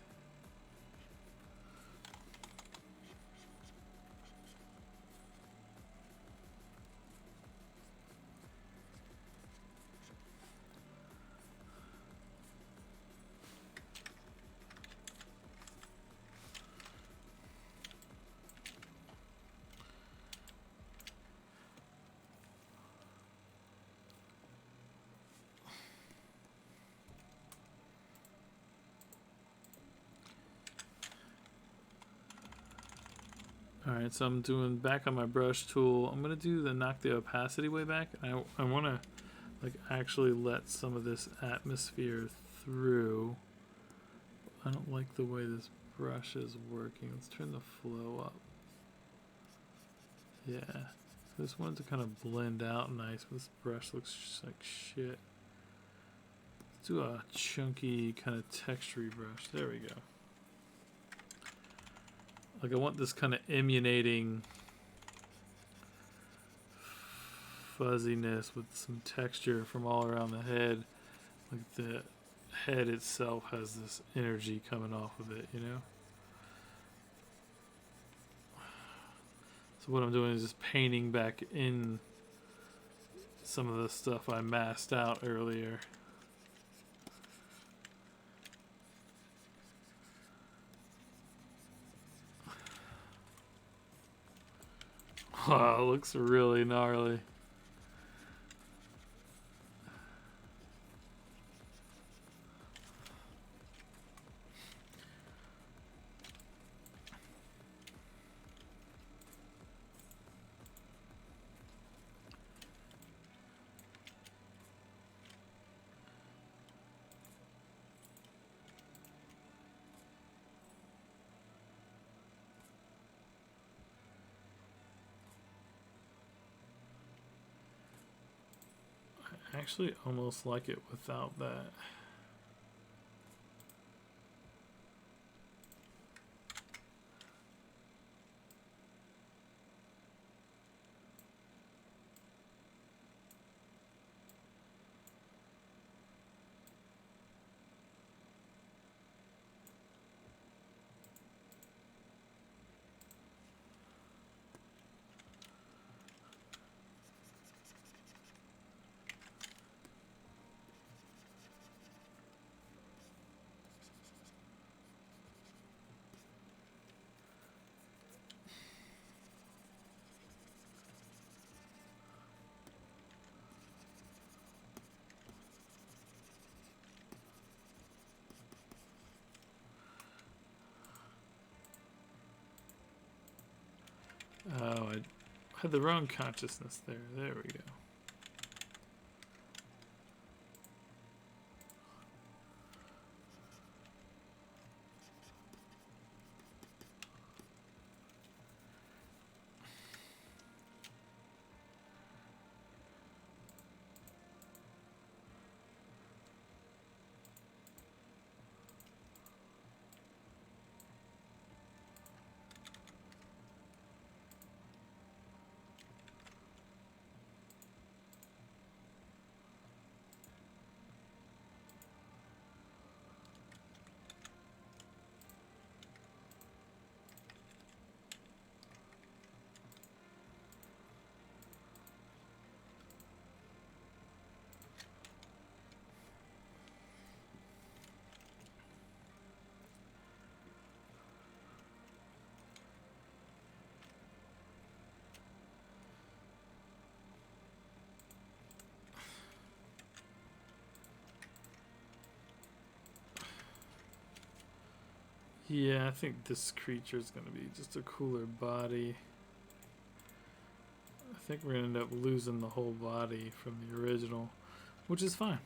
Alright, so I'm doing back on my brush tool. I'm gonna do knock the opacity way back. I wanna like actually let some of this atmosphere through. I don't like the way this brush is working. Let's turn the flow up. Yeah. I just wanted to kind of blend out nice. This brush looks just like shit. Let's do a chunky kind of textury brush. There we go. Like I want this kind of emanating fuzziness with some texture from all around the head. Like the head itself has this energy coming off of it, you know? So what I'm doing is just painting back in some of the stuff I masked out earlier. Wow, it looks really gnarly. I actually almost like it without that. Oh, I had the wrong consciousness there. There we go. Yeah, I think this creature is going to be just a cooler body. I think we're going to end up losing the whole body from the original, which is fine.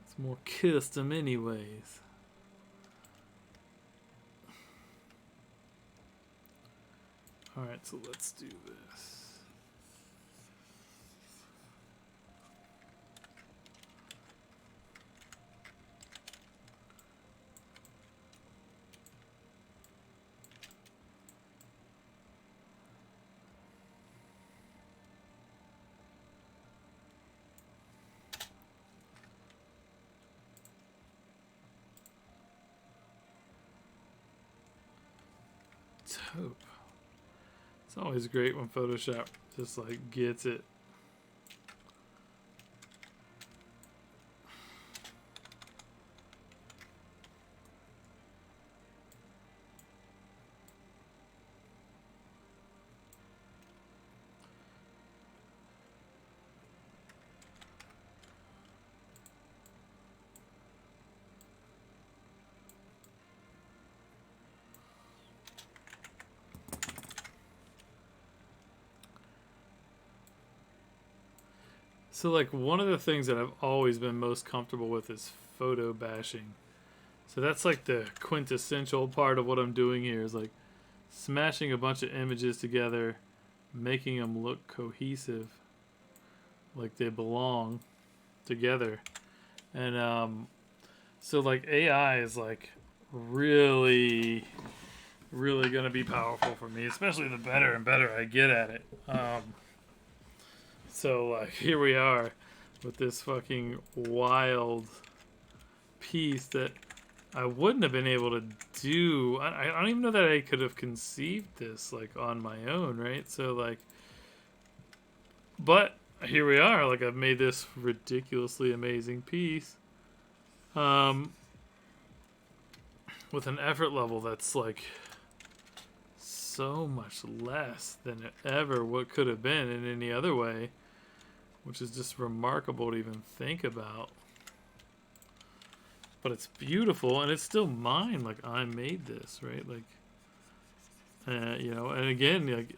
It's more custom anyways. Alright, so let's do this. Taupe. It's always great when Photoshop just like gets it. So like one of the things that I've always been most comfortable with is photo bashing. So that's like the quintessential part of what I'm doing here is like smashing a bunch of images together, making them look cohesive, like they belong together. And so like AI is like really really gonna be powerful for me, especially the better and better I get at it. So like here we are with this fucking wild piece that I wouldn't have been able to do. I don't even know that I could have conceived this like on my own, right? So like, but here we are. Like I've made this ridiculously amazing piece, um, with an effort level that's like so much less than it ever what could have been in any other way, which is just remarkable to even think about. But it's beautiful and it's still mine. Like I made this, right? Like, you know, and again, like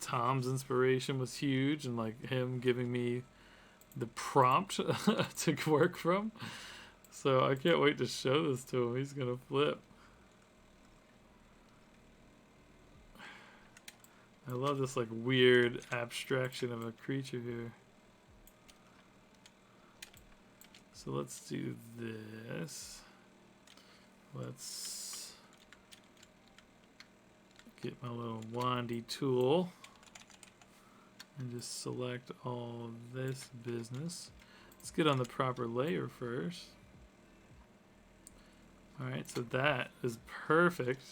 Tom's inspiration was huge, and like him giving me the prompt to work from. So I can't wait to show this to him. He's gonna flip. I love this like weird abstraction of a creature here. So let's do this. Let's get my little windy tool and just select all of this business. Let's get on the proper layer first. Alright, so that is perfect.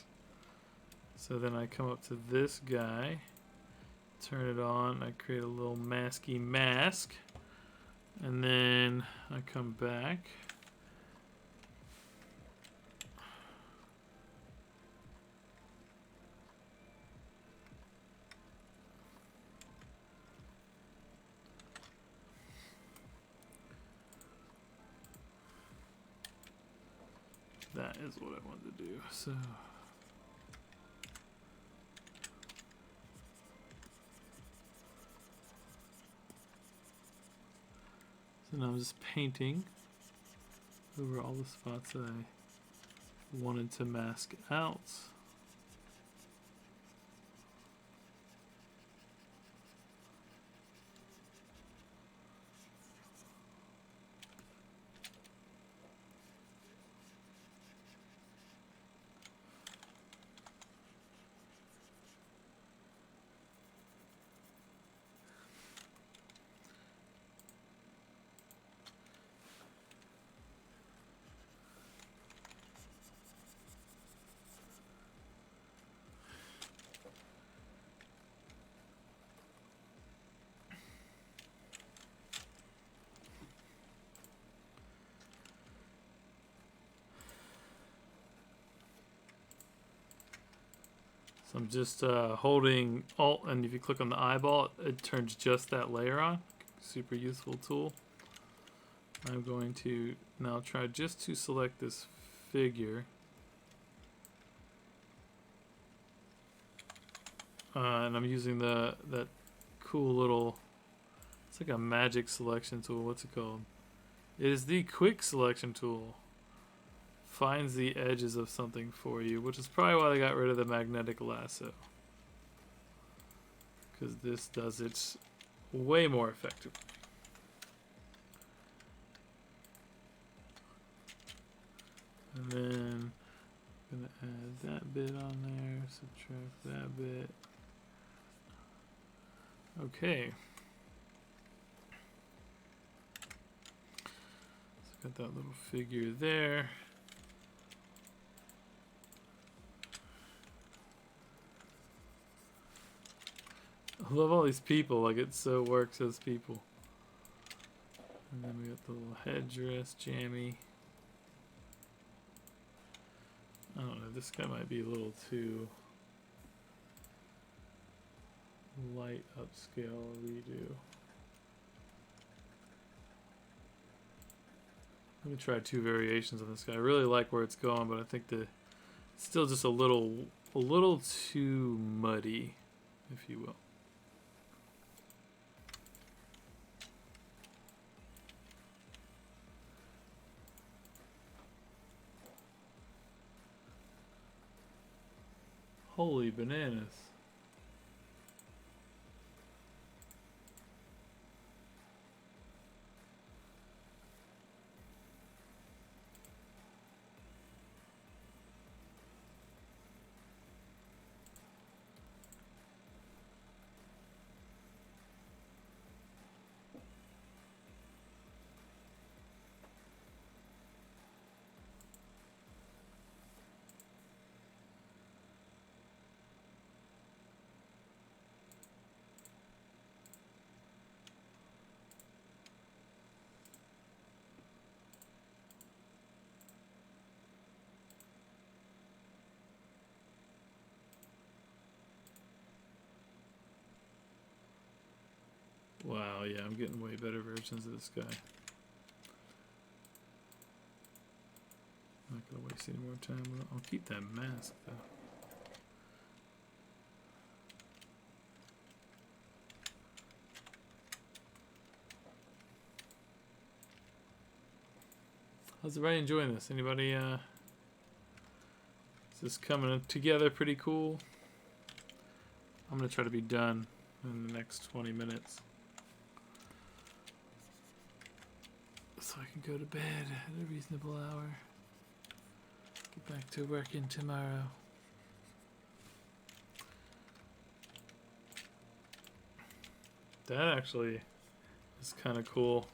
So then I come up to this guy, turn it on, I create a little masky mask, and then I come back. That is what I wanted to do. So now I'm just painting over all the spots that I wanted to mask out. So I'm just holding Alt, and if you click on the eyeball, it turns just that layer on. Super useful tool. I'm going to now try just to select this figure. and I'm using that cool little. It's like a magic selection tool. What's it called? It is the quick selection tool. Finds the edges of something for you, which is probably why they got rid of the magnetic lasso. Because this does it way more effectively. And then I'm going to add that bit on there, subtract that bit. Okay. So got that little figure there. I love all these people, like it so works as people. And then we got the little headdress, jammy. I don't know, this guy might be a little too light upscale redo. Let me try 2 variations on this guy. I really like where it's going, but I think it's still just a little too muddy, if you will. Holy bananas. Wow, yeah, I'm getting way better versions of this guy. I'm not gonna waste any more time. I'll keep that mask though. How's everybody enjoying this? Anybody is this coming together pretty cool? I'm gonna try to be done in the next 20 minutes. So I can go to bed at a reasonable hour. Get back to working tomorrow. That actually is kind of cool.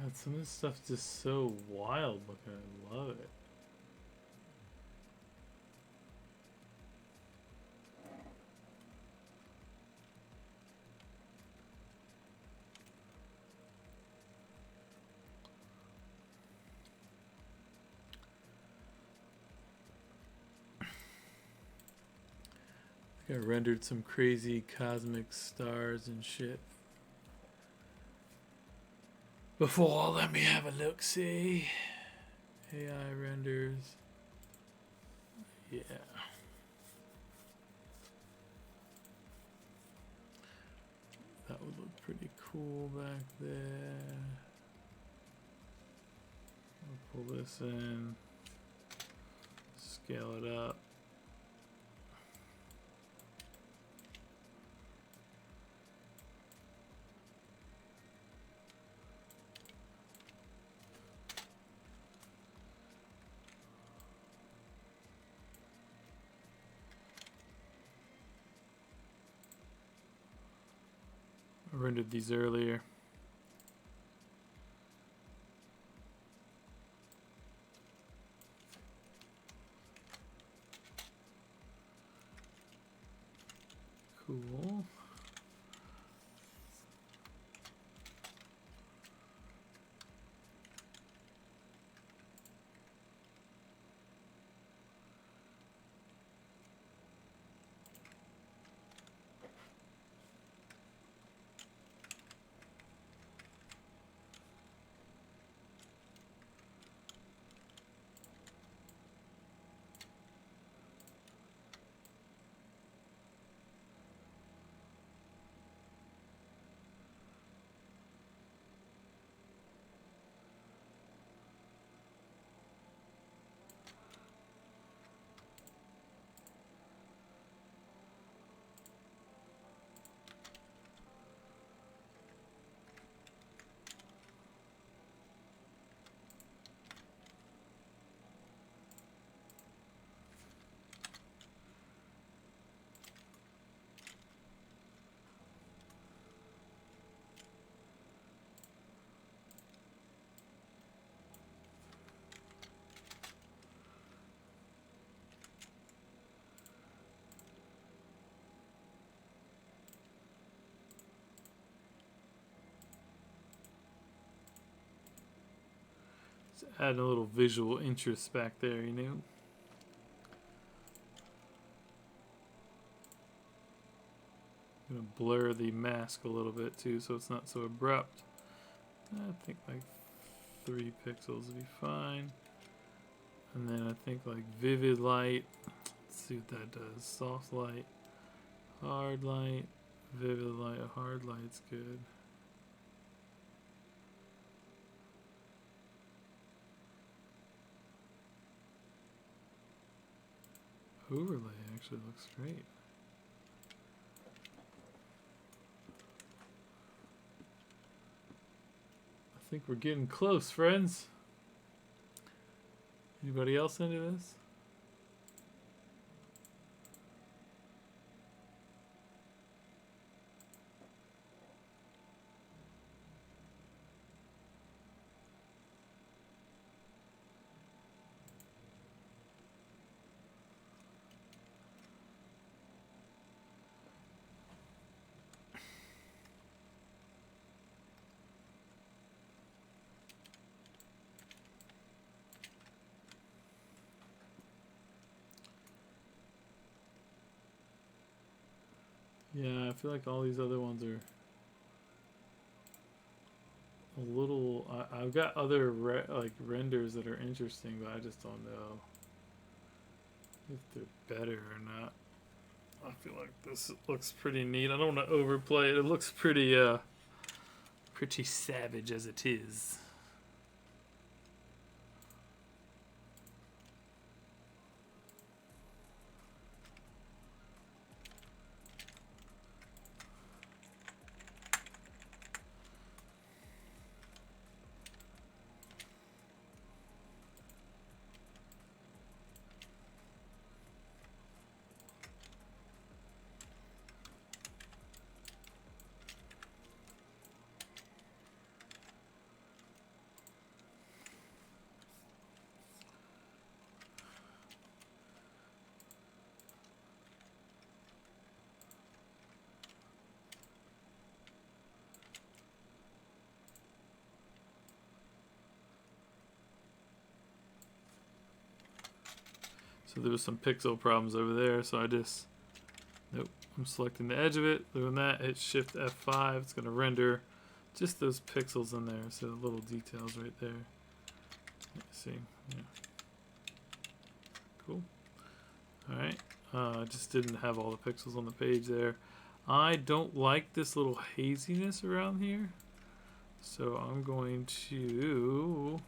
God, some of this stuff's just so wild looking. I love it. I think I rendered some crazy cosmic stars and shit. Before, let me have a look. See, AI renders. Yeah. That would look pretty cool back there. I'll pull this in, scale it up. rendered these earlier. Cool. Just add a little visual interest back there, you know. I'm gonna blur the mask a little bit too, so it's not so abrupt. I think like 3 pixels would be fine. And then I think like vivid light. Let's see what that does. Soft light, hard light, vivid light. Hard light's good. Overlay actually looks great. I think we're getting close, friends. Anybody else into this? Yeah, I feel like all these other ones are a little. I've got other like renders that are interesting, but I just don't know if they're better or not. I feel like this looks pretty neat. I don't want to overplay it. It looks pretty savage as it is. So there was some pixel problems over there, so I just, nope, I'm selecting the edge of it, doing that, hit Shift F5, it's going to render just those pixels in there, so the little details right there. Let's see, yeah. Cool. Alright, I just didn't have all the pixels on the page there. I don't like this little haziness around here, so I'm going to...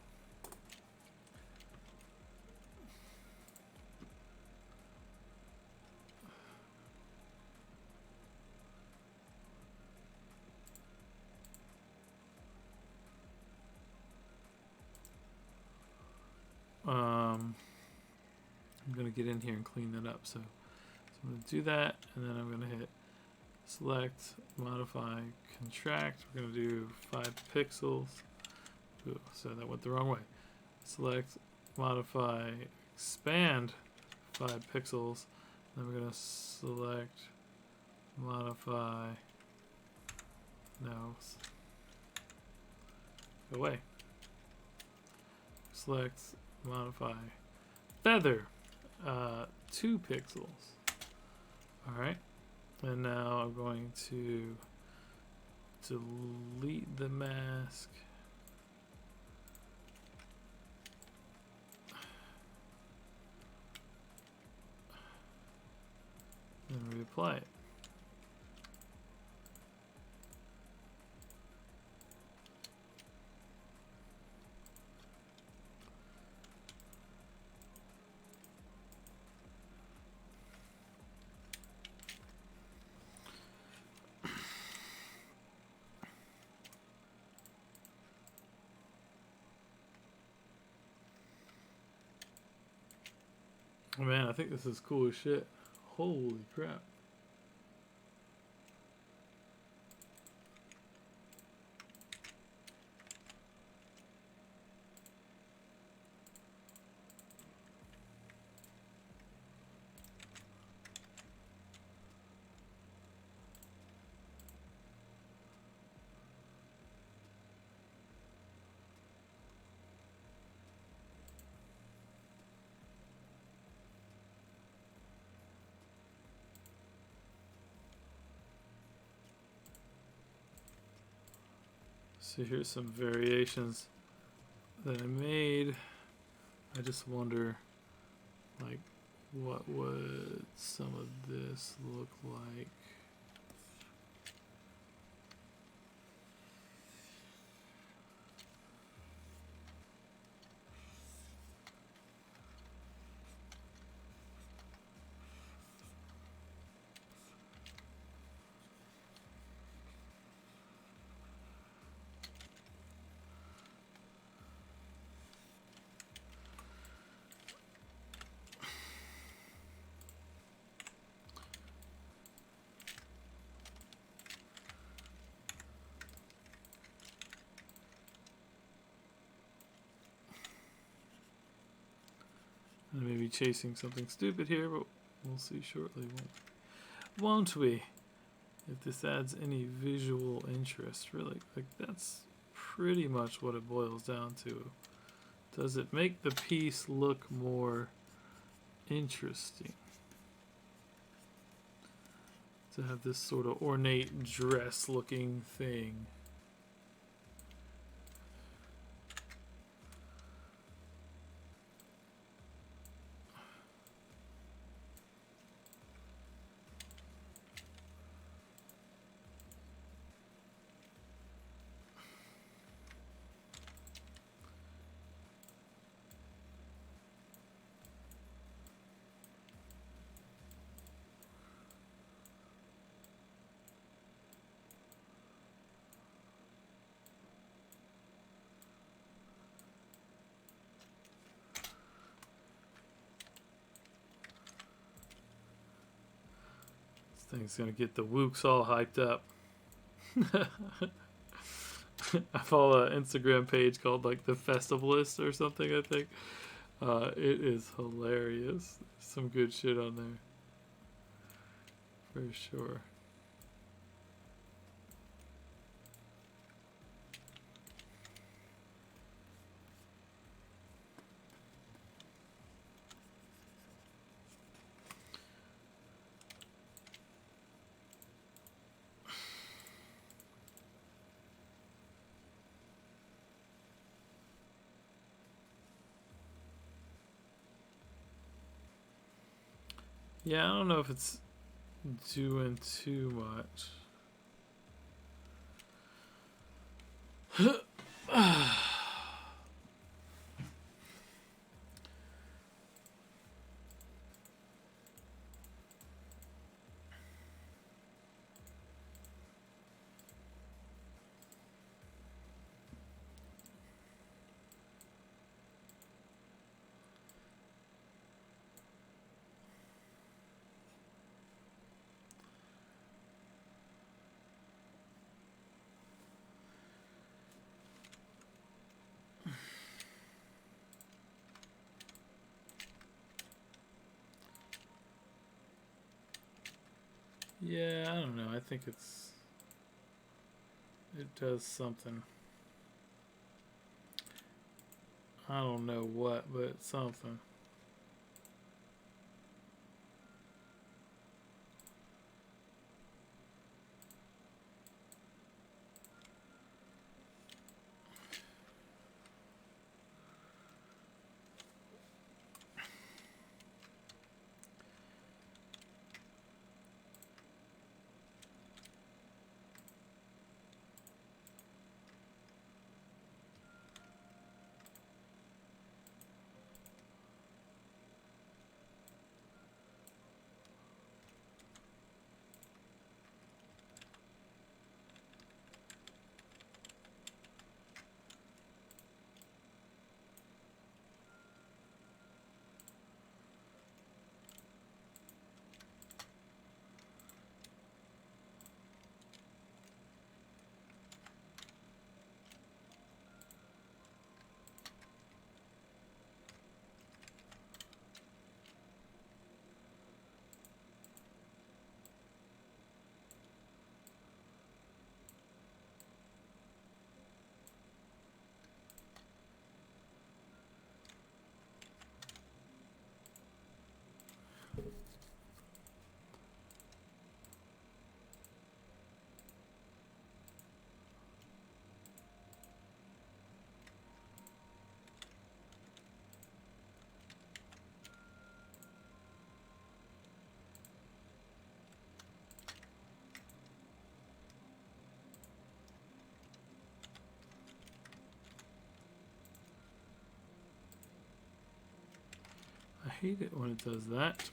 I'm going to get in here and clean that up. So I'm going to do that, and then I'm going to hit Select, modify, contract. We're going to do 5 pixels. Ooh, so that went the wrong way. Select, modify, expand 5 pixels. Then we're going to select, modify, no, go away. Select, modify, feather, 2 pixels. Alright, and now I'm going to delete the mask. And reapply it. Oh, man, I think this is cool as shit. Holy crap. So here's some variations that I made. I just wonder, like, what would some of this look like? I may be chasing something stupid here, but we'll see shortly, won't we? If this adds any visual interest, really. Like, that's pretty much what it boils down to. Does it make the piece look more interesting? To have this sort of ornate dress looking thing. This thing's gonna get the wooks all hyped up. I follow an Instagram page called like the Festivalist or something, I think. It is hilarious. There's some good shit on there. For sure. Yeah, I don't know if it's doing too much. Yeah, I don't know. I think it does something. I don't know what, but it's something. I hate it when it does that.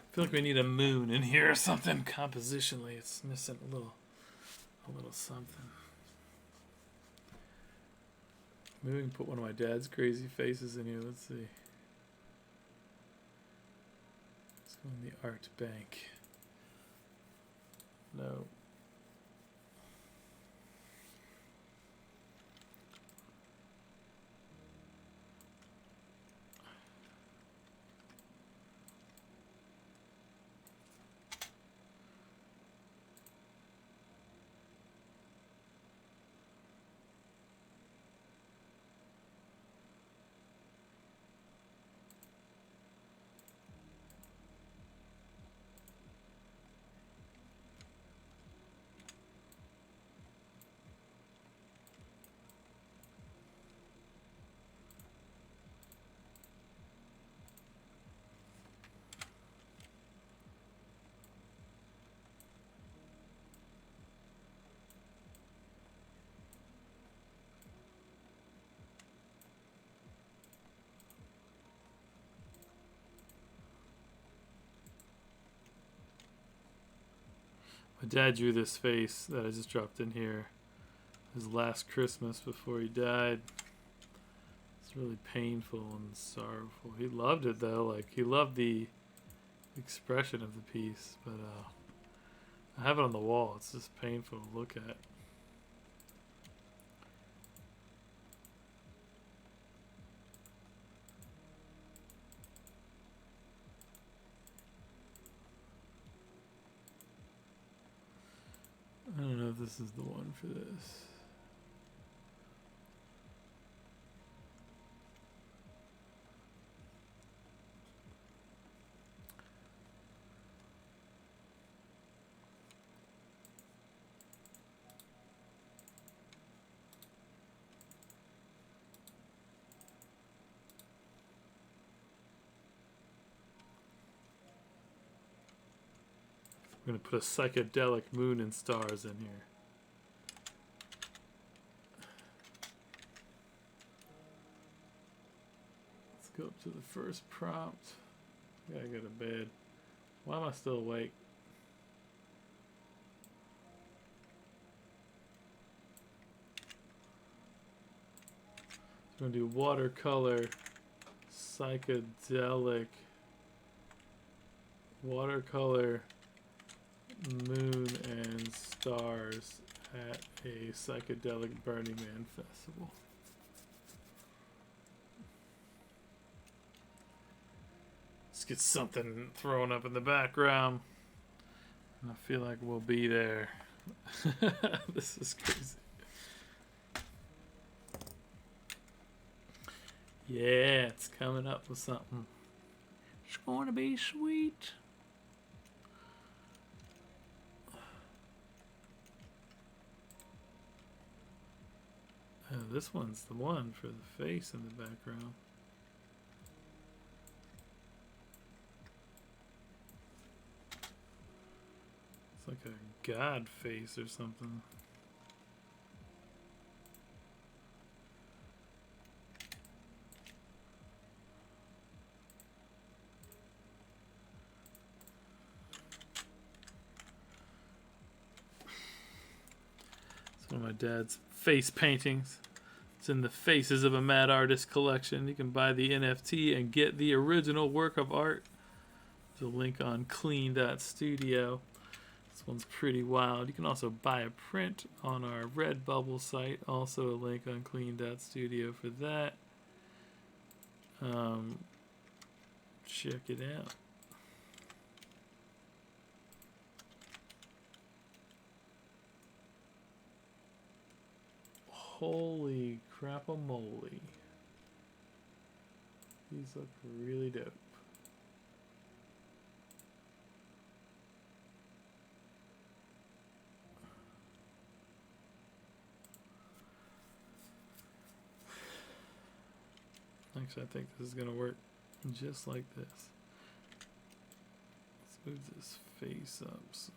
I feel like we need a moon in here or something. Compositionally, it's missing a little something. Maybe we can put one of my dad's crazy faces in here. Let's see. Let's go in the art bank. No. My dad drew this face that I just dropped in here. His last Christmas before he died. It's really painful and sorrowful. He loved it though. Like he loved the expression of the piece, but I have it on the wall. It's just painful to look at. I don't know if this is the one for this. I'm going to put a psychedelic moon and stars in here. Let's go up to the first prompt. I gotta go to bed. Why am I still awake? So I'm going to do watercolor, psychedelic, watercolor, moon and stars at a psychedelic Burning Man festival. Let's get something thrown up in the background. I feel like we'll be there. This is crazy. Yeah, it's coming up with something. It's going to be sweet. Oh, this one's the one for the face in the background. It's like a god face or something. It's one of my dad's face paintings. It's in the Faces of a Mad Artist collection. You can buy the NFT and get the original work of art. There's a link on clean.studio. This one's pretty wild. You can also buy a print on our Redbubble site. Also a link on clean.studio for that. Check it out. Holy crap-a-moly. These look really dope. Actually, I think this is going to work just like this. Let's move this face up some.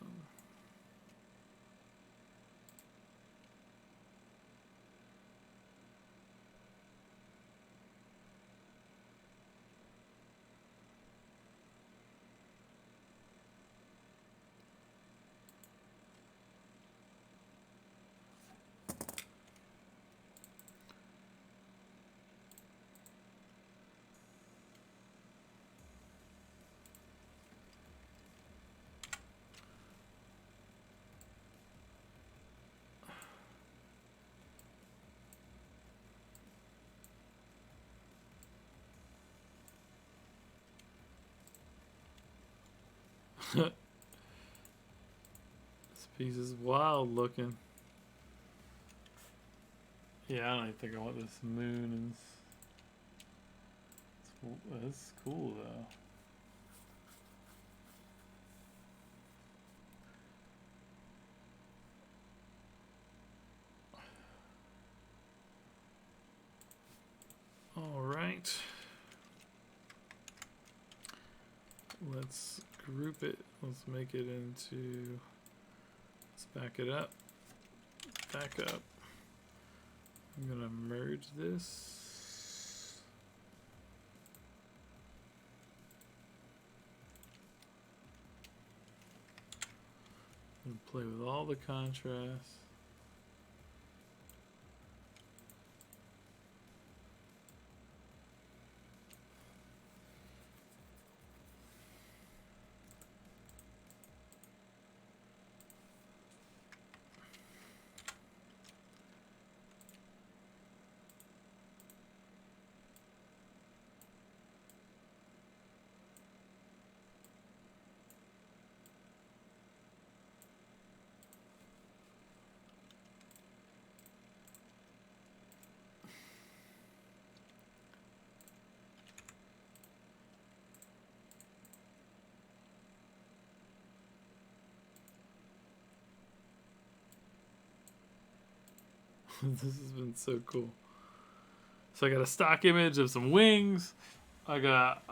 This piece is wild looking. Yeah, I don't even think I want this moon. It's cool though. All right. Let's group it. Let's make it into. Let's back it up. Back up. I'm gonna merge this. And play with all the contrast. This has been so cool. So I got a stock image of some wings. I got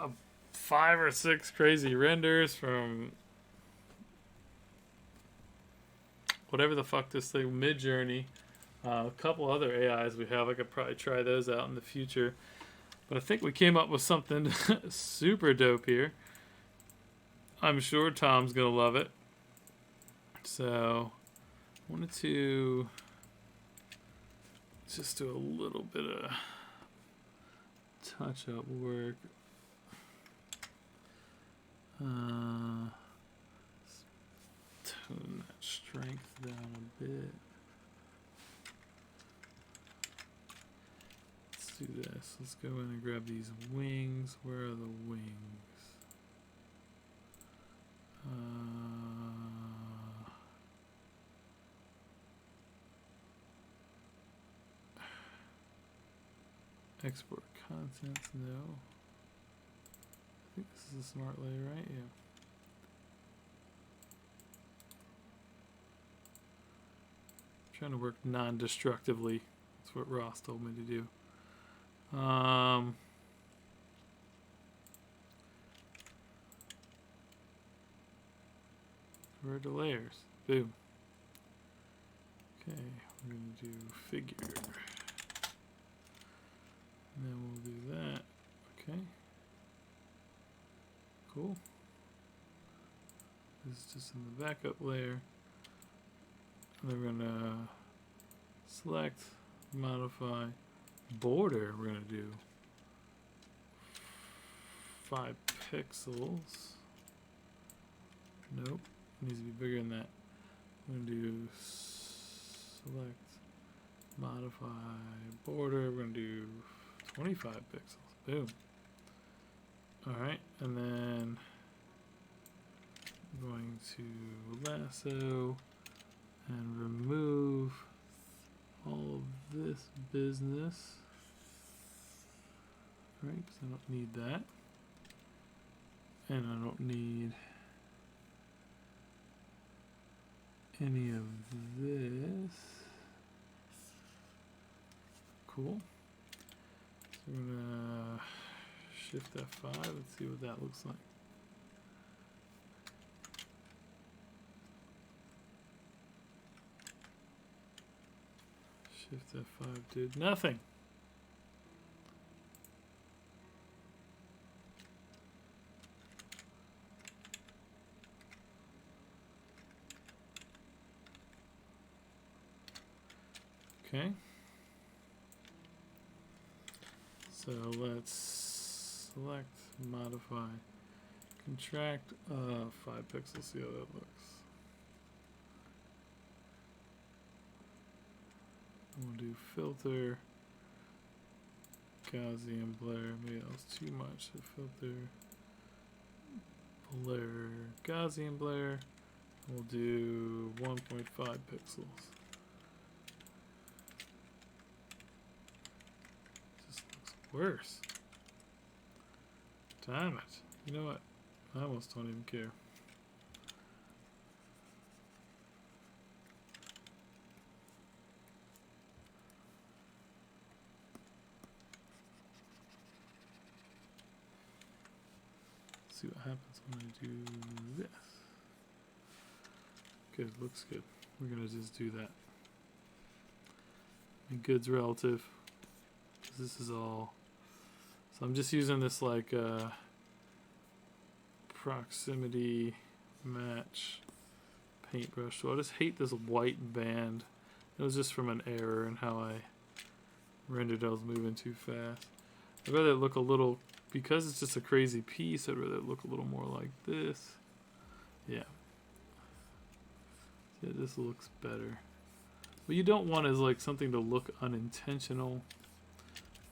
5 or 6 crazy renders from whatever the fuck this thing, Midjourney. A couple other AIs we have. I could probably try those out in the future. But I think we came up with something super dope here. I'm sure Tom's going to love it. So I wanted to just do a little bit of touch-up work. Tone that strength down a bit. Let's do this. Let's go in and grab these wings. Where are the wings? Export contents, no. I think this is a smart layer, right? Yeah. I'm trying to work non-destructively. That's what Ross told me to do. Where are the layers? Boom. Okay, we're going to do figure. And then we'll do that. Okay. Cool. This is just in the backup layer. And then we're gonna select, modify, border. We're gonna do 5 pixels. Nope, it needs to be bigger than that. We're gonna do select, modify, border. We're gonna do 25 pixels. Boom. Alright, and then I'm going to lasso and remove all of this business. Right, because I don't need that. And I don't need any of this. Cool. So we're gonna Shift F5, let's see what that looks like. Shift F5 did nothing. Okay. So let's select, modify, contract 5 pixels, see how that looks. We'll do filter, Gaussian blur, maybe that was too much. So filter, blur, Gaussian blur, we'll do 1.5 pixels. Just looks worse. Damn it. You know what? I almost don't even care. See what happens when I do this. Good, looks good. We're gonna just do that. And good's relative. This is all. So I'm just using this like proximity match paintbrush tool. I just hate this white band. It was just from an error in how I rendered. I was moving too fast. I'd rather it look a little, because it's just a crazy piece, I'd rather it look a little more like this. Yeah. Yeah, this looks better. What you don't want is like something to look unintentional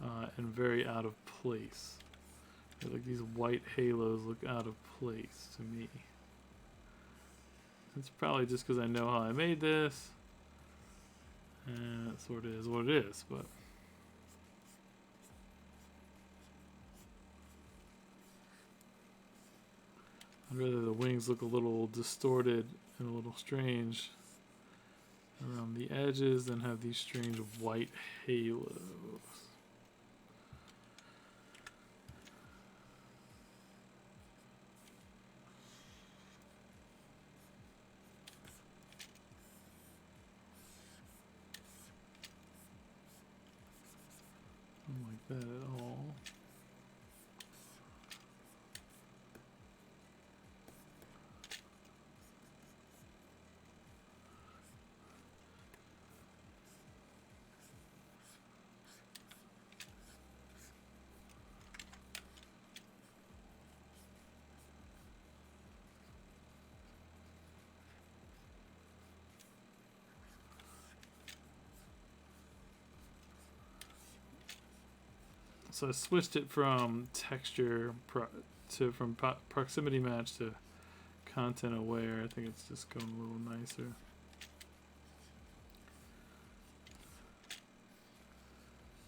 and very out of place. Like these white halos look out of place to me. It's probably just because I know how I made this. And it sort of is what it is, but I'd rather the wings look a little distorted and a little strange around the edges than have these strange white halos. Don't like that at all. So I switched it from texture from proximity match to content aware. I think it's just going a little nicer.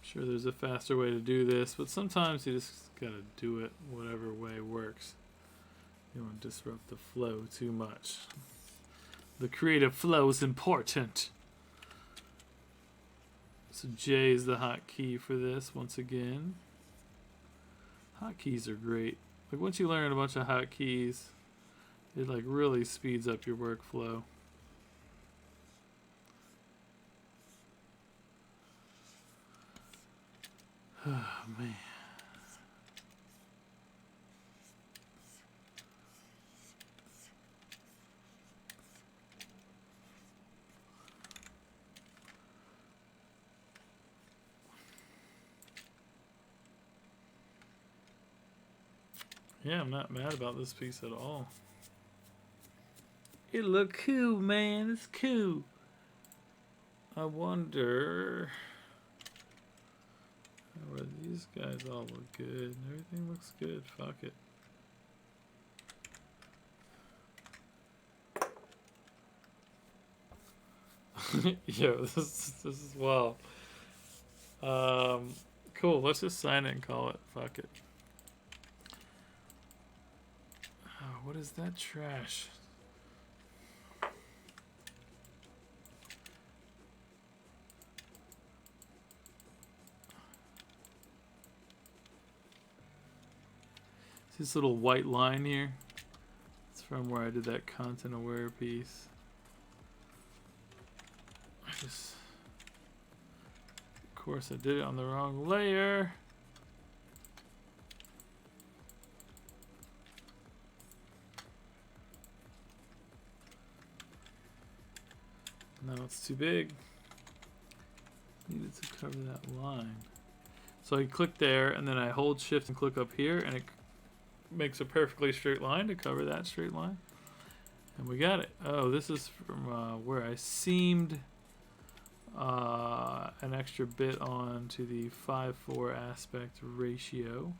Sure, there's a faster way to do this, but sometimes you just gotta do it whatever way works. You don't want to disrupt the flow too much. The creative flow is important. So J is the hotkey for this once again. Hotkeys are great. Like once you learn a bunch of hotkeys, it like really speeds up your workflow. Oh man. Yeah, I'm not mad about this piece at all. It look cool, man. It's cool. I wonder where these guys all look good. Everything looks good. Fuck it. Yo, this is wild. Cool. Let's just sign it and call it. Fuck it. Oh, what is that trash? See this little white line here? It's from where I did that content aware piece. Of course, I did it on the wrong layer. Now it's too big. Needed to cover that line. So I click there, and then I hold shift and click up here, and it makes a perfectly straight line to cover that straight line. And we got it. Oh, this is from where I seamed an extra bit on to the 5:4 aspect ratio.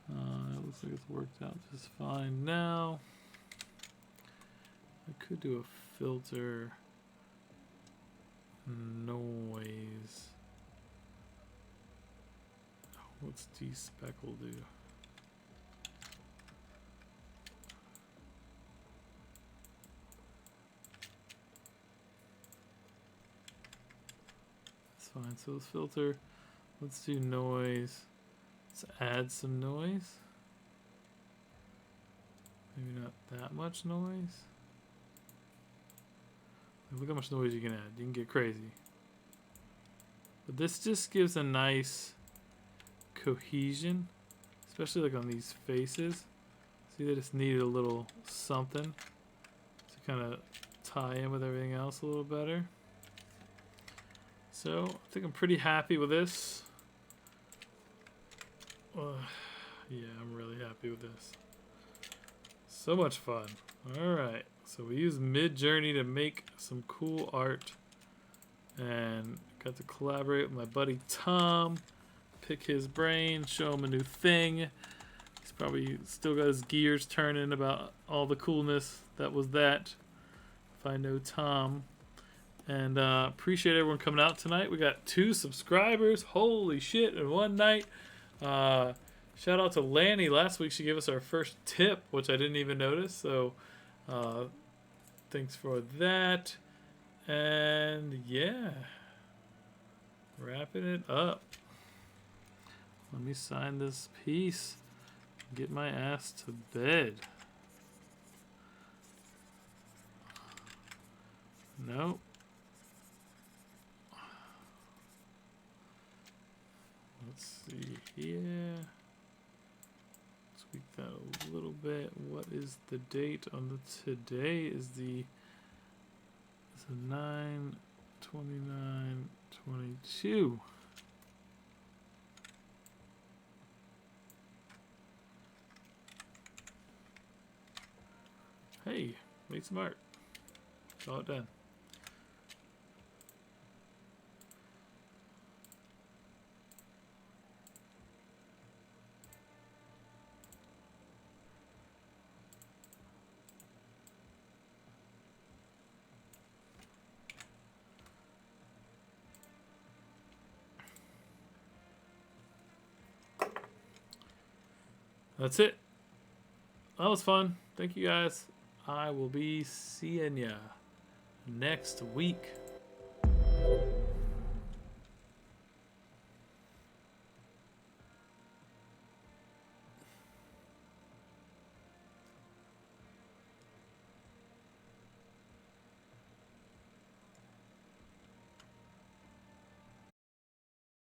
It looks like it's worked out just fine now. I could do a filter noise. What's despeckle do? That's fine. So let's filter. Let's do noise. Let's add some noise. Maybe not that much noise. Look how much noise you can add. You can get crazy. But this just gives a nice cohesion, especially like on these faces. See, they just needed a little something to kind of tie in with everything else a little better. So I think I'm pretty happy with this. Yeah, I'm really happy with this. So much fun. Alright, so we use Midjourney to make some cool art. And got to collaborate with my buddy Tom, pick his brain, show him a new thing. He's probably still got his gears turning about all the coolness that was that. If I know Tom. And appreciate everyone coming out tonight. We got 2 subscribers. Holy shit, in one night. Shout out to Lanny. Last week she gave us our first tip, which I didn't even notice. So thanks for that. And yeah, wrapping it up. Let me sign this piece. Get my ass to bed. Nope. Let's see here. Tweak that a little bit. What is the date on the today? Is the 9/29/22. Hey, made some art. It's all done. That's it. That was fun. Thank you guys. I will be seeing ya next week.